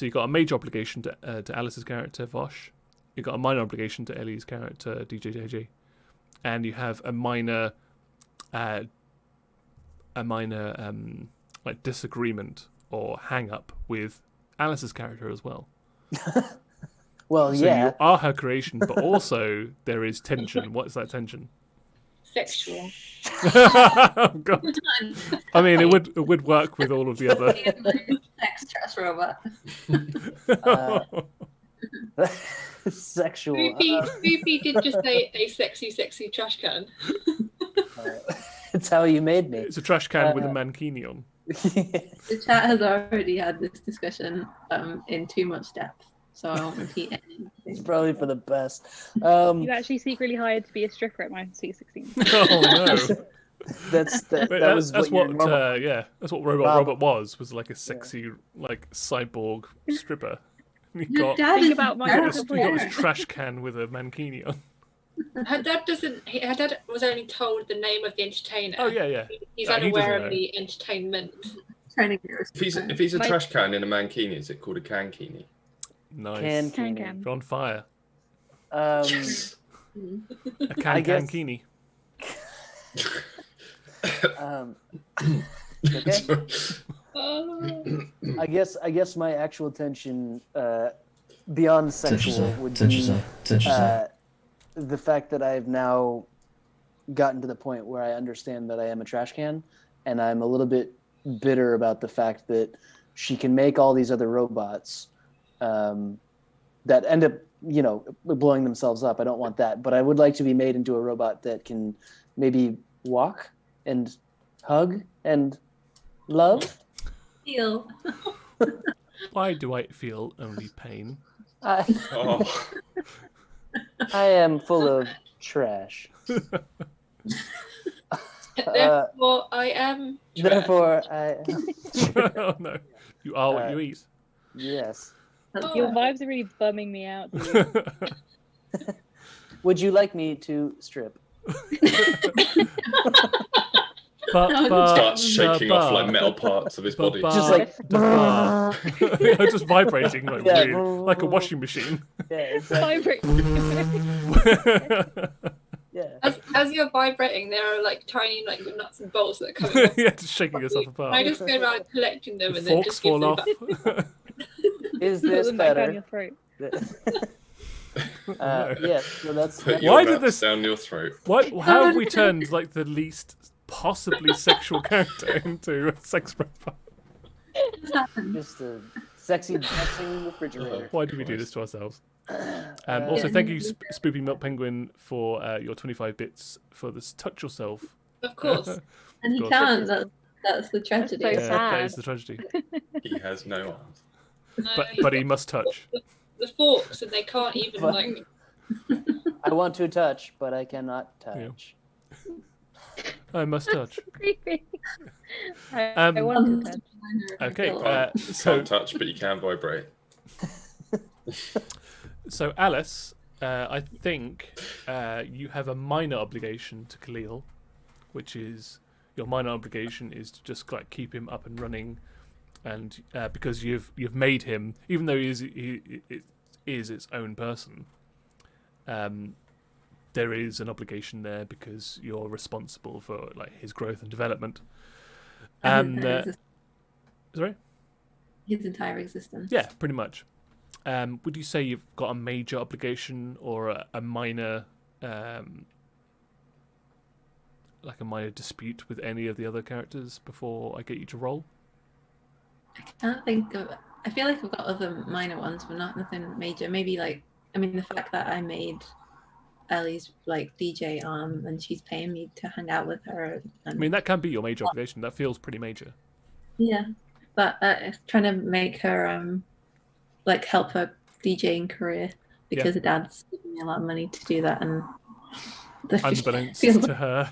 you got a major obligation to Alice's character Vosh. You got a minor obligation to Ellie's character DJJJ, and you have a minor like disagreement or hang up with Alice's character as well. Well, So yeah. you are her creation, but also there is tension. What is that tension? sexual. Oh, God. I mean, it would work with all of the other. Sex trash robot. Sexual. Spoopy did just say a sexy trash can. It's how you made me. It's a trash can with a mankini on. The chat has already had this discussion in too much depth, so I won't repeat anything. It's probably for the best. You actually secretly hired to be a stripper at my Sweet 16. Oh no! That Wait, was that's what what your normal- that's what Robot was like a sexy like cyborg stripper. He Your got, dad Think is about my he got terrible. his, he got his trash can with a mankini on. Her dad was only told the name of the entertainer. Oh yeah. He's No, he unaware doesn't of know. the entertainment. Trying to get If he's a My- trash can in a mankini, is it called a cankini? Nice. Can. You're on fire. Um, A I guess- cankini. Okay. Oh. I guess my actual tension beyond sexual would be the fact that I've now gotten to the point where I understand that I am a trash can, and I'm a little bit bitter about the fact that she can make all these other robots that end up, blowing themselves up. I don't want that, but I would like to be made into a robot that can maybe walk and hug and love. feel. Why do I feel only pain? I Oh, am full of trash. Therefore, I am. trash. Therefore, Oh no! You are what you eat. yes. Your vibes are really bumming me out, dude. Would you like me to strip? starts shaking off like metal parts of his body. Just like just vibrating like Yeah. weird, like a washing machine. yeah, exactly. Vibrate. Yeah. As as you're vibrating, there are like tiny like nuts and bolts that are coming off. Yeah, just shaking yourself apart. I just go around collecting them The and then forks just give fall them off. back. Is Put this them back down better? your throat. No. Yes, so that's Put Why your did nuts this- down your throat. How have we turned like the least possibly sexual character into a sex robot? What's happened? just a sexy dancing refrigerator. Why do we do this to ourselves? Also, thank you, Spoopy Milk Penguin, for your 25 bits for this Touch Yourself. Of course. And he Of can't. That's the tragedy. so Yeah, that sad. is the tragedy. He has no arms. No, But he must touch. the forks and they can't even But- like. I want to touch, but I cannot touch. I must touch. Creepy. I Um, want to touch. Okay, so Can't touch, but you can vibrate. So Alice, I think you have a minor obligation to Kahlil, which is your minor obligation is to just like keep him up and running, and because you've made him, even though he is its own person, there is an obligation there because you're responsible for like his growth and development. Sorry? His entire existence. Yeah, pretty much. Would you say you've got a major obligation or a minor, like a minor dispute with any of the other characters before I get you to roll? I can't think of. I feel like I've got other minor ones, but nothing major. Maybe like, I mean, the fact that I made Ellie's like DJ arm and she's paying me to hang out with her. I And, mean, that can be your major obligation. That feels pretty major. yeah, but trying to make her like help her DJing career because her dad's giving me a lot of money to do that, and Unbeknownst feels to her.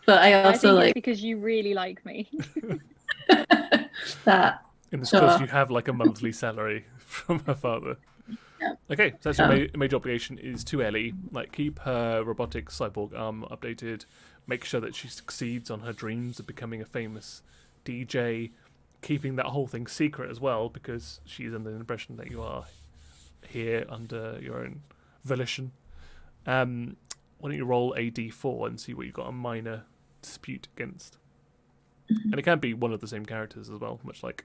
But I I also think like it's because you really like me. that. And it's because Sure. you have like a monthly salary from her father. Yeah. Okay, so that's your major obligation is to Ellie. Like, keep her robotic cyborg arm updated. Make sure that she succeeds on her dreams of becoming a famous DJ. Keeping that whole thing secret as well, because she's under the impression that you are here under your own volition. Why don't you roll a d4 and see what you've got a minor dispute against? And it can be one of the same characters as well, much like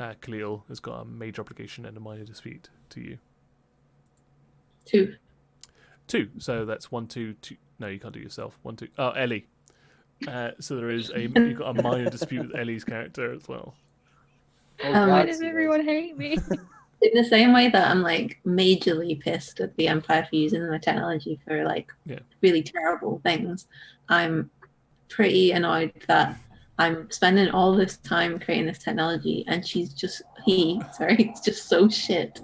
Kahlil has got a major obligation and a minor dispute to you. 2. 2, so that's 1, 2, 2. No, you can't do yourself. 1, 2. Oh, Ellie. So there is you've got a minor dispute with Ellie's character as well. Why God, does you everyone hate me? In the same way that I'm like majorly pissed at the Empire for using my technology for like really terrible things, I'm pretty annoyed that I'm spending all this time creating this technology and he's just so shit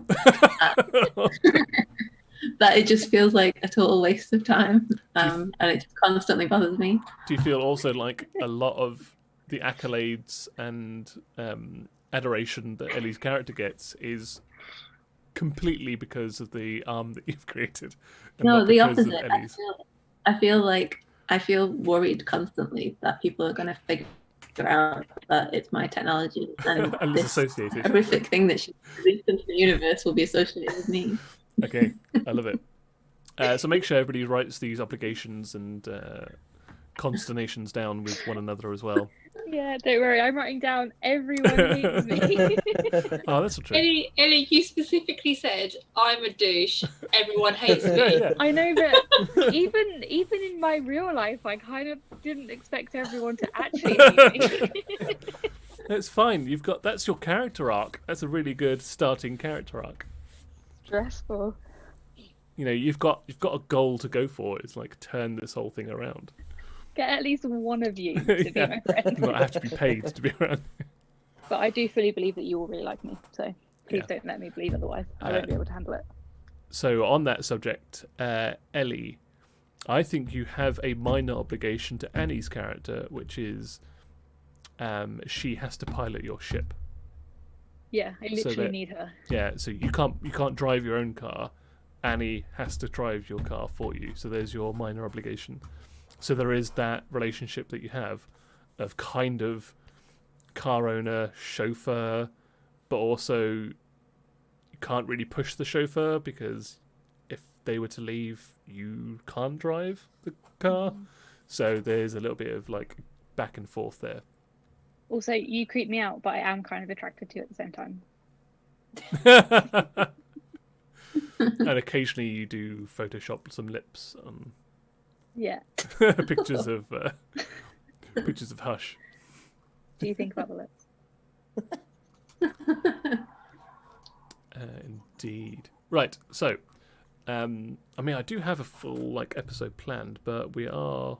that it just feels like a total waste of time, and it just constantly bothers me. Do you feel also like a lot of the accolades and adoration that Ellie's character gets is completely because of the arm that you've created? And No, not the because of opposite. Ellie's? I feel worried constantly that people are going to figure out that it's my technology and And it's this associated. horrific thing that she released into the universe will be associated with me. Okay, I love it. So make sure everybody writes these obligations and consternations down with one another as well. Yeah, don't worry. I'm writing down everyone hates me. Oh, that's not true. Ellie, you specifically said I'm a douche. Everyone hates me. Yeah. I know, but even in my real life, I kind of didn't expect everyone to actually hate me. It's fine. That's your character arc. That's a really good starting character arc. Stressful. You know, you've got a goal to go for. It's like turn this whole thing around. Get at least one of you to be my friend. Not have to be paid to be around. But I do fully believe that you all really like me, so please Yeah. don't let me believe otherwise. I won't be able to handle it. So on that subject, Ellie, I think you have a minor obligation to Annie's character, which is she has to pilot your ship. Yeah, I So literally that- need her. Yeah, so you can't drive your own car. Annie has to drive your car for you. So there's your minor obligation. So there is that relationship that you have of kind of car owner, chauffeur, but also you can't really push the chauffeur because if they were to leave, you can't drive the car. So there's a little bit of like back and forth there. Also, you creep me out, but I am kind of attracted to you at the same time. And occasionally you do Photoshop some lips on Yeah. pictures of Hush. Do you think about the lips? Indeed. Right. So, I mean, I do have a full like episode planned, but we are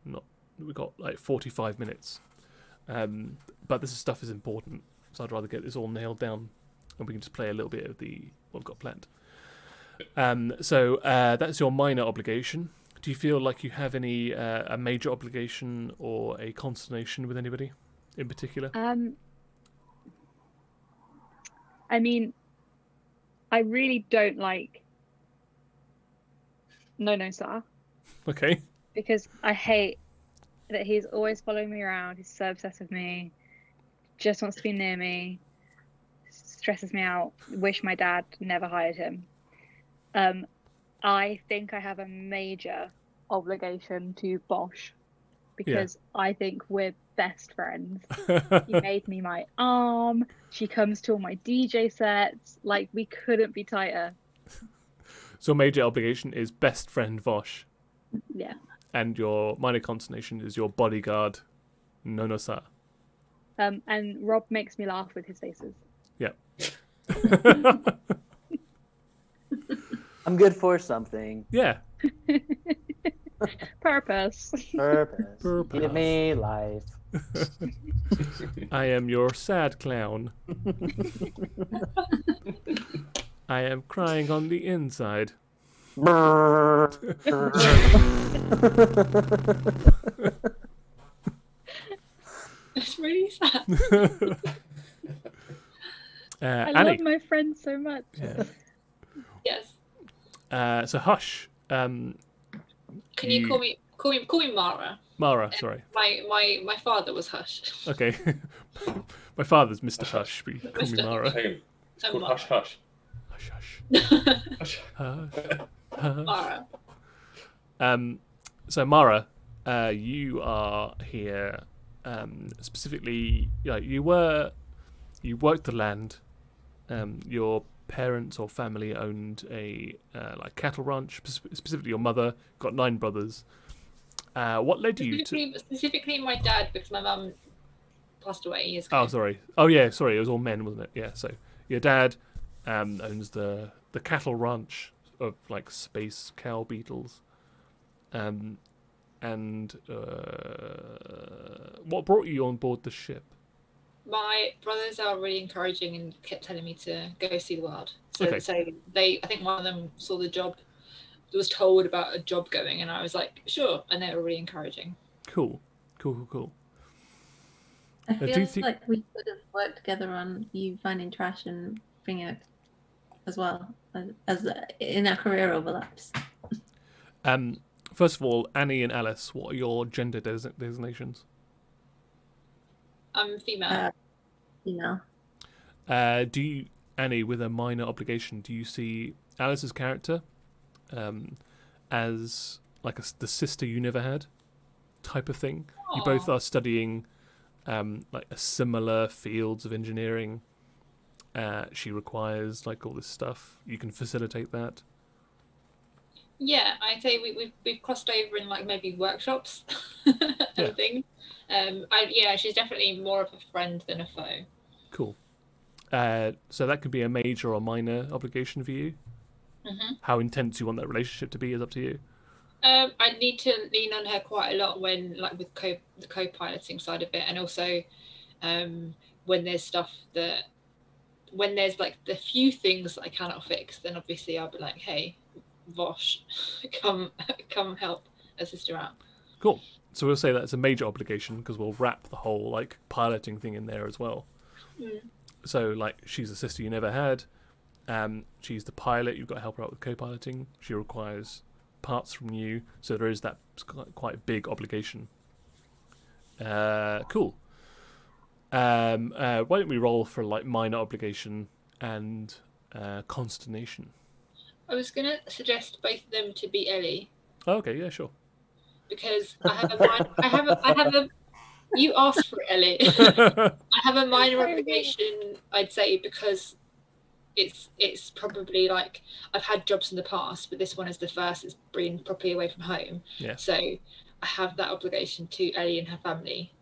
not. We've got like 45 minutes. But this stuff is important, so I'd rather get this all nailed down, and we can just play a little bit of what we've got planned. So that's your minor obligation. Do you feel like you have any a major obligation or a consternation with anybody in particular? I mean, I really don't like No, sir. Okay. Because I hate that he's always following me around. He's so obsessed with me. Just wants to be near me. Stresses me out. Wish my dad never hired him. I think I have a major obligation to Vosh because I think we're best friends. He made me my arm. She comes to all my DJ sets. Like, we couldn't be tighter. So major obligation is best friend Vosh. Yeah. And your minor consternation is your bodyguard, Nonosa. And Rob makes me laugh with his faces. Yeah. I'm good for something. Yeah. Purpose. Give me life. I am your sad clown. I am crying on the inside. It's really sad. I Annie. love my friend so much. Yeah. Yes. So Hush. Can you call me Mara? Mara, sorry. My father was Hush. Okay. My father's Mr. Hush, but you can call me Mara. It's called Mara. Hush Hush. Hush, hush. Hush. Hush, hush. Mara. So Mara, you are here specifically. You worked the land. Your parents or family owned a like cattle ranch. Specifically, your mother got 9 brothers. What led you to? Specifically, my dad, because my mum passed away years ago. Oh, sorry. Oh, yeah. Sorry, it was all men, wasn't it? Yeah. So your dad owns the cattle ranch of like space cow beetles. And what brought you on board the ship? My brothers are really encouraging and kept telling me to go see the world. So, Okay. so I think one of them saw the job, was told about a job going, and I was like, sure. And they were really encouraging. Cool. I do feel you think- like we could have worked together on you finding trash and bringing it as well as in our career overlaps. First of all, Annie and Alice, what are your gender designations? I'm female. Do you, Annie, with a minor obligation, do you see Alice's character as like the sister you never had type of thing? Aww. You both are studying like a similar fields of engineering. She requires like all this stuff. You can facilitate that. Yeah, I'd say we've crossed over in like maybe workshops and Yeah. things. She's definitely more of a friend than a foe. Cool. So that could be a major or minor obligation for you. Mm-hmm. How intense you want that relationship to be is up to you. I need to lean on her quite a lot when, like, with the co-piloting side of it, and also when there's like the few things that I cannot fix, then obviously I'll be like, hey, Vosh, come help a sister out. Cool. So we'll say that's a major obligation because we'll wrap the whole like piloting thing in there as well. Mm. So like she's a sister you never had. She's the pilot. You've got to help her out with co-piloting. She requires parts from you. So there is that quite big obligation. Cool. Why don't we roll for like minor obligation and consternation? I was gonna suggest both of them to be Ellie Oh, okay, yeah, sure. because I have a mind. I have a. You asked for it, Ellie. I have a minor obligation, I'd say, because it's probably like I've had jobs in the past, but this one is the first that's been properly away from home. Yeah. So I have that obligation to Ellie and her family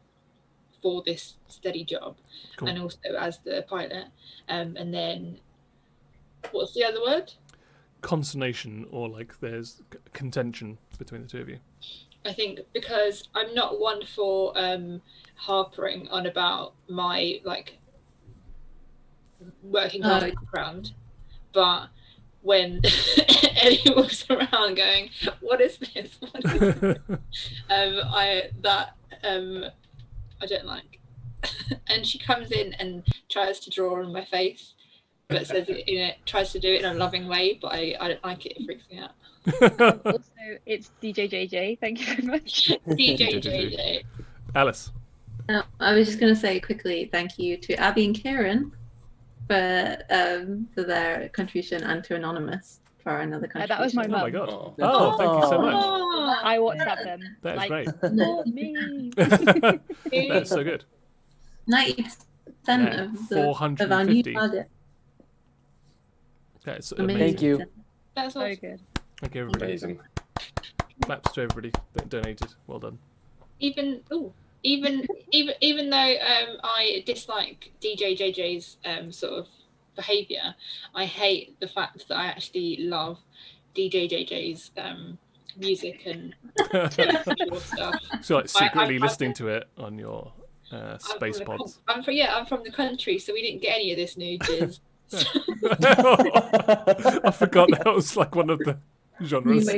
for this steady job, Cool. and also as the pilot. And then, what's the other word? Consternation, or like there's contention between the two of you. I think because I'm not one for harpering on about my like working class background, but when Ellie walks around going, "What is this? What is this?" I don't like, and she comes in and tries to draw on my face, but says it tries to do it in a loving way, but I don't like it. It freaks me out. Also, it's DJJJ. Thank you very much. DJJJ. Alice. I was just going to say quickly thank you to Abby and Kieran for their contribution, and to Anonymous for another contribution. That was my Oh mum. my god. Oh. Oh, thank you so much. I WhatsApp them. That is like, great. "Not me." That's so good. 90% Yeah, of our 450. new target. That's Amazing. amazing. Thank you. That's So awesome. good. Thank you, everybody. Amazing. Claps to everybody that donated. Well done. Even though I dislike DJJJ's sort of behaviour, I hate the fact that I actually love DJJJ's music and visual stuff. So like secretly I'm- listening to it on your space I'm from pods. I'm from the country, so we didn't get any of this new jizz. I forgot that was like one of the genres.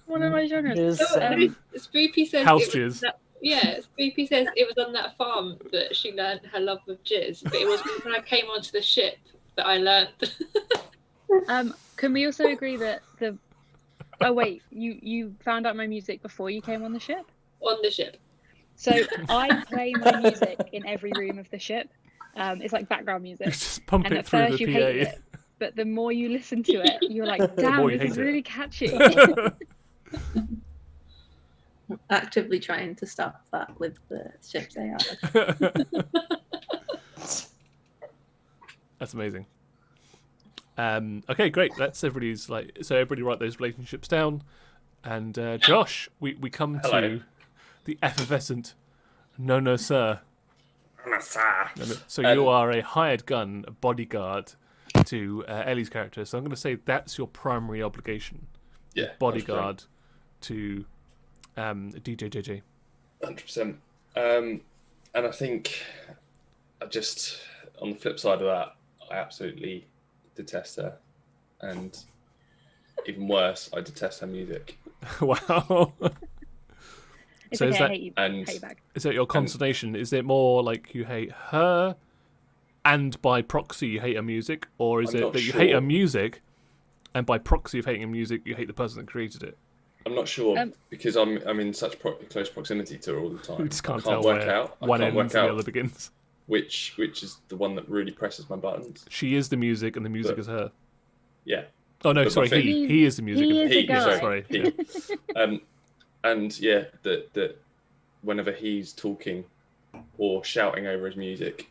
One of my genres. Here's, Spoopy says House it was jizz. Spoopy says it was on that farm that she learned her love of jizz, but it was when I came onto the ship that I learned. Can we also agree that the? Oh wait, you found out my music before you came on the ship? On the ship. So I play my music in every room of the ship. It's like background music. Just pump And it at through first the you hated it, but the more you listen to it, you're like, damn, more you this is hate it. really catchy. PA. Actively trying to stop that with the ship's AI. That's amazing. Okay, great. That's everybody's like. So everybody write those relationships down. And Josh, we come Hello. to the effervescent no sir. No, no. So you are a hired gun, a bodyguard to Ellie's character. So I'm going to say that's your primary obligation. Yeah. Bodyguard to DJJJ. 100%. And I think I just, on the flip side of that, I absolutely detest her. And even worse, I detest her music. Wow. It's So okay, is that- I hate you. and- Hate you back. Is that your consternation? Is it more like you hate her and by proxy you hate her music? Or is I'm it not that you hate her sure. music and by proxy of hating her music you hate the person that created it? I'm not sure Um, because I'm in such close proximity to her all the time. You just can't I tell work where out. I one can't ends work and the out other begins. which is the one that really presses my buttons. She is the music and the music But- is her. Yeah. Oh no, But sorry, my he. thing- He is the music. he and is a guy. Sorry. He. Yeah. And yeah, that whenever he's talking or shouting over his music,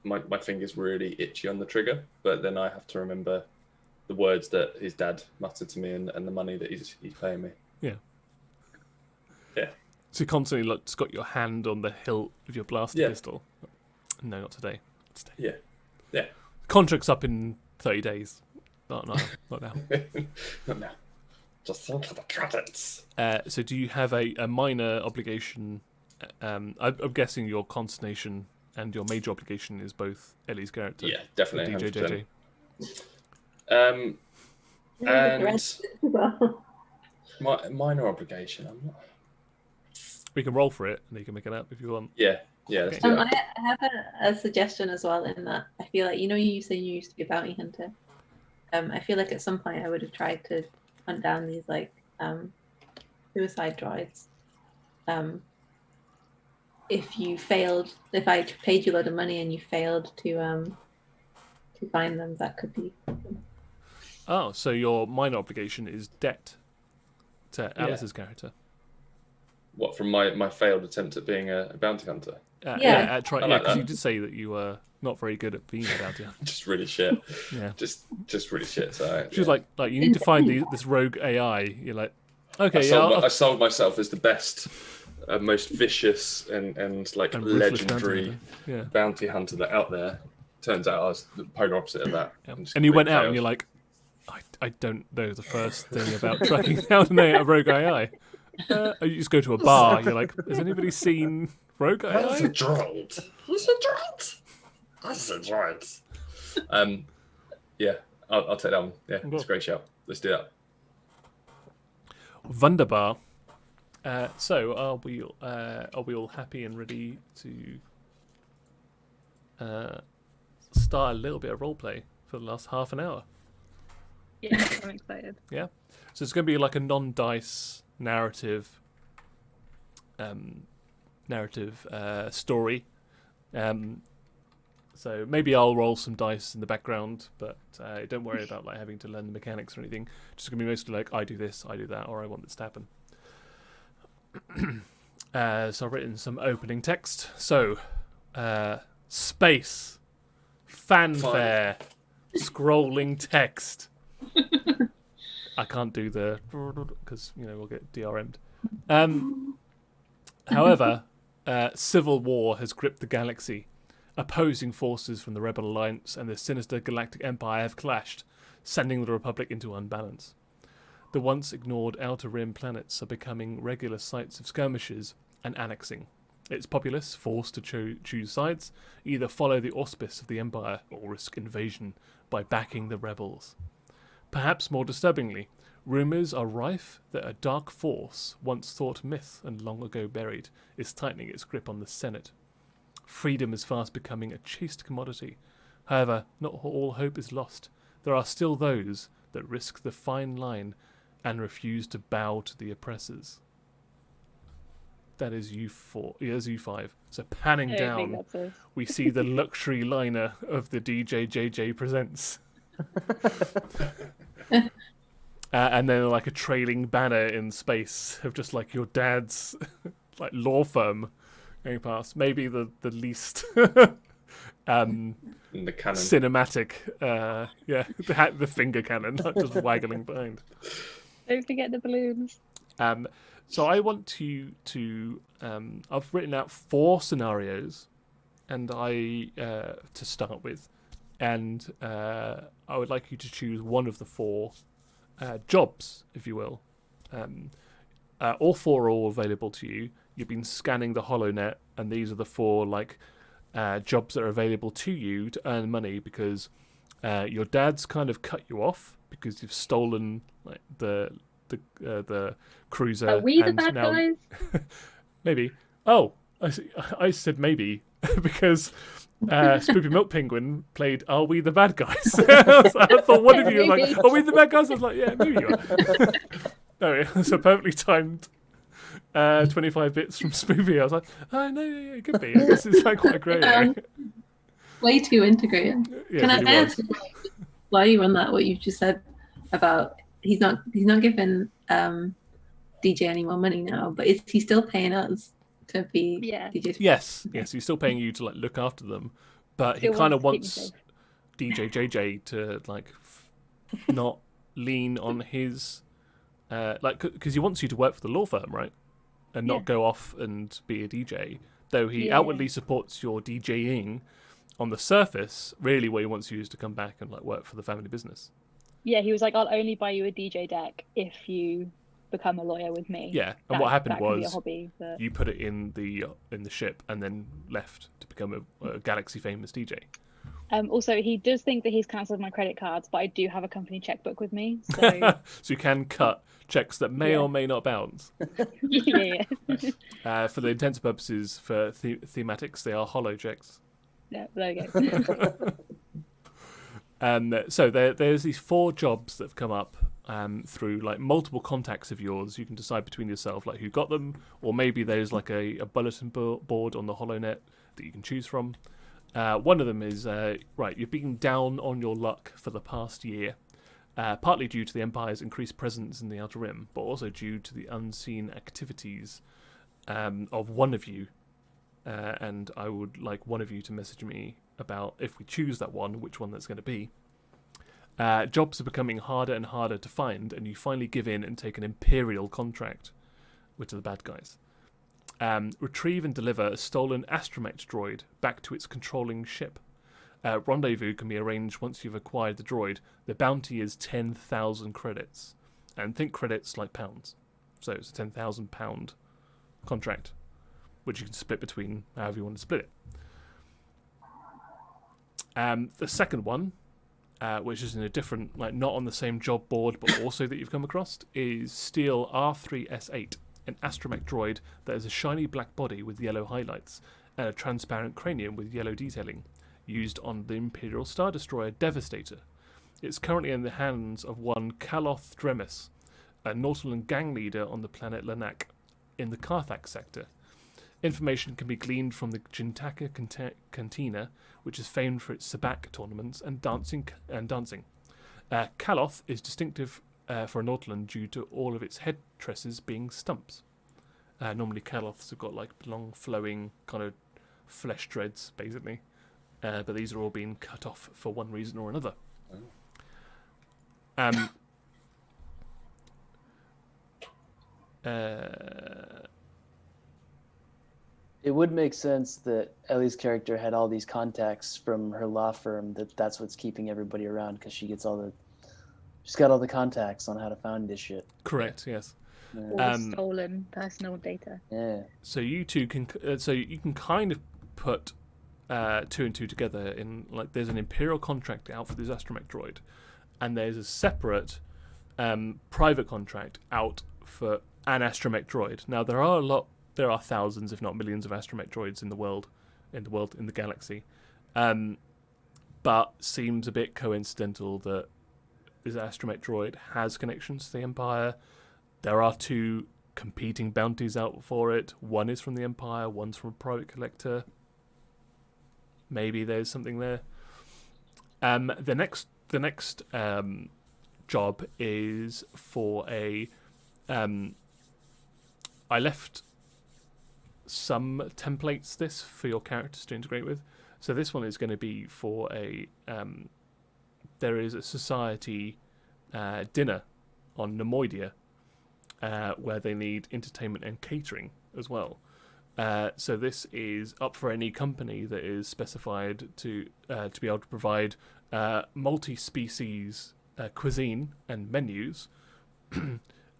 my fingers really itchy on the trigger. But then I have to remember the words that his dad muttered to me and the money that he's paying me. So you constantly like, just got your hand on the hilt of your blaster Yeah. pistol. No, not today. Not today. Yeah. Yeah. Contract's up in 30 days. Not now. Not now. Just think of the credits. So do you have a minor obligation? I'm guessing your consternation and your major obligation is both Ellie's character. Yeah, definitely. DJJJ. 100%. And Rest as well. my minor obligation. I'm not. We can roll for it and you can make it up if you want. Yeah. Let's do I that. have a suggestion as well in that I feel like, you say you used to be a bounty hunter. I feel like at some point I would have tried to hunt down these like suicide droids. If I paid you a lot of money and you failed to find them, that could be. Oh, so your minor obligation is debt to Alice's character. What, from my failed attempt at being a bounty hunter? Yeah. Try. I Yeah, like because that. you did say that you were not very good at being a bounty hunter. Just really shit. Yeah. Just really shit. So She was like you need to find this rogue AI. You're like, okay, I sold myself as the best, most vicious and like And ruthless legendary bounty hunter that out there. Turns out I was the polar opposite of that. Yeah. Just And you went completely out and failed. you're like, I don't know the first thing about tracking down a rogue AI. You just go to a bar. You're like, has anybody seen rogue That's a AI? droid. That's a droid. That's a droid. Yeah, I'll take that one. Yeah, it's a great shout. Let's do that. Wunderbar. So are we all happy and ready to start a little bit of roleplay for the last half an hour? Yeah, I'm excited. Yeah. So it's going to be like a non-dice narrative story. So maybe I'll roll some dice in the background, but don't worry about like having to learn the mechanics or anything. Just going to be mostly like I do this, I do that, or I want this to happen. So I've written some opening text. So space, fanfare, scrolling text. I can't do the because we'll get DRM'd. However, civil war has gripped the galaxy. Opposing forces from the Rebel Alliance and the sinister Galactic Empire have clashed, sending the Republic into unbalance. The once ignored Outer Rim planets are becoming regular sites of skirmishes and annexing. Its populace, forced to choose sides, either follow the auspice of the Empire or risk invasion by backing the rebels. Perhaps more disturbingly, rumours are rife that a dark force, once thought myth and long ago buried, is tightening its grip on the Senate. Freedom is fast becoming a chased commodity. However, not all hope is lost. There are still those that risk the fine line and refuse to bow to the oppressors. That is U4. Yeah, that's U5. So panning I don't think down, that's us. we see the luxury liner of the DJJJ Presents. And then like a trailing banner in space of just like your dad's like law firm going past. Maybe the least In the cannon. cinematic, the finger cannon, not just waggling behind. Don't forget the balloons. So I want to I've written out 4 scenarios, and to start with, and I would like you to choose one of the 4 jobs, if you will. All 4 are all available to you. You've been scanning the HoloNet, and these are the 4 jobs that are available to you to earn money because your dad's kind of cut you off because you've stolen like the cruiser. Are we the and bad now, guys? maybe. Oh, I said maybe because Spoopy Milk Penguin played "Are We the Bad Guys?" I thought one of you was like, "Are we the bad guys?" I was like, "Yeah, maybe you are." No, it's a perfectly timed 25 bits from Spoopy. I was like, "Oh no, it could be." I guess it's like quite a grey area. Way too integrated. Yeah, Can I it really was. ask while you on that what you just said about he's not giving DJ any more money now, but is he still paying us to be Yeah. DJs? Yes, he's still paying you to like look after them, but he Still kind of wants to wants DJJJ to like not lean on his because he wants you to work for the law firm, right? And not Yeah. go off and be a DJ. Though he Yeah. outwardly supports your DJing, on the surface, really what he wants you is to come back and like work for the family business. Yeah, he was like, I'll only buy you a DJ deck if you become a lawyer with me. Yeah, and what happened that can be a was hobby, but... you put it in the ship and then left to become a galaxy famous DJ. Also, he does think that he's cancelled my credit cards, but I do have a company checkbook with me, so So you can cut checks that may Yeah. or may not bounce. yeah. For the intents and purposes, for thematics, they are hollow checks. Yeah, there we go. So there's these 4 jobs that have come up through like multiple contacts of yours. You can decide between yourself like who got them, or maybe there's like a bulletin board on the HoloNet that you can choose from. One of them is right. You've been down on your luck for the past year. partly due to the Empire's increased presence in the Outer Rim, but also due to the unseen activities of one of you. And I would like one of you to message me about, if we choose that one, which one that's going to be. Jobs are becoming harder and harder to find, and you finally give in and take an Imperial contract, which are the bad guys. Retrieve and deliver a stolen astromech droid back to its controlling ship. Rendezvous can be arranged once you've acquired the droid. The bounty is 10,000 credits. And think credits like pounds. So it's a £10,000 contract, which you can split between however you want to split it. The second one, which is in a different, like not on the same job board, but also that you've come across, is Steel R3S8, an astromech droid that has a shiny black body with yellow highlights and a transparent cranium with yellow detailing, used on the Imperial Star Destroyer Devastator. It's currently in the hands of one Kaloth Dremis, a Nautolan gang leader on the planet Lanak in the Karthak sector. Information can be gleaned from the Jintaka Cantina, which is famed for its sabak tournaments and dancing. Kaloth is distinctive for a Nautolan due to all of its head tresses being stumps. Normally Kaloths have got like long flowing kind of flesh dreads, basically. But these are all being cut off for one reason or another. It would make sense that Ellie's character had all these contacts from her law firm. That's what's keeping everybody around, because she's got all the contacts on how to find this shit. Correct. Yes. Yeah. All the stolen personal data. Yeah. So you two can, so you can kind of put two and two together in like there's an Imperial contract out for this astromech droid, and there's a separate private contract out for an astromech droid. Now there are thousands, if not millions, of astromech droids in the galaxy, but seems a bit coincidental that this astromech droid has connections to the Empire. There are two competing bounties out for it. One is from the Empire, one's from a private collector. Maybe there's something there. The next job is for a. I left some templates for your characters to integrate with. So this one is going to be for a. There is a society dinner on Nemoidia where they need entertainment and catering as well. So this is up for any company that is specified to be able to provide multi-species cuisine and menus,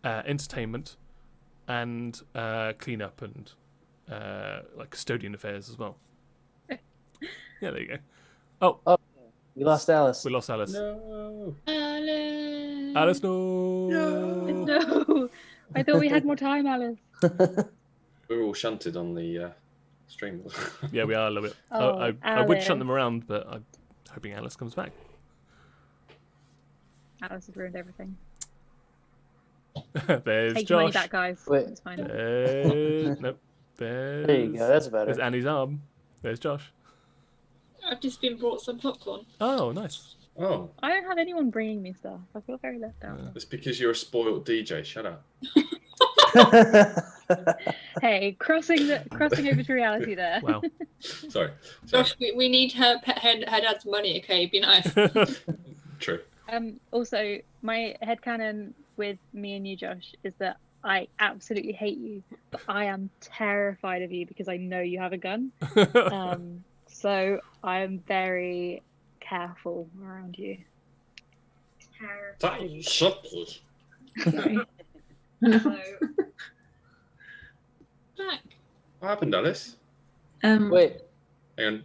entertainment, and cleanup and like custodian affairs as well. Yeah, there you go. Oh, We lost Alice. we lost Alice. No. Alice. Alice, no. No, I thought we had more time, Alice. We're all shunted on the stream. Yeah, we are a little bit. Oh, I would shunt Alice. them around, but I'm hoping Alice comes back. Alice has ruined everything. There's Take your money Josh. back, guys. Wait. It's fine. Nope. There you go. That's better. There's Annie's arm. There's Josh. I've just been brought some popcorn. Oh, nice. Oh, I don't have anyone bringing me stuff. I feel very left out. it's because you're a spoiled DJ. Shut up. Hey, crossing over to reality there. Wow. Sorry. Josh, we need her dad's money, okay? Be nice. True. Also, my headcanon with me and you, Josh, is that I absolutely hate you, but I am terrified of you because I know you have a gun. So I am very careful around you. That shut me. Sorry. Back. What happened, Alice? Wait, Hang on.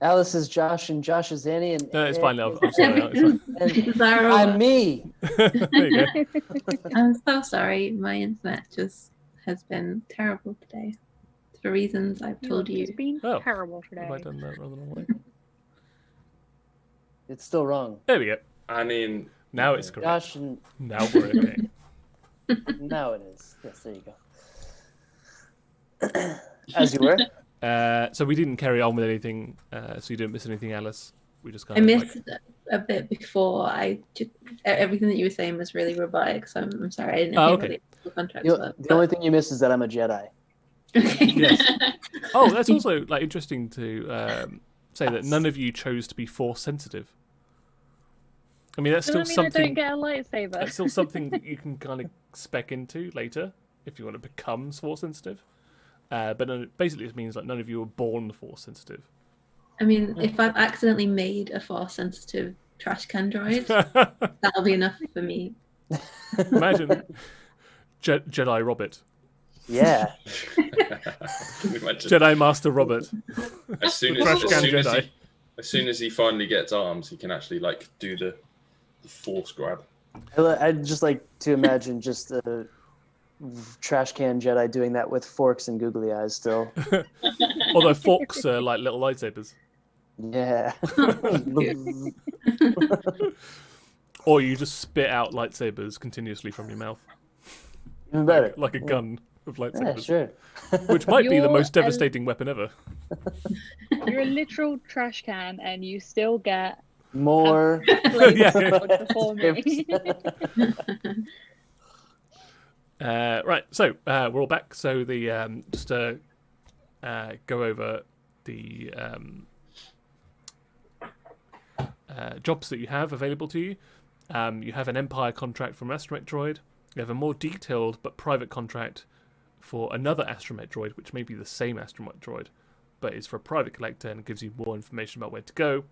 Alice is Josh and Josh is Annie and No, it's fine. I'm sorry. It's and Zara, I'm me. fine. There you go. I'm so sorry. My internet just has been terrible today. For reasons I've told It's you. been Oh. terrible today. Have I done that rather than way? It's still wrong. There we go. Annie and Now it's correct. Josh and Now we're okay. now it is. Yes, there you go. As you were. So we didn't carry on with anything, so you didn't miss anything, Alice. We just I kind of missed a bit before. Everything that you were saying was really robotic, so I'm sorry. I didn't hear okay. what the contracts The, were. the only thing you miss is that I'm a Jedi. Okay. Yes. Oh, that's also like interesting to say that none of you chose to be force sensitive. I mean, that's Does still that mean I something. don't get a lightsaber? That's still something that you can kind of spec into later if you want to become force sensitive. But no, basically, it means like none of you were born force sensitive. I mean, if I've accidentally made a force-sensitive trash can droid, that'll be enough for me. Imagine Jedi Robert, Yeah. Can you imagine? Jedi Master Robert. As soon The trash can as Jedi. as soon as he finally gets arms, he can actually like do the force grab. I'd just like to imagine just a trash can Jedi doing that with forks and googly eyes still. Although forks are like little lightsabers. Yeah. Or you just spit out lightsabers continuously from your mouth. Even better. Like a gun of Yeah, lightsabers. sure. Which might be the You're most devastating weapon ever. You're a literal trash can, and you still get More. Yeah. before me. Right, so we're all back. So the just to go over the jobs that you have available to you. You have an Empire contract from Astromech Droid. You have a more detailed but private contract for another Astromech Droid, which may be the same Astromech Droid, but is for a private collector and gives you more information about where to go.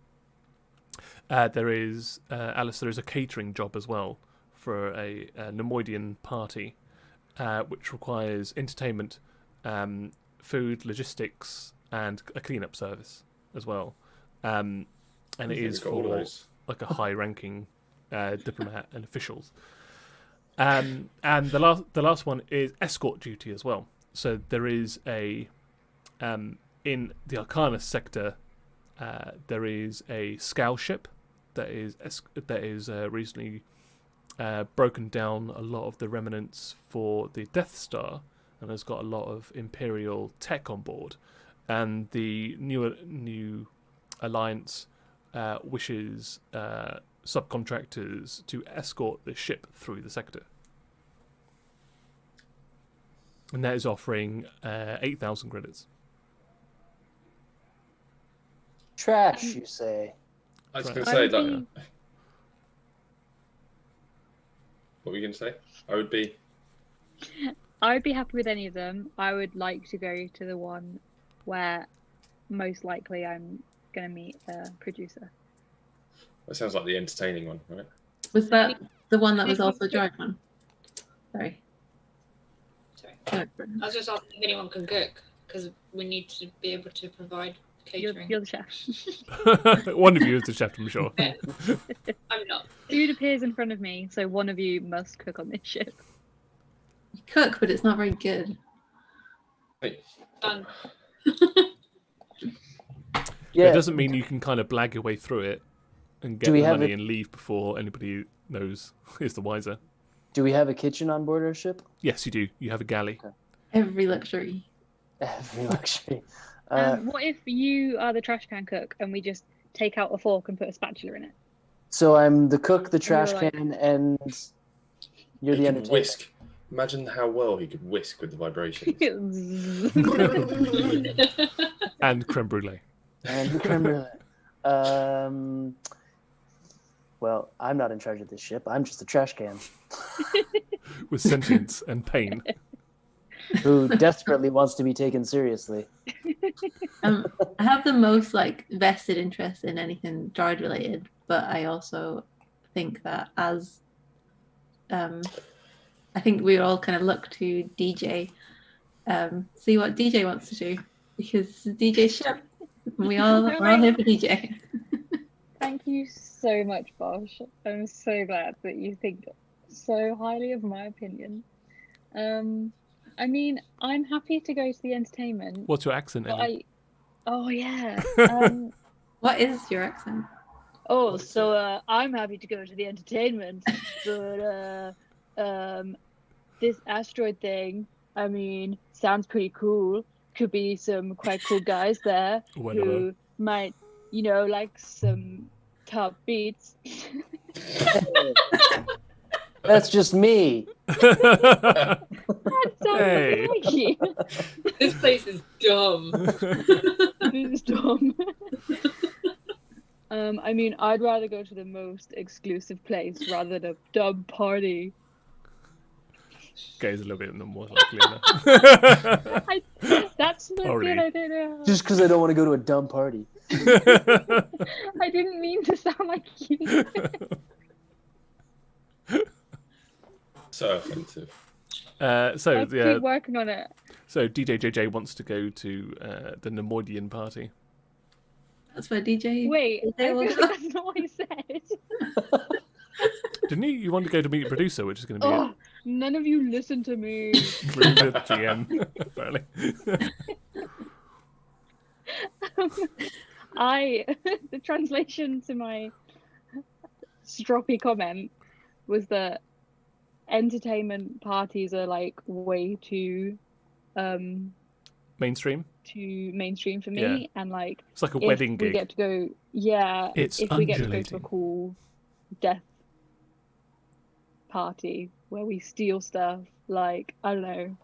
There is, Alice, there is a catering job as well for a Nemoidian party, which requires entertainment, food, logistics, and a cleanup service as well. And it is Got all for those. like a high-ranking diplomat and officials. And the last one is escort duty as well. So there is a in the Arcanus sector, there is a scow ship that is recently broken down a lot of the remnants for the Death Star and has got a lot of Imperial tech on board. And the new alliance wishes subcontractors to escort the ship through the sector. And that is offering 8,000 credits. Trash, you say? I was Right. going to say would that. be- What were you going to say? I would be. I would be happy with any of them. I would like to go to the one where most likely I'm going to meet a producer. That sounds like the entertaining one, right? Was that the one that was also Droid one? Sorry. Sorry. No, I was just asking if anyone can cook, because we need to be able to provide catering. You're the chef. One of you is the chef, I'm sure. I'm not. Food appears in front of me, so one of you must cook on this ship. You cook, but it's not very good. Hey, Done. But it doesn't mean you can kind of blag your way through it and get Do we the have money it- and leave before anybody knows is the wiser. Do we have a kitchen on board our ship? Yes, you do. You have a galley. Every luxury. Every luxury. What if you are the trash can cook and we just take out a fork and put a spatula in it? So I'm the cook, the trash like- can, and you're he the could entertainer. whisk. Imagine how well he could whisk with the vibrations. And creme brulee. And the creme brulee. Well, I'm not in charge of this ship. I'm just a trash can With sentience and pain. who desperately wants to be taken seriously. I have the most vested interest in anything droid related, but I also think that as I think we all kind of look to DJ, see what DJ wants to do, because it's DJ's ship. We're all here for DJ. Thank you so much, Vosh. I'm so glad that you think so highly of my opinion. I mean, I'm happy to go to the entertainment. What's your accent, But Ellie? Oh yeah. What is your accent? I'm happy to go to the entertainment, but this asteroid thing, I mean, sounds pretty cool. Could be some quite cool guys there Whatever. who might you know, like some top beats. That's just me. That sounds Hey. like you. This place is dumb. This is dumb. I mean, I'd rather go to the most exclusive place rather than a dub party. Gay's a little bit more likely. That's not Party. good. I don't know. Just because I don't want to go to a dumb party. I didn't mean to sound like you. So offensive. I'll keep working on it. So DJ JJ wants to go to the Nemoidian party. That's where DJ. Wait, I feel will like go. that's not what I said. Didn't you? You want to go to meet the producer, which is going to be Oh, none of you listen to me. through the GM, apparently. The translation to my stroppy comment was that entertainment parties are like way too Mainstream. mainstream for me, and like It's like a if wedding we gig. get to go, It's if we get to go to a undulating. cool death party where we steal stuff, like I don't know,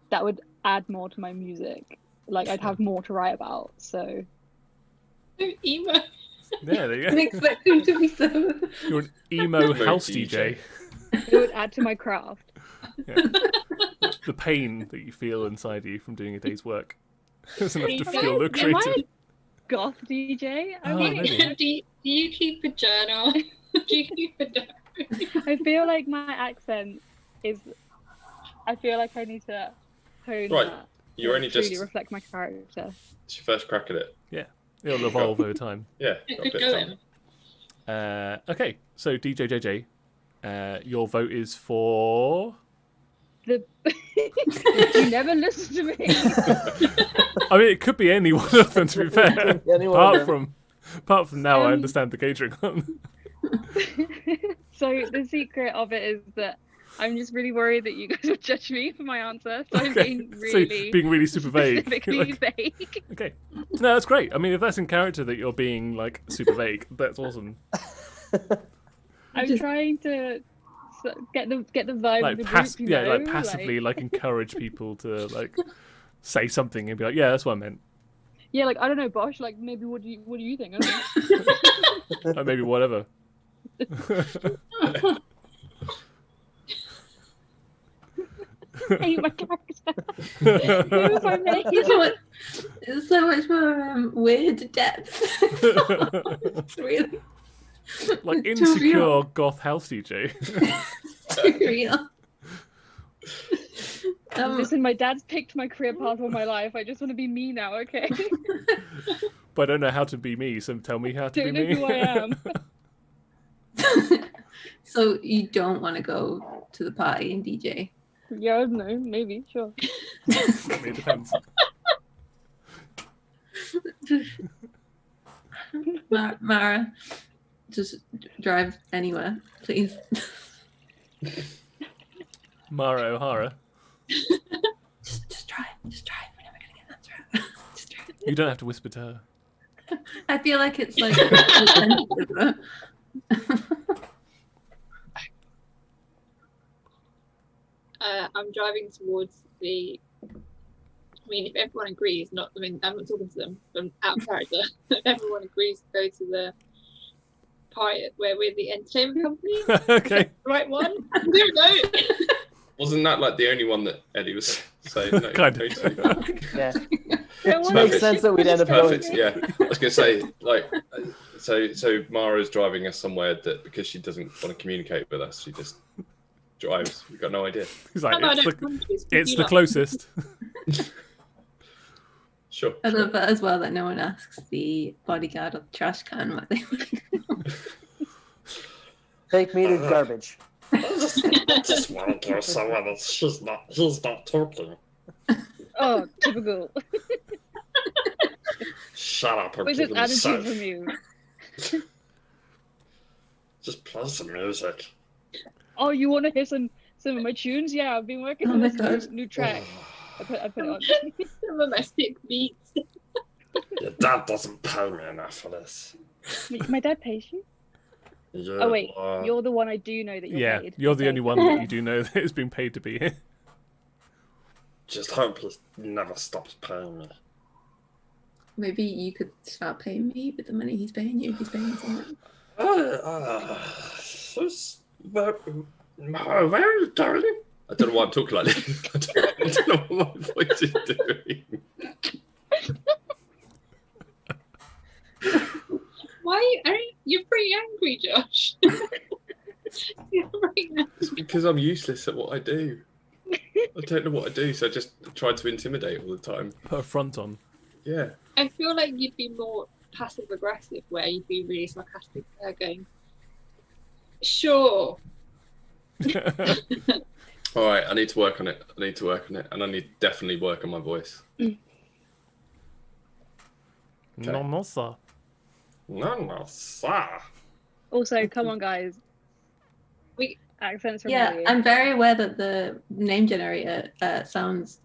that would add more to my music. Like I'd have more to write about. So So emo. Yeah, there I you didn't go. expect him to be so. You're an emo house DJ. it would add to my craft. Yeah. The pain that you feel inside you from doing a day's work is enough to feel Am I creative. a goth DJ? I Oh, mean, maybe. Do you keep a journal? Do you keep a diary? I feel like my accent is. I feel like I need to hone Right, that. You're to only truly just. reflect my character. It's your first crack at it. It'll evolve over time. Yeah. It got a could bit go of time. in. Okay, so DJ JJ, your vote is for. You never listen to me. I mean, it could be any one of them. To be fair, Any one of them. apart from now, I Um, understand the catering one. So the secret of it is that I'm just really worried that you guys will judge me for my answer. So I'm Okay, being so really being really super vague. specifically Like, vague. okay, no, that's great. I mean, if that's in character that you're being like super vague, that's awesome. I'm trying to get the vibe Like of the group, you know? like passively, like encourage people to like say something and be like, yeah, that's what I meant. Yeah, like I don't know, Vosh. Like maybe what do you think? I don't know. Like, maybe whatever. I hate my character. Who have I made? It's so much more weird depth. It's really Like too insecure real. goth house DJ. Too real. Listen, my dad's picked my career path all my life. I just want to be me now, okay? But I don't know how to be me, so tell me how to Don't be know me. who I am. So you don't want to go to the party and DJ? Yeah, I don't know. Maybe, sure. I mean, it depends. Mara, just drive anywhere, please. Mara O'Hara. Just drive. We're never gonna get that right. Just drive. You don't have to whisper to her. I feel like it's like. I'm driving towards the. I mean, if everyone agrees, I'm not talking to them from out of character. If everyone agrees to go to the party where we're the entertainment company, Okay. the right one. There we go. Wasn't that like the only one that Ellie was saying? No, Kind go of. to? Yeah. Don't It wanna- makes sense that we'd end up going. Perfect. Yeah, I was gonna say like, so Mara's driving us somewhere that because she doesn't want to communicate with us, she just drives. We've got no idea. He's like, No, I it's don't the, want to, it's you the lot. closest. Sure. I love that as well that no one asks the bodyguard or the trash can what they want. Take me to garbage. I just want to go somewhere that he's not talking. Oh, typical. Shut up and What's keep this him attitude safe. from you? Just play some music. Oh, you want to hear some of my tunes? Yeah, I've been working Oh on my this God. new track. I put it on. Some of my sick beats. Your dad doesn't pay me enough for this. My dad pays you. Yeah, Oh wait, well, you're the one I do know that you're paid. You're the Okay. only one that you do know that is being paid to be here. just hope he never stops paying me. Maybe you could start paying me with the money he's paying you. He's paying someone. Where are you going? I don't know why I'm talking like this. I don't know what my voice is doing. Why are you're pretty angry, Josh? You're very angry. It's because I'm useless at what I do. I don't know what I do, so I just try to intimidate all the time. Put a front on. Yeah. I feel like you'd be more passive aggressive, where you'd be really sarcastic, going, "Sure." All right, I need to work on it. And I need definitely work on my voice. Okay. No, sir. No, sir. Also, come on, guys. We- Accents from Yeah, Ellie. I'm very aware that the name generator sounds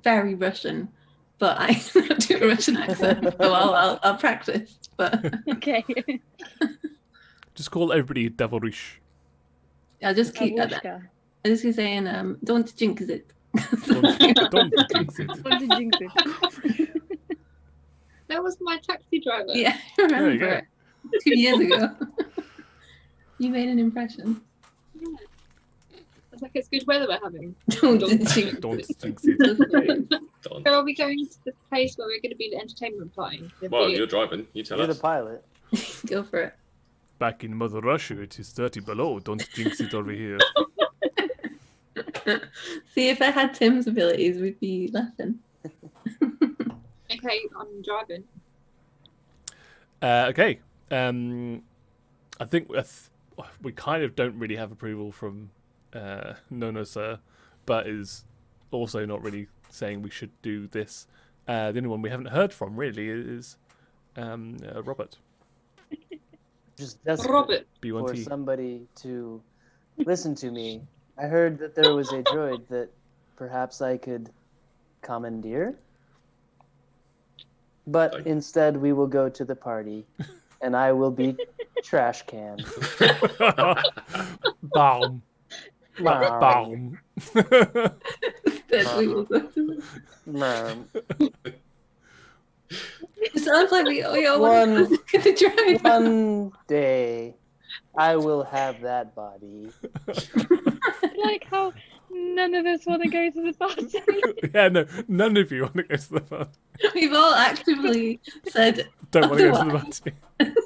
very Russian, but I cannot do a Russian accent, so I'll practice. But Okay. Just call everybody Devilish. I'll just keep Avushka. I'm just saying, don't jinx it. Don't jinx it. What did jinx it? That was my taxi driver. Yeah, I There you remember it 2 years ago. You made an impression. Yeah. It's like it's good weather we're having. Don't jinx Don't it. jinx it. Don. So are we going to the place where we're going to be the entertainment party? Well, you're driving. You tell You're the us. pilot. Go for it. Back in Mother Russia, it is 30 below. Don't jinx it over here. See, if I had Tim's abilities, we'd be laughing. Okay, I'm driving. Okay. I think we kind of don't really have approval from No Sir, but is also not really saying we should do this. The only one we haven't heard from really is Robert. Just desperate Robert. for B1T. somebody to listen to me. I heard that there was a droid that perhaps I could commandeer. But instead, we will go to the party, and I will be trash can. Baum. Baum. That we will go to. Mom. It sounds like we all want to drive. One day, I will have that body. Like how none of us want to go to the party. Yeah, no, none of you want to go to the party. We've all actively said Don't want to go to the party.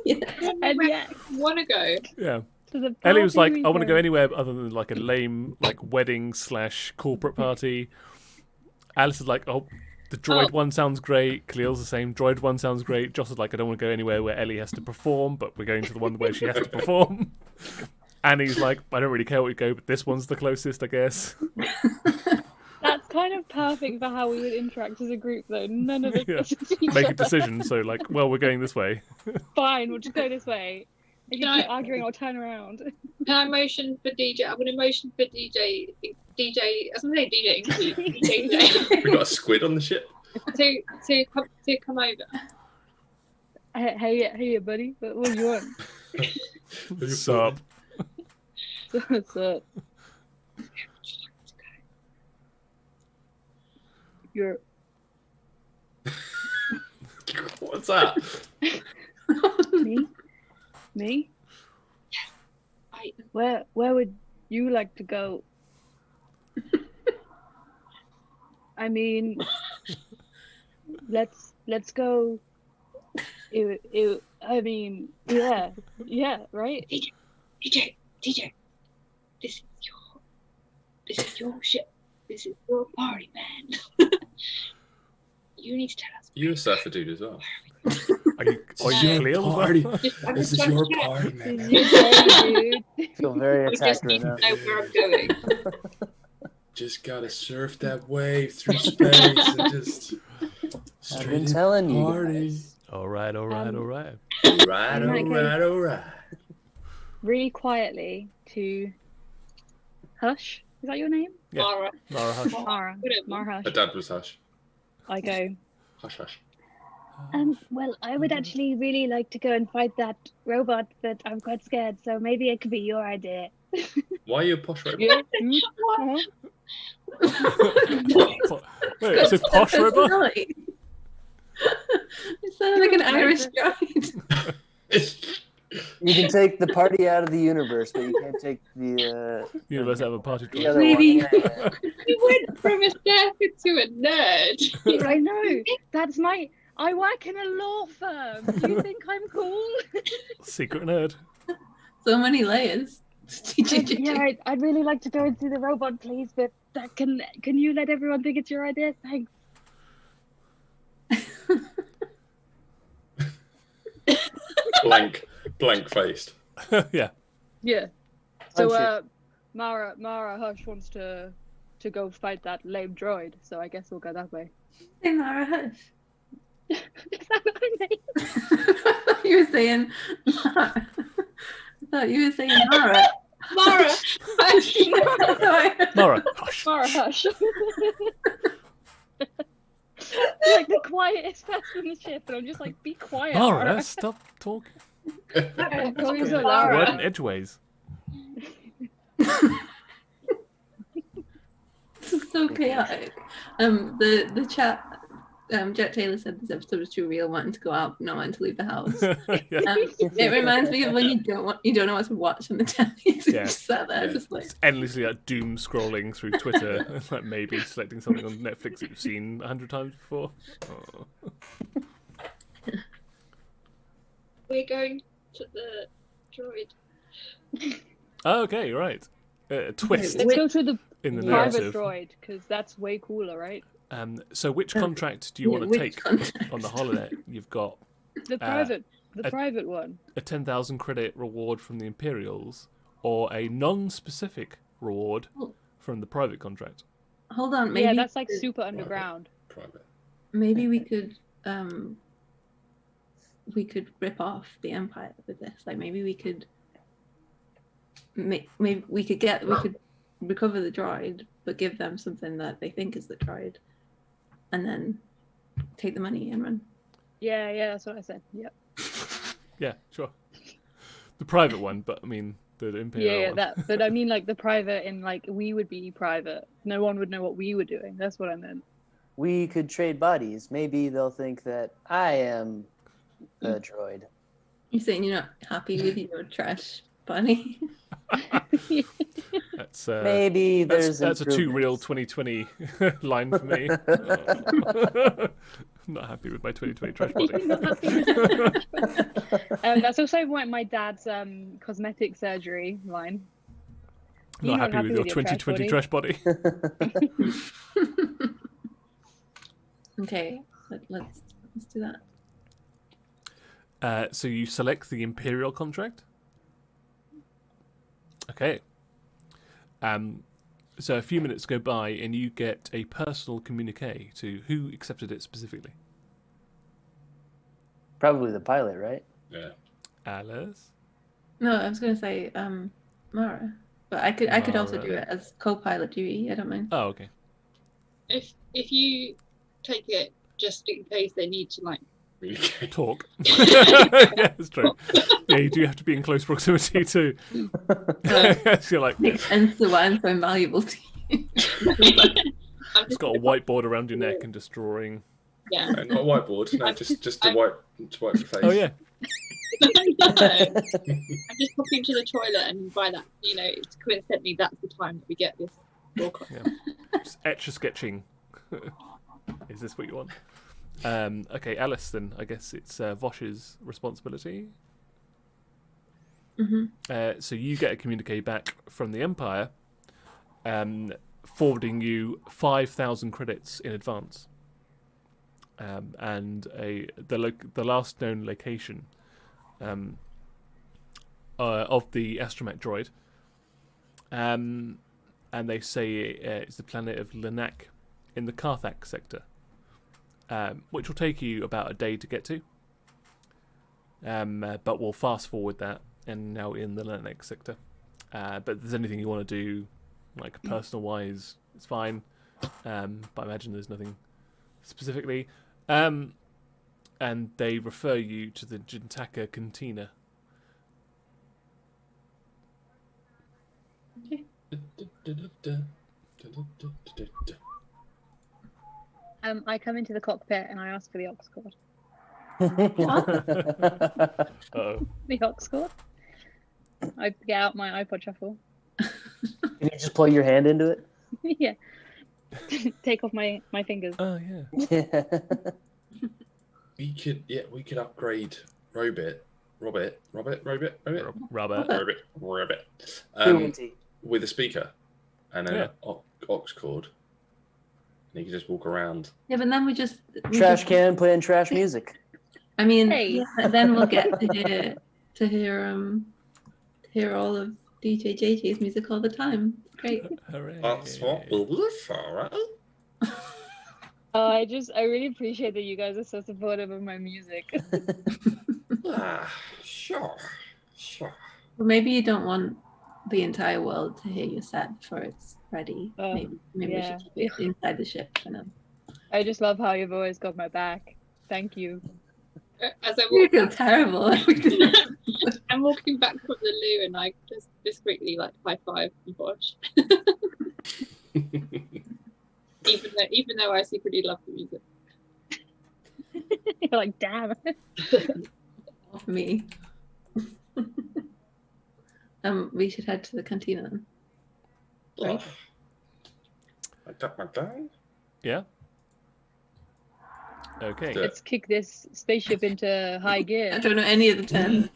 yeah. And yet, Want to go? Yeah. to the Ellie was party like, we I want to go anywhere other than like a lame like wedding / corporate party. Alice is like, oh, the droid one sounds great. Kahlil's the same. Droid one sounds great. Joss is like, I don't want to go anywhere where Ellie has to perform, but we're going to the one where she has to perform. Annie's like, I don't really care where we go, but this one's the closest, I guess. That's kind of perfect for how we would interact as a group, though. None of us Yeah. listen to each Make a other. decision. So like, well, we're going this way. Fine, we'll just go this way. If you Can keep arguing, I'll turn around. Can I motion for DJ? I'm going to motion for DJ. I was going to say DJ. DJ We got a squid on the ship. to come over. Hey, buddy. What do you want? What's up? What's up? You're What's that? me? I, Where would you like to go? I mean, let's go. I mean, yeah, right. DJ, this is your ship. This is your party, man. You need to tell us. You're a surfer dude as well. Are you Kahlil? Party. I'm This just is trying your to check. party, This man. is your day, dude. I feel very I attacked just right need to now. know where I'm going. Just gotta surf that wave through space and just I've straight been to telling you party. guys. All right. Right, might go- all right. Really quietly to Hush. Is that your name? Yeah. Mara. Mara Hush. Mara. Whatever. Mara Her Hush. dad was Hush. I go, Hush, hush. Well, I would actually really like to go and fight that robot, but I'm quite scared, so maybe it could be your idea. Why are you a posh robot? Yeah, dude. Uh-huh. Wait, it's a posh robot? It sounded like an Irish droid. You can take the party out of the universe, but you can't take the Universe out of a party the droid. other Maybe. one. Yeah. You went from a chef to a nerd. I know. That's my. I work in a law firm. Do you think I'm cool? Secret nerd. So many layers. Yeah, I'd really like to go and see the robot, please. But that can you let everyone think it's your idea? Thanks. Blank faced. Yeah. Yeah. So Punch Mara Hush wants to go fight that lame droid. So I guess we'll go that way. Say Mara Hush. Is that not her name? You were saying Mara. I thought you were saying Mara. Mara, Mara, hush. Mara Hush. Like the quietest person on the ship, and I'm just like, be quiet. Mara, stop talking. Calling her Word Lara. and edgeways. This is so chaotic. The chat. Jet Taylor said this episode was too real, wanting to go out, not wanting to leave the house. Yeah. It reminds me of when you don't know what to watch on the telly. So Yeah. you just sat there, Yeah. just like. It's endlessly like doom scrolling through Twitter, like maybe selecting something on Netflix that you've seen 100 times before. Oh. we're going to the droid. Okay, right. Twist Let's go to the in the private narrative. droid, because that's way cooler, right? So which contract do you want to Which take contract? on the holiday? You've got The private one. a 10,000 credit reward from the Imperials, or a non-specific reward Oh. from the private contract. Hold on, maybe Yeah, that's like super underground. Private. maybe we could rip off the Empire with this. Like maybe we could maybe we could recover the droid, but give them something that they think is the droid, and then take the money and run. Yeah, that's what I said. Yep. Yeah, sure. The private one, but I mean the Imperial Yeah, one. that. But I mean, like the private, in like we would be private. No one would know what we were doing. That's what I meant. We could trade bodies. Maybe they'll think that I am the droid. You're saying you're not happy with your trash bunny? That's Maybe there's that's a too real improvements. 2020 line for me. Oh. I'm not happy with my 2020 trash body. That's also my dad's cosmetic surgery line. Not happy with your 2020 trash body. Okay, let's do that. So you select the Imperial contract. Okay. So a few minutes go by and you get a personal communique to who accepted it specifically. Probably the pilot, right? Yeah. Alice? No, I was gonna say Mara, but I could also Mara. do it as co-pilot duty. I don't mind. Oh, okay. If you take it just in case they need to like Okay. Talk. Yeah, it's true. Yeah, you do have to be in close proximity too. So you're like, Makes sense to why I'm so invaluable to you. I'm it's got a whiteboard around your neck and just drawing. yeah. No, not a whiteboard. No, just to wipe your face. Oh yeah. I'm just popping to the toilet and by that, it's coincidentally that's the time that we get this broadcast. Just etch a sketching. Is this what you want? Okay, Alice. Then I guess it's Vosh's responsibility. Mm-hmm. So you get a communique back from the Empire, forwarding you 5,000 credits in advance, and the last known location of the astromech droid. And they say it's the planet of Lanak in the Karthak sector, which will take you about a day to get to. But we'll fast forward that, and now in the Lanak sector. But if there's anything you want to do, like personal-wise, it's fine. But I imagine there's nothing specifically. and they refer you to the Jintaka Cantina. I come into the cockpit and I ask for the aux cord. Uh-oh. The aux cord. I get out my iPod Shuffle. Can you just plug your hand into it? Yeah. Take off my fingers. Oh yeah. Yeah. We could upgrade Rabbit, Rabbit. with a speaker and then Yeah. an aux cord, and you can just walk around. Yeah, but then we Trash can playing trash music. I mean, Hey. yeah, then we'll get to hear all of DJ JJ's music all the time. Great. Hooray. That's what we live for, right? Oh, I really appreciate that you guys are so supportive of my music. Sure. Well, maybe you don't want the entire world to hear your set before it's ready. Maybe we yeah. should keep it inside the ship for now. I just love how you've always got my back. Thank you. As I You walk, feel terrible. I'm walking back from the loo, and I just discreetly like high five Vosh. even though I secretly love the music. You're like, damn. For me. We should head to the cantina then. Right. I got my gun. Yeah. Okay. Yeah. Let's kick this spaceship into high I gear. don't know any of the 10.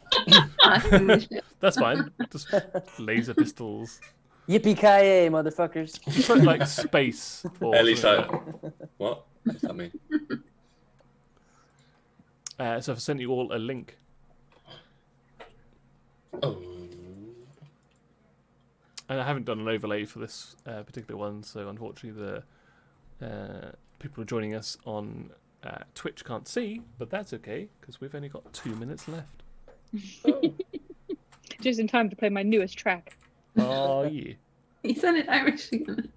That's fine. Just laser pistols. Yippee-ki-yay, motherfuckers. Just put like space. Or Ellie's something like, like what does that mean? that. So I've sent you all a link. Oh. And I haven't done an overlay for this particular one, so unfortunately the people who are joining us on Twitch can't see, but that's okay, because we've only got 2 minutes left. Just in time to play my newest track. Oh, yeah. You sounded Irish again.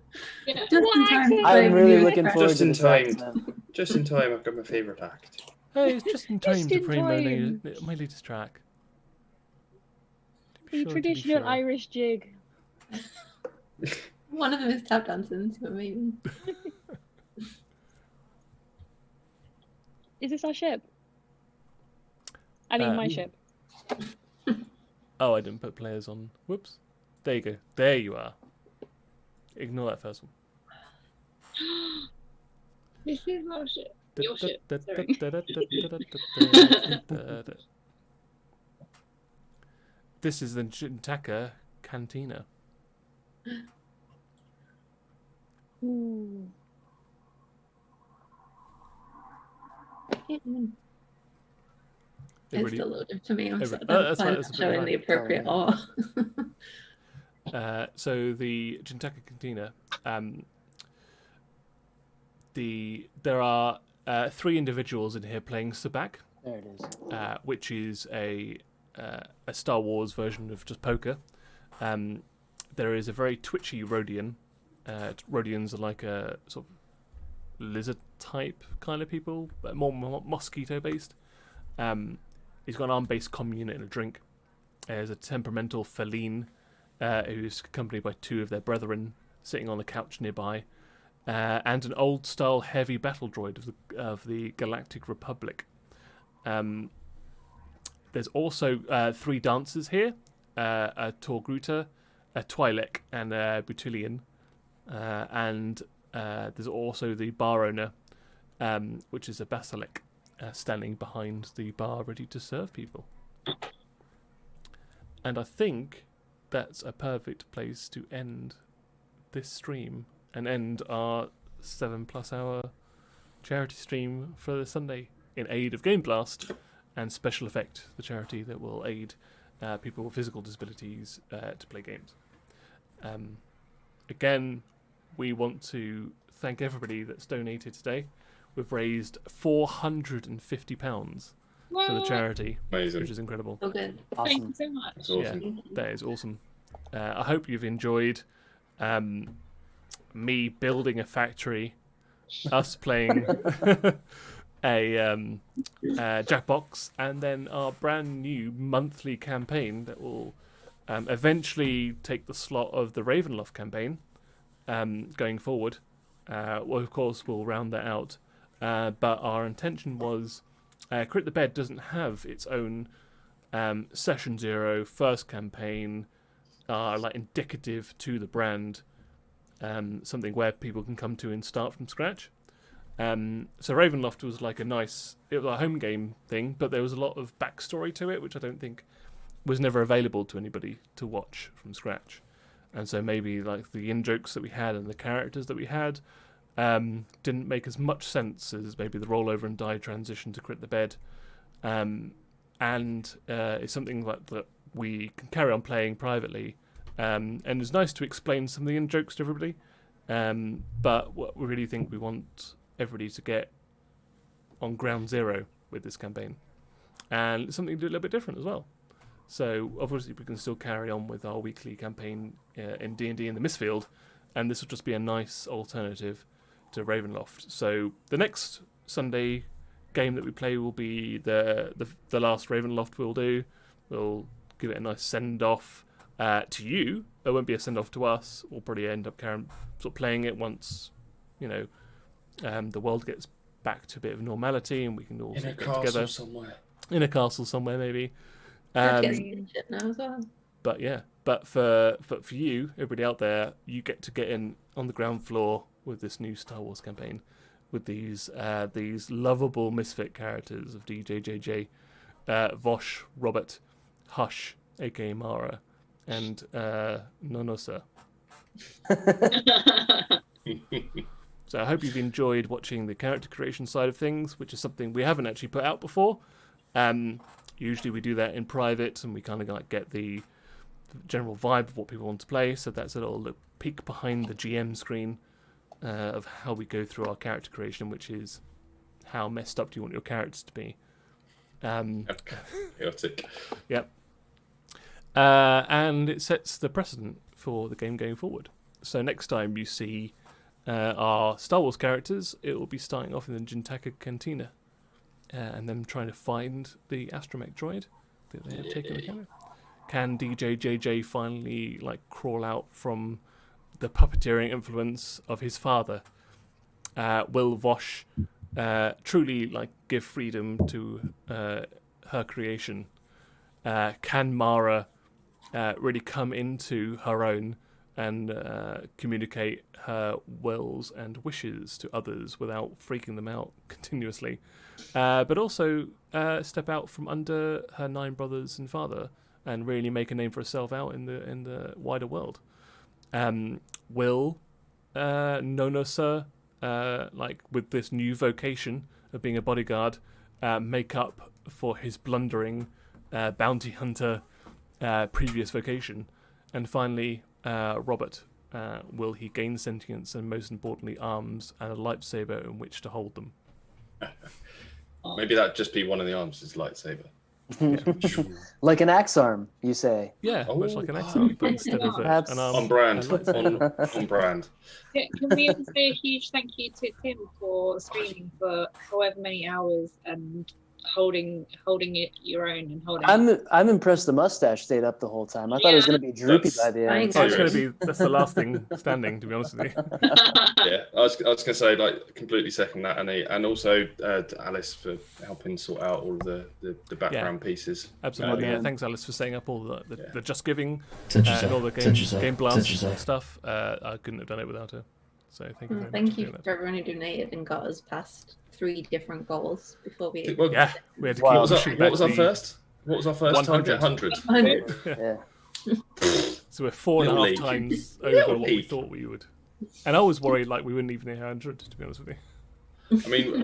Yeah. Just in time to play I'm the really newest looking track. forward Just to in this time. accent. Just in time, I've got my favourite act. Hey, it's just in time Just to in play time. my latest track. To be The sure, to be traditional sure. Irish jig. One of them is tap dancing, so maybe. Is this our ship? I mean, my ship. Oh, I didn't put players on. Whoops. There you go. There you are. Ignore that first one. This is our ship. Your ship. Sorry. This is the Jintaka Cantina. Ooh. It It's really- still loaded for me. I'm Every- so that's fine, I'm that's a bit showing the high. appropriate awe. So the Jintaka Cantina, there are 3 individuals in here playing Sabak, There it is. which is a Star Wars version of just poker. There is a very twitchy Rhodian. Rhodians are like a sort of lizard type kind of people, but more mosquito based. He's got an arm-based comm unit and a drink. There's a temperamental feline who's accompanied by 2 of their brethren sitting on a couch nearby, and an old-style heavy battle droid of the Galactic Republic. There's also 3 dancers here: a Torgruta, a Twi'lek, and a Butulian. And there's also the bar owner, which is a Basilic, standing behind the bar ready to serve people. And I think that's a perfect place to end this stream and end our 7+ hour charity stream for the Sunday in aid of Game Blast and Special Effect, the charity that will aid people with physical disabilities to play games. Again, we want to thank everybody that's donated today. We've raised £450 for the charity, Amazing. which is incredible. So good. Thank Awesome. you so much. That's awesome. Yeah, that is awesome. I hope you've enjoyed me building a factory, us playing Jackbox, and then our brand new monthly campaign that will eventually take the slot of the Ravenloft campaign going forward. Well, of course, we'll round that out. But our intention was Crit the Bed doesn't have its own Session 0 first campaign, like indicative to the brand, something where people can come to and start from scratch. So Ravenloft was like it was a home game thing, but there was a lot of backstory to it, which I don't think was never available to anybody to watch from scratch. And so maybe like the in-jokes that we had and the characters that we had didn't make as much sense as maybe the rollover and die transition to Crit the Bed. And it's something that we can carry on playing privately. And it's nice to explain some of the in-jokes to everybody. But what we really think we want everybody to get on ground zero with this campaign. And it's something to do a little bit different as well. So obviously we can still carry on with our weekly campaign in D&D in the Mistfield, and this will just be a nice alternative to Ravenloft. So the next Sunday game that we play will be the last Ravenloft we'll do. We'll give it a nice send-off to you. It won't be a send-off to us. We'll probably end up playing it once, the world gets back to a bit of normality and we can all get together. In a castle somewhere, maybe. Now as well. But for you, everybody out there, you get to get in on the ground floor with this new Star Wars campaign, with these lovable misfit characters of DJJJ, Vosh, Robert, Hush, aka Mara, and Nonosa. So I hope you've enjoyed watching the character creation side of things, which is something we haven't actually put out before. Usually we do that in private, and we kind of like get the general vibe of what people want to play. So that's a little peek behind the GM screen of how we go through our character creation, which is how messed up do you want your characters to be. Chaotic. Yep. And it sets the precedent for the game going forward. So next time you see our Star Wars characters, it will be starting off in the Jintaka Cantina. And them trying to find the astromech droid that they have taken the camera. Can DJJJ finally crawl out from the puppeteering influence of his father? Will Vosh truly give freedom to her creation? Can Mara really come into her own and communicate her wills and wishes to others without freaking them out continuously? But also step out from under her 9 brothers and father and really make a name for herself out in the wider world. Will Nonosa, with this new vocation of being a bodyguard, make up for his blundering bounty hunter previous vocation? And finally, Robert, will he gain sentience and most importantly arms and a lightsaber in which to hold them? Maybe that'd just be one of the arms is lightsaber. Like an axe arm, you say? Yeah, much like an axe arm, but instead of an arm. On brand. On brand. Can we also say a huge thank you to Tim for streaming for however many hours and holding it your own and holding. I'm impressed the mustache stayed up the whole time. I thought it was going to be droopy by the end. That's the last thing standing, to be honest with you. Yeah, I was going to say completely second that, and also to Alice for helping sort out all of the background pieces. Absolutely, thanks Alice for setting up all the Just Giving and all the game blast stuff. I couldn't have done it without her. So thank you very much. Thank you for everyone who donated and got us past 3 different goals before we. We had to keep pushing back. What was our first? What was our first 100? 100. Yeah. So we're 4.5 times over what we thought we would. And I was worried we wouldn't even hit 100, to be honest with you.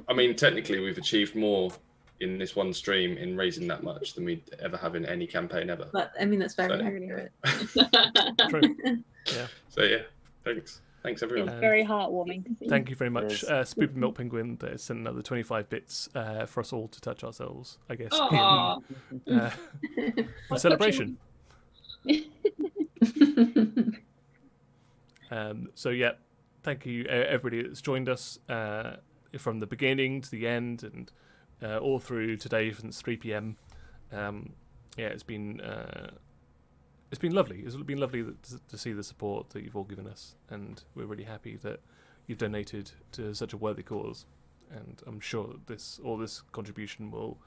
I mean, technically we've achieved more in this one stream in raising that much than we'd ever have in any campaign ever. But that's very accurate. True. Yeah. So yeah, thanks. Thanks, everyone. It's very heartwarming to see. Thank you very much. Spoopy Milk Penguin sent another 25 bits for us all to touch ourselves, I guess, in celebration. So, yeah, thank you, everybody that's joined us from the beginning to the end, and all through today since 3 p.m. It's been lovely. It's been lovely to see the support that you've all given us, and we're really happy that you've donated to such a worthy cause. And I'm sure that this contribution will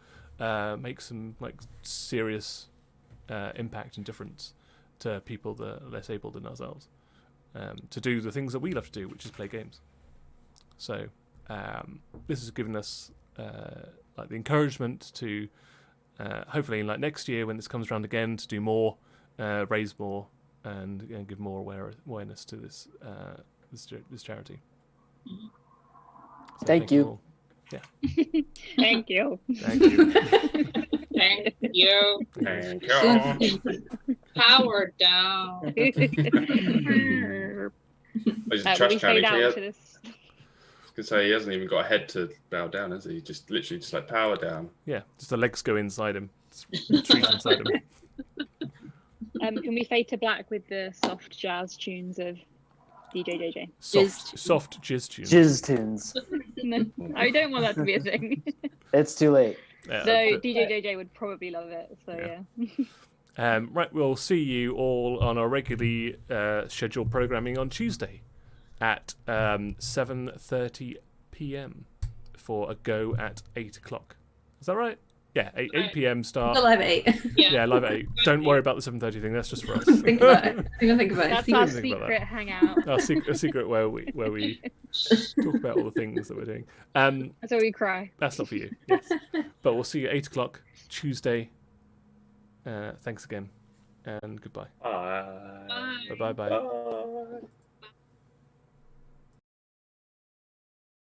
make some serious impact and difference to people that are less able than ourselves to do the things that we love to do, which is play games. So this has given us the encouragement to hopefully next year when this comes around again to do more, raise more, and give more awareness to this charity. So Thank you. all. Yeah. Thank you. Thank you. Thank you. Thank you. Power down. He's a trash we can. fade He out has, to this. I was gonna say he hasn't even got a head to bow down, has he? Just literally just power down. Yeah, just the legs go inside him. Retreat inside him. Can we fade to black with the soft jazz tunes of DJ JJ? Soft jizz tunes. Jizz tunes. No, I don't want that to be a thing. It's too late. Yeah, So DJ JJ would probably love it. So yeah. Right, we'll see you all on our regularly scheduled programming on Tuesday at 7:30 p.m. for a go at 8 o'clock. Is that right? Yeah, 8 p.m. start. We're live at 8. Yeah, live at 8. Don't worry about the 7:30 thing. That's just for us. Think about it. Think about it. That's See our what- think about secret hangout. A secret where we talk about all the things that we're doing. That's where we cry. That's not for you. Yes. But we'll see you at 8 o'clock Tuesday. Thanks again, and goodbye. Bye. Bye. Bye. Bye.